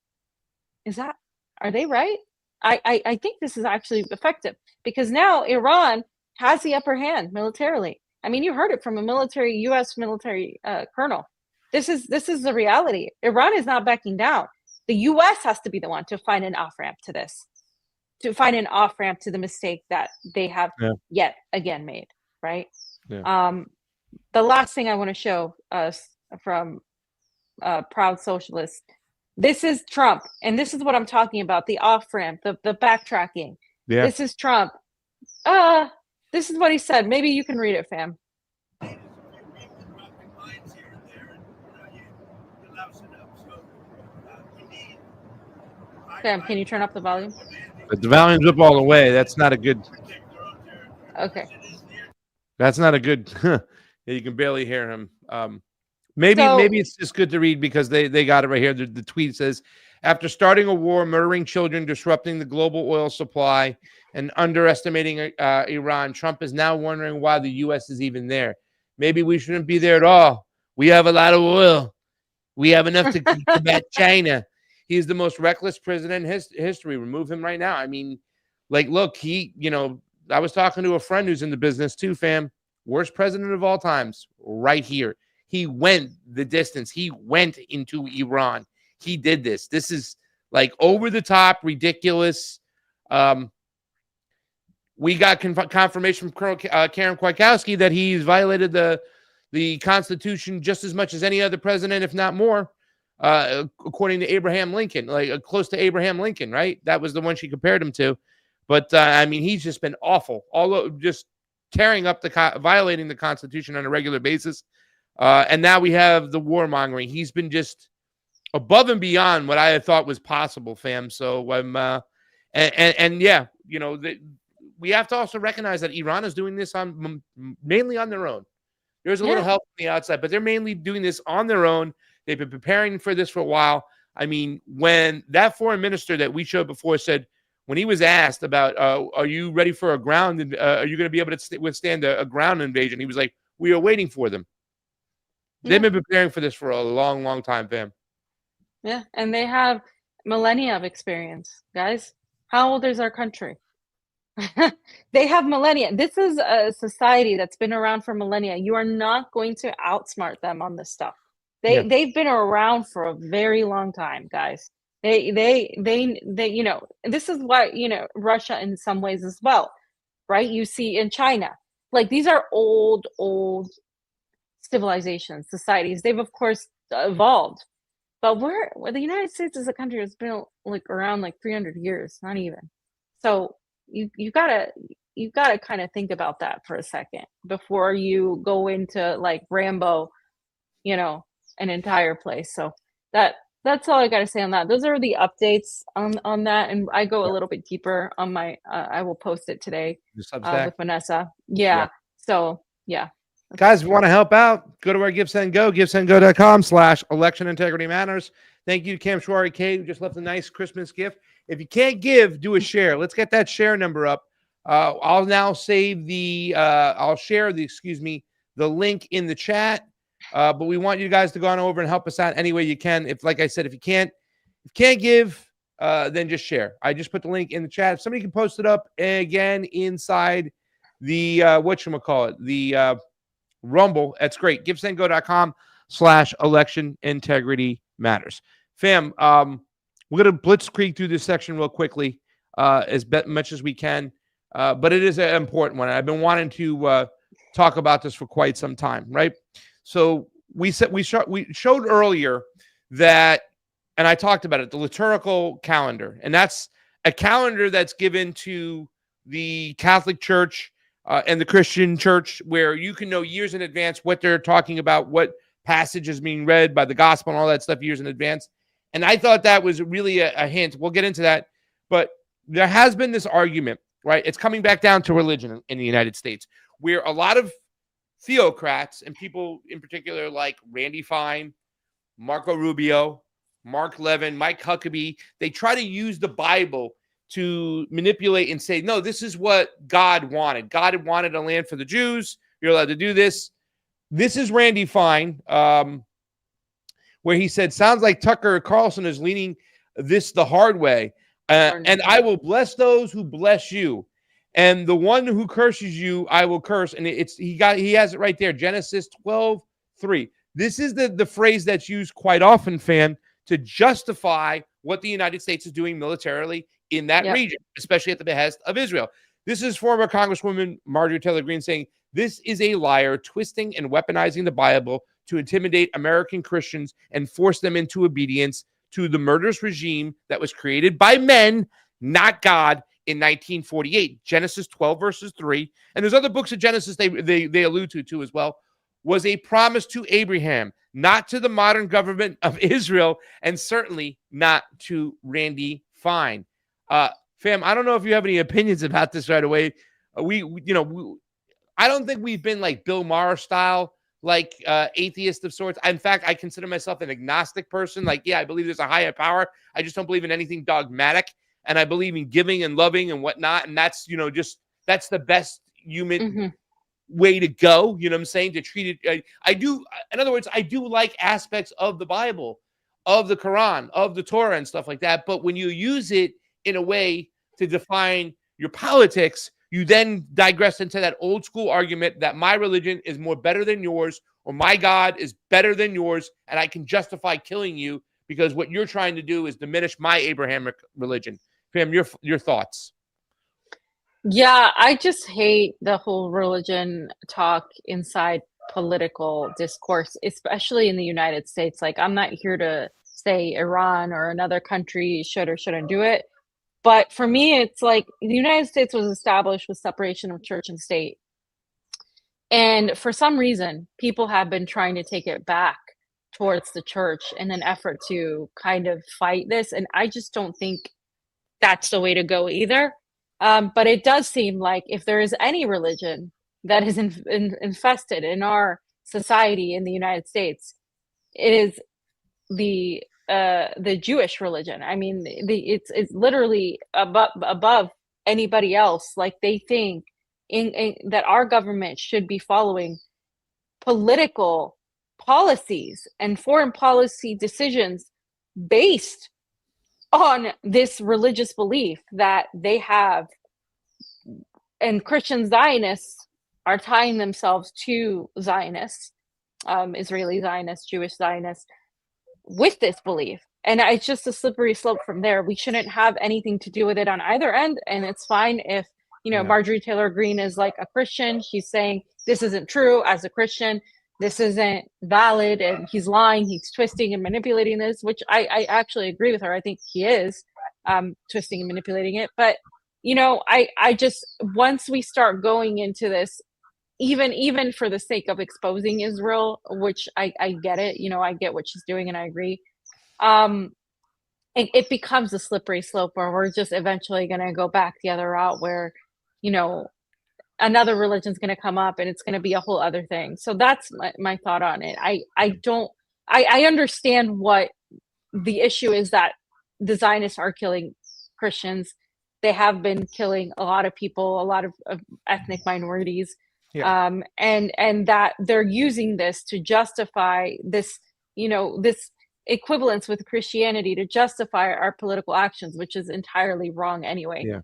are they right? I think this is actually effective, because now Iran has the upper hand militarily. I mean, you heard it from a U.S. military colonel. This is the reality. Iran is not backing down. The U.S. has to be the one to find an off-ramp to this, to find an off-ramp to the mistake that they have yet again made, right? Yeah. The last thing I want to show us from Proud Socialist, this is Trump, and this is what I'm talking about, the off-ramp, the backtracking. Yeah. This is Trump. This is what he said. Maybe you can read it, fam. Fam, can you turn up the volume?
But the volume's up all the way. That's not a good. Okay. That's not a good. You can barely hear him. Maybe it's just good to read because they got it right here. The tweet says, after starting a war, murdering children, disrupting the global oil supply, and underestimating Iran, Trump is now wondering why the U.S. is even there. Maybe we shouldn't be there at all. We have a lot of oil. We have enough to combat China. He's the most reckless president in history. Remove him right now. I mean, like, look, I was talking to a friend who's in the business too, fam. Worst president of all times, right here. He went the distance. He went into Iran. He did this. This is like over the top, ridiculous. We got confirmation from Karen Kwiatkowski that he's violated the Constitution just as much as any other president, if not more, according to Abraham Lincoln, like close to Abraham Lincoln, right? That was the one she compared him to. But I mean, he's just been awful, just tearing up violating the Constitution on a regular basis. And now we have the warmongering. He's been just above and beyond what I had thought was possible, fam. So yeah, we have to also recognize that Iran is doing this mainly on their own. There's a little help on the outside, but they're mainly doing this on their own. They've been preparing for this for a while. I mean, when that foreign minister that we showed before said, when he was asked about, are you ready for a ground, are you going to be able to withstand a ground invasion? He was like, we are waiting for them. Yeah. They've been preparing for this for a long, long time, fam.
Yeah, and they have millennia of experience, guys. How old is our country? They have millennia. This is a society that's been around for millennia. You are not going to outsmart them on this stuff. They've been around for a very long time, guys. They this is why, Russia in some ways as well, right? You see in China, like these are old civilizations, societies. They've of course evolved, but where the United States as a country has been like around like 300 years, not even. So you gotta kind of think about that for a second before you go into like Rambo, an entire place. So that's all I got to say on that. Those are the updates on that, and I go a little bit deeper on my. I will post it today with Vanessa. Yeah. So yeah.
Guys, if you want to help out, go to our Give Send Go, givesendgo.com/election integrity matters. Thank you to Cam Schwari K, who just left a nice Christmas gift. If you can't give, do a share. Let's get that share number up. I'll now save the I'll share the the link in the chat. But we want you guys to go on over and help us out any way you can. If, like I said, if you can't give, then just share. I just put the link in the chat. If somebody can post it up again inside the the Rumble, that's great. givesendgo.com/election integrity matters. Fam, we're gonna blitzkrieg through this section real quickly, as much as we can. But it is an important one. I've been wanting to talk about this for quite some time, right? So we showed earlier that, and I talked about it, the liturgical calendar, and that's a calendar that's given to the Catholic Church and the Christian Church, where you can know years in advance what they're talking about, what passage is being read by the gospel and all that stuff years in advance. And I thought that was really a hint. We'll get into that. But there has been this argument, right? It's coming back down to religion in the United States, where a lot of theocrats and people in particular like Randy Fine, Marco Rubio, Mark Levin, Mike Huckabee, they try to use the Bible to manipulate and say, no, this is what God wanted. God had wanted a land for the Jews. You're allowed to do this. This is Randy Fine, where he said, sounds like Tucker Carlson is leaning this the hard way. And I will bless those who bless you. And the one who curses you, I will curse. And he has it right there. Genesis 12:3. This is the phrase that's used quite often, fam, to justify what the United States is doing militarily in that region, especially at the behest of Israel. This is former Congresswoman Marjorie Taylor Greene saying, this is a liar twisting and weaponizing the Bible to intimidate American Christians and force them into obedience to the murderous regime that was created by men, not God, in 1948. Genesis 12:3. And there's other books of Genesis they allude to as well. Was a promise to Abraham, not to the modern government of Israel, and certainly not to Randy Fine. Fam, I don't know if you have any opinions about this right away. I don't think we've been like Bill Maher style, like atheist of sorts. In fact, I consider myself an agnostic person. Like, yeah, I believe there's a higher power. I just don't believe in anything dogmatic. And I believe in giving and loving and whatnot. And that's, that's the best human way to go. You know what I'm saying? To treat it. In other words, I do like aspects of the Bible, of the Quran, of the Torah and stuff like that. But when you use it in a way to define your politics, you then digress into that old school argument that my religion is more better than yours, or my God is better than yours, and I can justify killing you because what you're trying to do is diminish my Abrahamic religion. Fam, your thoughts?
Yeah, I just hate the whole religion talk inside political discourse, especially in the United States. Like, I'm not here to say Iran or another country should or shouldn't do it. But for me, it's like the United States was established with separation of church and state. And for some reason, people have been trying to take it back towards the church in an effort to kind of fight this. And I just don't think that's the way to go either. But it does seem like if there is any religion that is infested in our society in the United States, it is the Jewish religion. I mean, it's literally above anybody else. Like, they think that our government should be following political policies and foreign policy decisions based on this religious belief that they have. And Christian Zionists are tying themselves to Zionists, Israeli Zionists, Jewish Zionists, with this belief. And it's just a slippery slope from there. We shouldn't have anything to do with it on either end. And it's fine if, Marjorie Taylor Greene is like a Christian. She's saying this isn't true as a Christian. This isn't valid. And he's lying. He's twisting and manipulating this, which I actually agree with her. I think he is twisting and manipulating it. But, I just, once we start going into this, even for the sake of exposing Israel, which I get it, I get what she's doing and I agree. it becomes a slippery slope where we're just eventually going to go back the other route where, you know, another religion's going to come up and it's going to be a whole other thing. So that's my thought on it. I understand what the issue is, that the Zionists are killing Christians. They have been killing a lot of people, a lot of ethnic minorities.
Yeah.
And that they're using this to justify this, you know, this equivalence with Christianity to justify our political actions, which is entirely wrong anyway.
Yeah.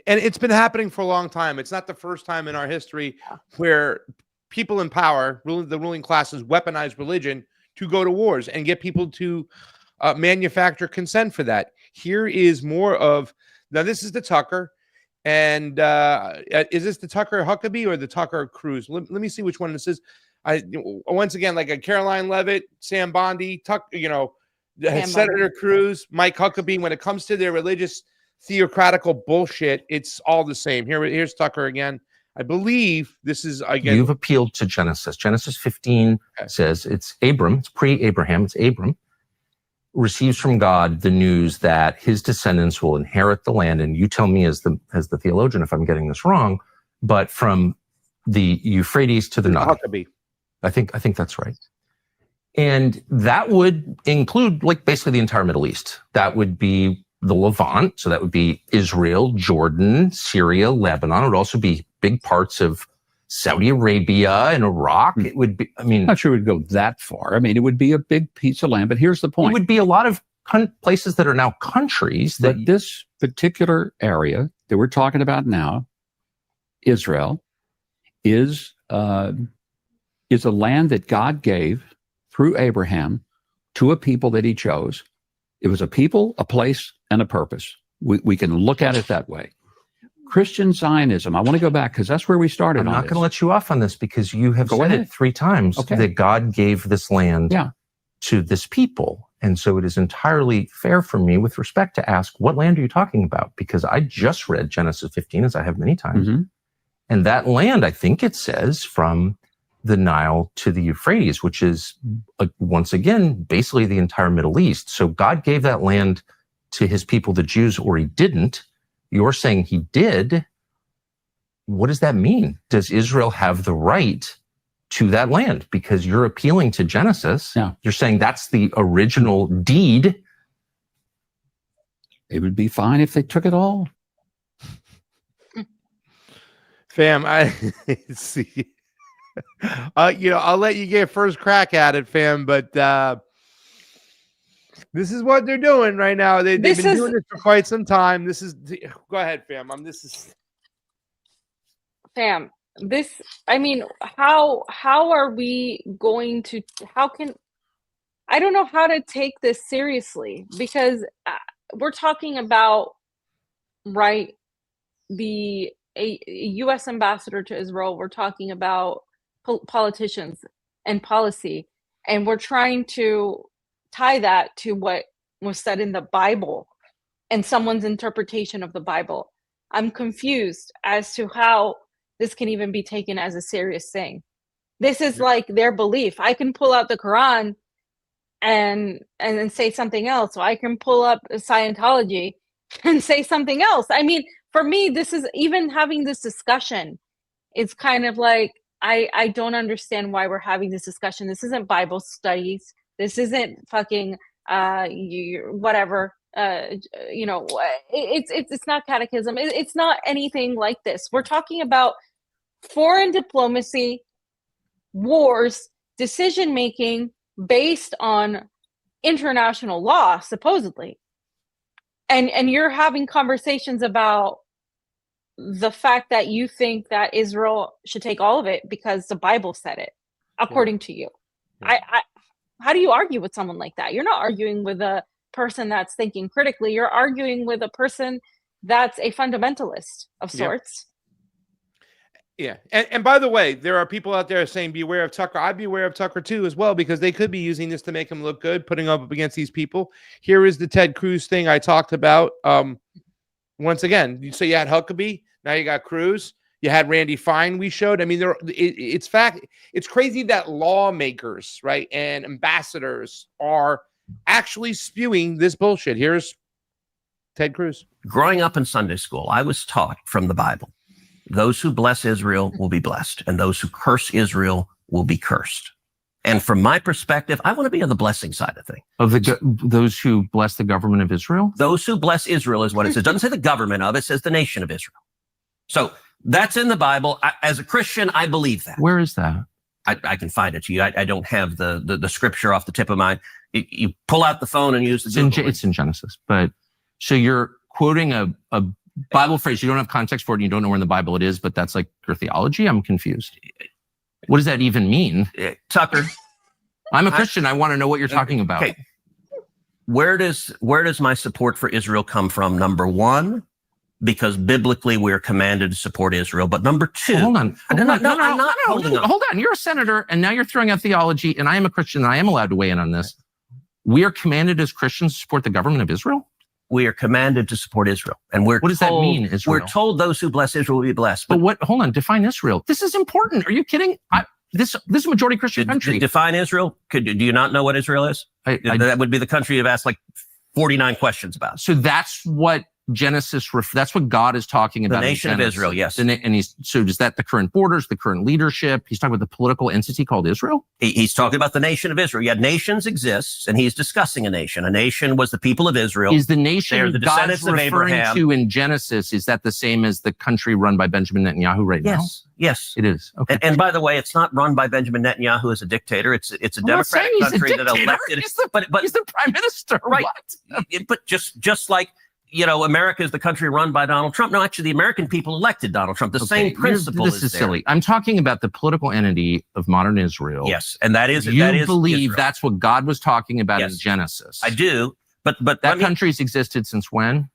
And it's been happening for a long time. It's not the first time in our history where people in power, the ruling classes, weaponize religion to go to wars and get people to manufacture consent for that. Here is more of, now this is the Tucker, and is this the Tucker Huckabee or the Tucker Cruz? Let me see which one this is. Once again, like a Caroline Leavitt, Sam Bondi, Senator Cruz, Mike Huckabee. When it comes to their religious theocratical bullshit, it's all the same. Here's Tucker again. I believe this is again.
You've appealed to Genesis. Genesis 15 says it's Abram. It's pre-Abraham. It's Abram receives from God the news that his descendants will inherit the land. And you tell me as the theologian if I'm getting this wrong, but from the Euphrates to the Nile.
Huckabee.
I think that's right. And that would include like basically the entire Middle East. That would be the Levant. So that would be Israel, Jordan, Syria, Lebanon. It would also be big parts of Saudi Arabia and Iraq. It would be, I mean,
not sure it would go that far. I mean, it would be a big piece of land, but here's the point.
It would be a lot of places that are now countries.
But this particular area that we're talking about now, Israel, is a land that God gave through Abraham to a people that he chose. It was a people, a place, and a purpose. We can look at it that way. Christian Zionism, I want to go back because that's where we started.
I'm not going to let you off on this because you have said it 3 times that God gave this land to this people. And so it is entirely fair for me with respect to ask, what land are you talking about? Because I just read Genesis 15, as I have many times.
Mm-hmm.
And that land, I think it says, from the Nile to the Euphrates, which is, once again, basically the entire Middle East. So God gave that land to his people, the Jews, or he didn't. You're saying he did. What does that mean? Does Israel have the right to that land? Because you're appealing to Genesis.
Yeah.
You're saying that's the original deed.
It would be fine if they took it all.
Fam, I see. I'll let you get first crack at it, fam, but this is what they're doing right now. They've been doing this for quite some time. Go ahead, fam.
Fam, I mean, how are we going to, I don't know how to take this seriously because we're talking about, right, a U.S. ambassador to Israel. We're talking about politicians and policy, and we're trying to tie that to what was said in the Bible and someone's interpretation of the Bible. I'm confused as to how this can even be taken as a serious thing. This is like their belief. I can pull out the Quran and then say something else. So I can pull up Scientology and say something else. I mean, for me, this is even having this discussion. It's kind of like, I don't understand why we're having this discussion. This isn't Bible studies. This isn't fucking whatever. It's not catechism. It's not anything like this. We're talking about foreign diplomacy, wars, decision making based on international law, supposedly. And you're having conversations about the fact that you think that Israel should take all of it because the Bible said it, according to you. Yeah. How do you argue with someone like that? You're not arguing with a person that's thinking critically. You're arguing with a person that's a fundamentalist of sorts.
Yeah. And by the way, there are people out there saying, beware of Tucker. I'd be aware of Tucker too, as well, because they could be using this to make him look good, putting up against these people. Here is the Ted Cruz thing I talked about. Once again, so you had Huckabee, now you got Cruz, you had Randy Fine. We showed. I mean, it's crazy that lawmakers, right, and ambassadors are actually spewing this bullshit. Here's Ted Cruz.
Growing up in Sunday school, I was taught from the Bible, those who bless Israel will be blessed, and those who curse Israel will be cursed. And from my perspective, I want to be on the blessing side of things.
Of those who bless the government of Israel?
Those who bless Israel is what it says. It doesn't say the government of it, says the nation of Israel. So that's in the Bible. As a Christian, I believe that.
Where is that?
I can find it to you. I don't have the scripture off the tip of my. You pull out the phone and use the Google.
It's in Genesis. But so you're quoting a Bible phrase. You don't have context for it and you don't know where in the Bible it is, but that's like your theology? I'm confused. What does that even mean?
Tucker.
I'm a Christian. I want to know what you're talking about.
Okay. Where does my support for Israel come from? Number one, because biblically we're commanded to support Israel. But number two,
well, hold on.
I'm not holding on.
Hold on. You're a senator and now you're throwing out theology and I am a Christian and I am allowed to weigh in on this. We are commanded as Christians to support the government of Israel?
We are commanded to support Israel. And what
does that mean, Israel?
We're told those who bless Israel will be blessed.
But what, hold on, define Israel. This is important. Are you kidding? This is a majority Christian country.
Define Israel? Do you not know what Israel is? That would be the country you've asked like 49 questions about.
So that's what Genesis, that's what God is talking about.
The nation of Israel, yes.
And so is that the current borders, the current leadership? He's talking about the political entity called Israel?
He's talking about the nation of Israel. Yeah, nations exist, and he's discussing a nation. A nation was the people of Israel.
Is the nation
They're the descendants
God's
of
referring
Abraham.
to in Genesis, is that the same as the country run by Benjamin Netanyahu right now?
Yes.
It is. Okay.
And by the way, it's not run by Benjamin Netanyahu as a dictator. It's a democratic country that elected.
But he's the prime minister.
Right.
What?
But just like, America is the country run by Donald Trump. No, actually, the American people elected Donald Trump. The same principle
This is
there.
silly. I'm talking about the political entity of modern Israel.
Yes, and that is
believe
Israel.
That's what God was talking about in Genesis.
I do, but
that country's existed since when?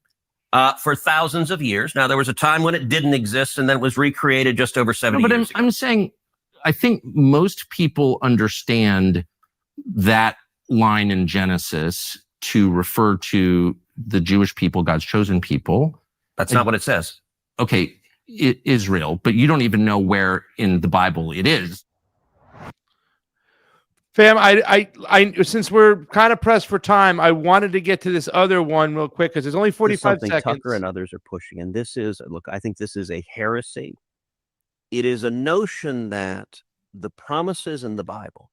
For thousands of years. Now, there was a time when it didn't exist, and then it was recreated just over 70 years ago.
I'm saying, I think most people understand that line in Genesis to refer to the Jewish people, God's chosen people.
That's not what it says.
Okay, Israel, but you don't even know where in the Bible it is.
Fam, I since we're kind of pressed for time, I wanted to get to this other one real quick because there's only 45 seconds.
Tucker and others are pushing, and this is, look, I think this is a heresy. It is a notion that the promises in the Bible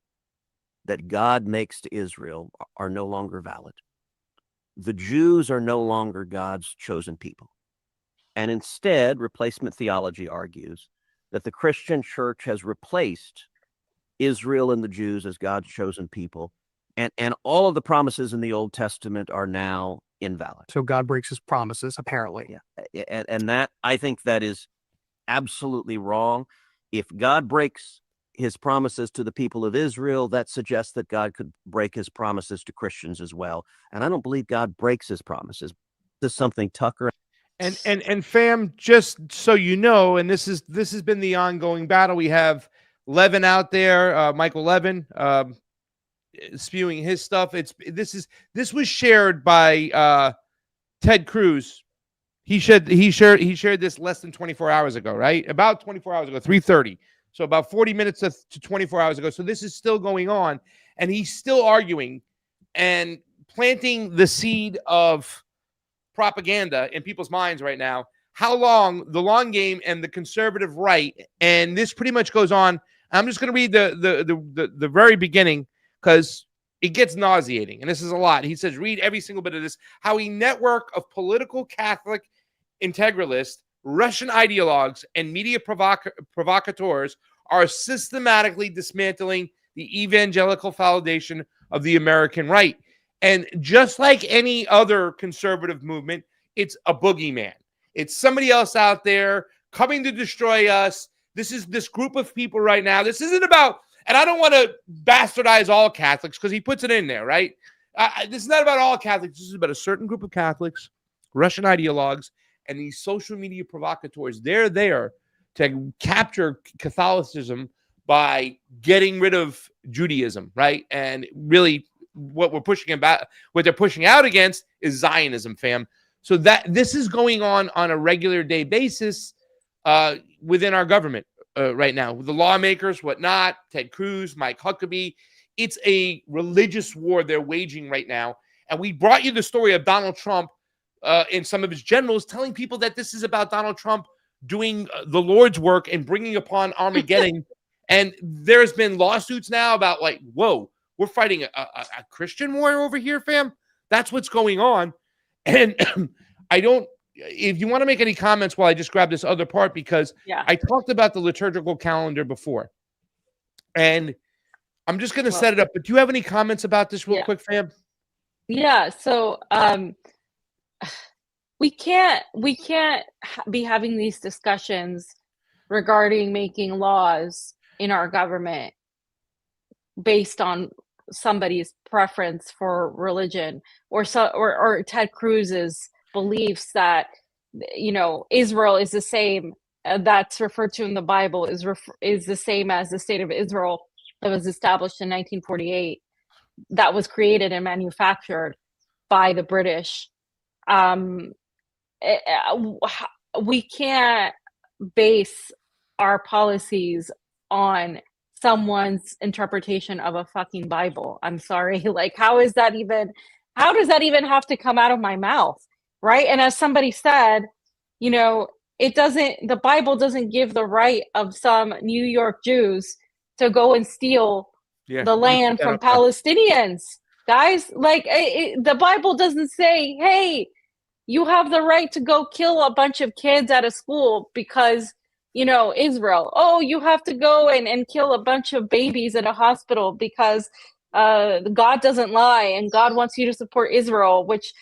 that God makes to Israel are no longer valid. The Jews are no longer God's chosen people. And instead, replacement theology argues that the Christian church has replaced Israel and the Jews as God's chosen people. And all of the promises in the Old Testament are now invalid.
So God breaks his promises, apparently.
Yeah. And that, I think that is absolutely wrong. If God breaks his promises to the people of Israel, that suggests that God could break his promises to Christians as well. And I don't believe God breaks his promises. This is something Tucker
and fam, just so you know, and this has been the ongoing battle. We have Levin out there, Michael Levin, spewing his stuff. This was shared by Ted Cruz. He shared this less than 24 hours ago, right? About 24 hours ago, 3:30. So about 40 minutes to 24 hours ago. So this is still going on, and he's still arguing and planting the seed of propaganda in people's minds right now. How long the long game and the conservative right, and this pretty much goes on. I'm just going to read the very beginning because it gets nauseating, and this is a lot. He says, read every single bit of this. How a network of political Catholic integralists, Russian ideologues, and media provocateurs are systematically dismantling the evangelical foundation of the American right. And just like any other conservative movement, it's a boogeyman. It's somebody else out there coming to destroy us. This is this group of people right now. This isn't about, and I don't want to bastardize all Catholics because he puts it in there, right? This is not about all Catholics. This is about a certain group of Catholics, Russian ideologues, and these social media provocateurs. They're there to capture Catholicism by getting rid of Judaism, right? And really what they're pushing out against is Zionism, fam. So that this is going on a regular day basis within our government right now. The lawmakers, whatnot, Ted Cruz, Mike Huckabee. It's a religious war they're waging right now. And we brought you the story of Donald Trump and some of his generals telling people that this is about Donald Trump doing the Lord's work and bringing upon Armageddon. And there's been lawsuits now about like, whoa, we're fighting a Christian war over here, fam. That's what's going on. And if you want to make any comments while I just grab this other part, because I talked about the liturgical calendar before. And I'm just going to set it up. But do you have any comments about this real quick, fam?
Yeah. So we can't be having these discussions regarding making laws in our government based on somebody's preference for religion or Ted Cruz's beliefs that, you know, Israel is the same, that's referred to in the Bible is the same as the state of Israel that was established in 1948, that was created and manufactured by the British. We can't base our policies on someone's interpretation of a fucking Bible. I'm sorry. Like, how does that even have to come out of my mouth? Right. And as somebody said, you know, the Bible doesn't give the right of some New York Jews to go and steal the land from Palestinians. Guys, like the Bible doesn't say, hey, you have the right to go kill a bunch of kids at a school because, you know, Israel. Oh, you have to go and kill a bunch of babies at a hospital because God doesn't lie and God wants you to support Israel, which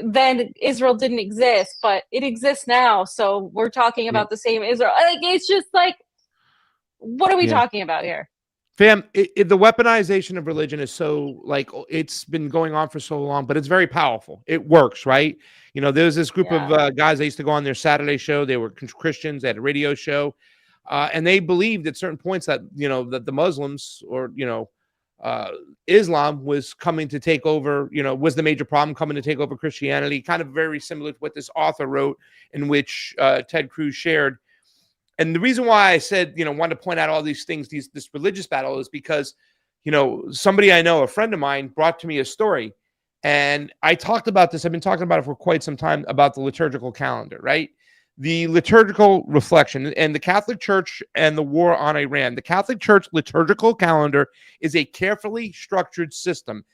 then Israel didn't exist, but it exists now. So we're talking about the same Israel. Like, it's just like, what are we talking about here?
Fam, the weaponization of religion is so, like, it's been going on for so long, but it's very powerful. It works, right? You know, there's this group of guys, they used to go on their Saturday show. They were Christians. They had a radio show. And they believed at certain points that, you know, that the Muslims or, you know, Islam was coming to take over, you know, was the major problem, coming to take over Christianity, kind of very similar to what this author wrote, in which Ted Cruz shared. And the reason why I said, you know, wanted to point out all these things, this religious battle, is because, you know, somebody I know, a friend of mine, brought to me a story. And I talked about this. I've been talking about it for quite some time, about the liturgical calendar, right? The liturgical reflection and the Catholic Church and the war on Iran. The Catholic Church liturgical calendar is a carefully structured system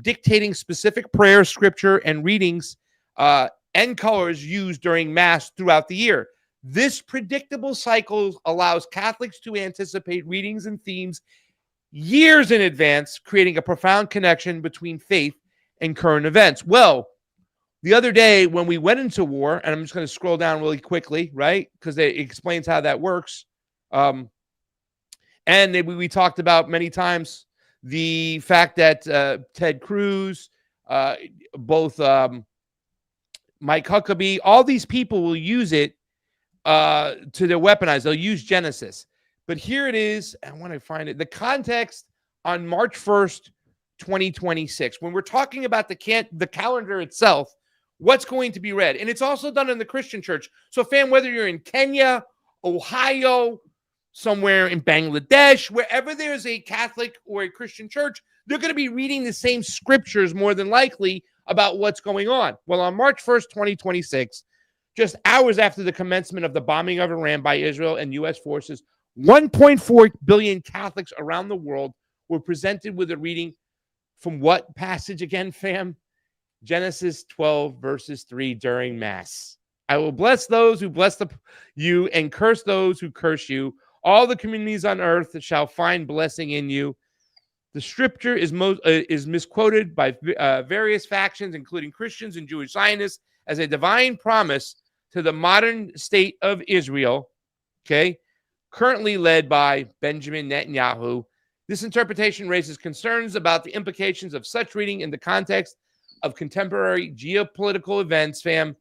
dictating specific prayers, scripture, and readings and colors used during Mass throughout the year. This predictable cycle allows Catholics to anticipate readings and themes years in advance, creating a profound connection between faith and current events. Well, the other day when we went into war, and I'm just going to scroll down really quickly, right? Because it explains how that works. And we talked about many times the fact that Ted Cruz, both Mike Huckabee, all these people will use it to their weaponize. They'll use Genesis. But here it is. I want to find it. The context on March 1st, 2026. When we're talking about the calendar itself, what's going to be read. And it's also done in the Christian church. So, fam, whether you're in Kenya, Ohio, somewhere in Bangladesh, wherever there's a Catholic or a Christian church, they're going to be reading the same scriptures more than likely about what's going on. Well, on March 1st, 2026, just hours after the commencement of the bombing of Iran by Israel and U.S. forces, 1.4 billion Catholics around the world were presented with a reading from what passage again, fam? Genesis 12, verses 3 during Mass. I will bless those who bless you and curse those who curse you. All the communities on earth shall find blessing in you. The scripture is misquoted by various factions, including Christians and Jewish Zionists, as a divine promise to the modern state of Israel, okay, currently led by Benjamin Netanyahu. This interpretation raises concerns about the implications of such reading in the context of contemporary geopolitical events, fam.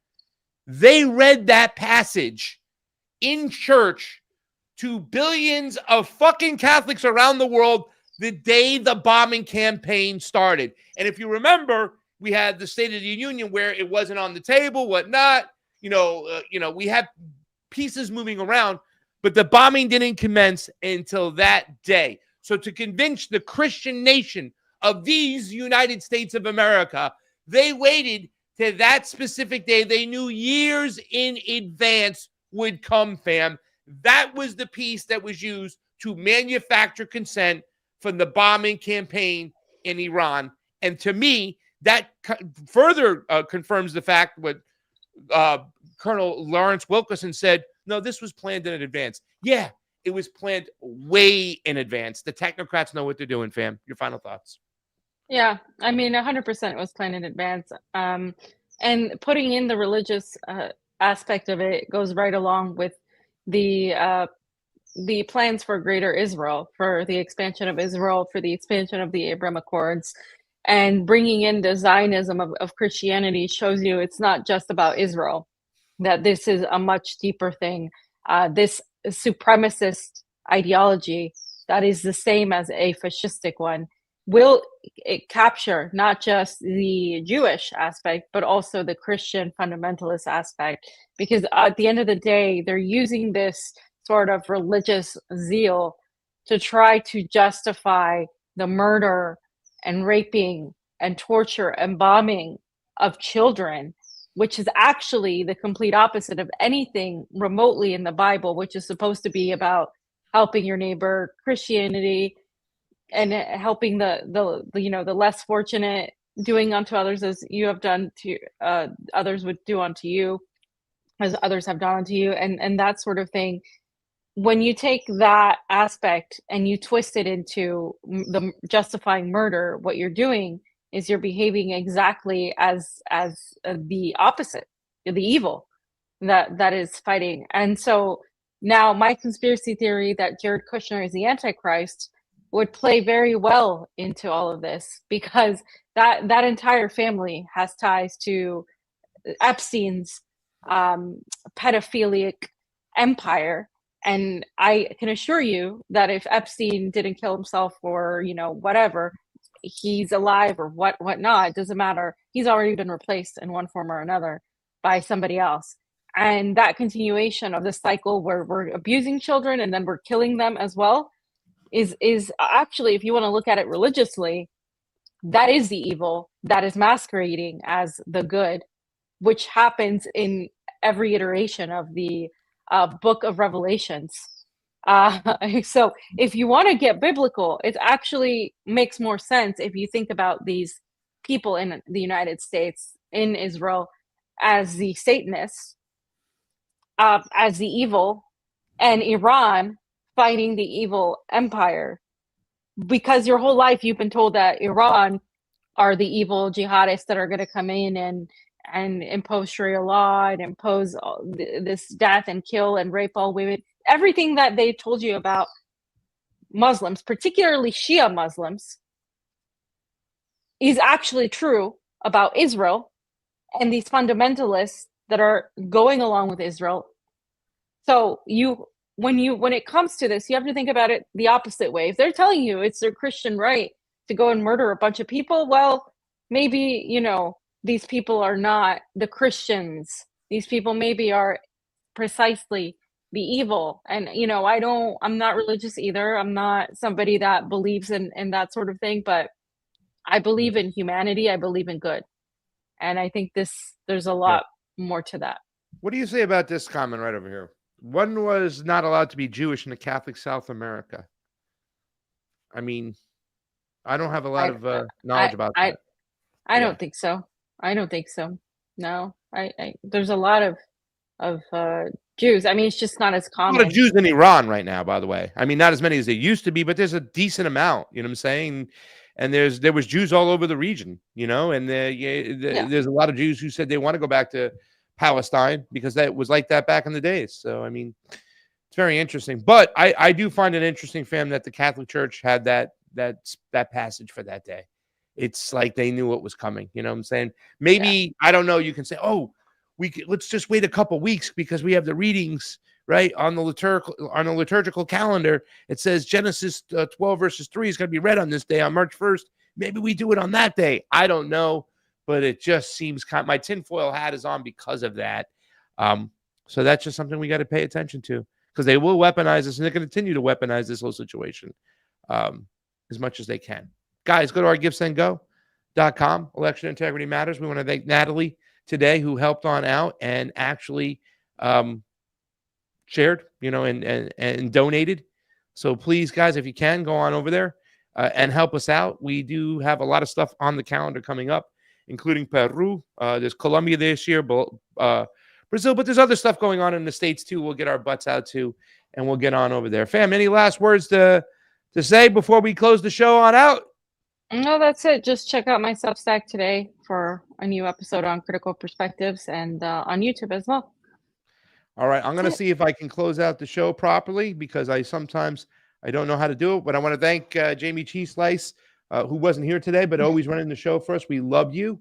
They read that passage in church to billions of fucking Catholics around the world the day the bombing campaign started. And if you remember, we had the State of the Union where it wasn't on the table, whatnot. We had pieces moving around, but the bombing didn't commence until that day. So to convince the Christian nation of these United States of America, they waited to that specific day they knew years in advance would come, fam. That was the piece that was used to manufacture consent from the bombing campaign in Iran. And to me, that further confirms the fact what Colonel Lawrence Wilkerson said, no, this was planned in advance. Yeah, it was planned way in advance. The technocrats know what they're doing, fam. Your final thoughts.
Yeah, I mean, 100% was planned in advance. And putting in the religious aspect of it goes right along with the plans for greater Israel, for the expansion of Israel, for the expansion of the Abraham Accords, and bringing in the Zionism of Christianity shows you it's not just about Israel, that this is a much deeper thing. This supremacist ideology that is the same as a fascistic one will it capture not just the Jewish aspect, but also the Christian fundamentalist aspect. Because at the end of the day, they're using this sort of religious zeal to try to justify the murder and raping and torture and bombing of children, which is actually the complete opposite of anything remotely in the Bible, which is supposed to be about helping your neighbor, Christianity, and helping the less fortunate, doing unto others as you have done to others would do unto you, as others have done unto you, and that sort of thing. When you take that aspect and you twist it into the justifying murder, what you're doing is you're behaving exactly as the opposite, the evil that is fighting. And so now my conspiracy theory that Jared Kushner is the Antichrist would play very well into all of this, because that entire family has ties to Epstein's pedophilic empire. And I can assure you that if Epstein didn't kill himself or, whatever, he's alive or whatnot, it doesn't matter. He's already been replaced in one form or another by somebody else. And that continuation of the cycle where we're abusing children and then we're killing them as well is actually, if you want to look at it religiously, that is the evil that is masquerading as the good, which happens in every iteration of the book of Revelations. So if you want to get biblical, it actually makes more sense if you think about these people in the United States, in Israel, as the Satanists, as the evil, and Iran fighting the evil empire. Because your whole life you've been told that Iran are the evil jihadists that are going to come in and impose Sharia law and impose this death and kill and rape all women. Everything that they told you about Muslims, particularly Shia Muslims, is actually true about Israel and these fundamentalists that are going along with Israel. So when it comes to this, you have to think about it the opposite way. If they're telling you it's their Christian right to go and murder a bunch of people, well, maybe, these people are not the Christians. These people maybe are precisely the evil. And, I'm not religious either. I'm not somebody that believes in that sort of thing, but I believe in humanity. I believe in good. And I think there's a lot more to that.
What do you say about this comment right over here? One was not allowed to be Jewish in the Catholic South America. I mean, I don't have a lot of knowledge about that.
I don't think so. I don't think so. No, there's a lot of Jews. I mean, it's just not as common.
A lot of Jews in Iran right now, by the way. I mean, not as many as there used to be, but there's a decent amount. You know what I'm saying? And there was Jews all over the region. And there's a lot of Jews who said they want to go back to Palestine because that was like that back in the days. So, I mean, it's very interesting. But I do find it interesting, fam, that the Catholic Church had that passage for that day. It's like they knew what was coming. You know what I'm saying? Maybe, I don't know, you can say, let's just wait a couple weeks because we have the readings, right, on the liturgical calendar. It says Genesis 12 verses 3 is going to be read on this day, on March 1st. Maybe we do it on that day. I don't know. But it just seems my tinfoil hat is on because of that. So that's just something we got to pay attention to, because they will weaponize this and they're going to continue to weaponize this whole situation. as much as they can. Guys, go to our givesendgo.com. Election integrity matters. We want to thank Natalie today, who helped on out and actually shared, and donated. So please, guys, if you can, go on over there and help us out. We do have a lot of stuff on the calendar coming up, including Peru. There's Colombia this year, Brazil, but there's other stuff going on in the States too. We'll get our butts out to, and we'll get on over there. Fam, any last words to say before we close the show on out?
No, that's it. Just check out my Substack today for a new episode on critical perspectives, and on YouTube as well.
All right, I'm going to see if I can close out the show properly, because I don't know how to do it. But I want to thank Jayme CheeseSlice, who wasn't here today, but always running the show for us. We love you.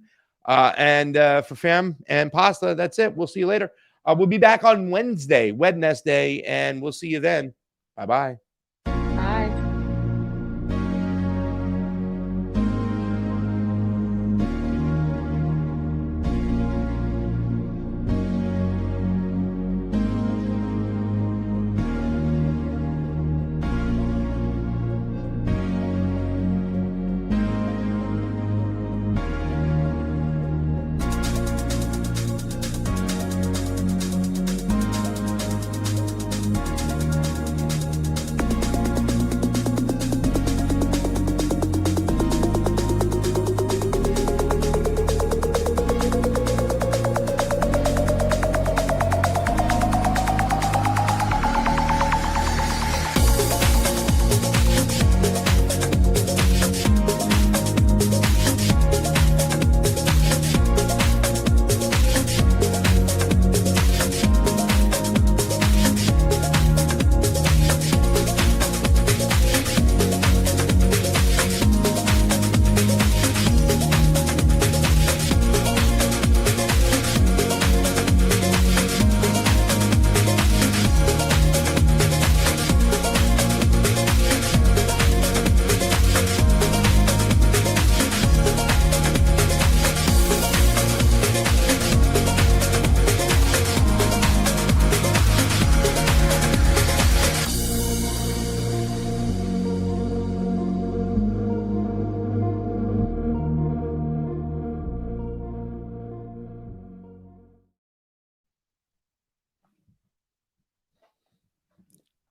And for Fam and Pasta, that's it. We'll see you later. We'll be back on Wednesday, and we'll see you then. Bye-bye.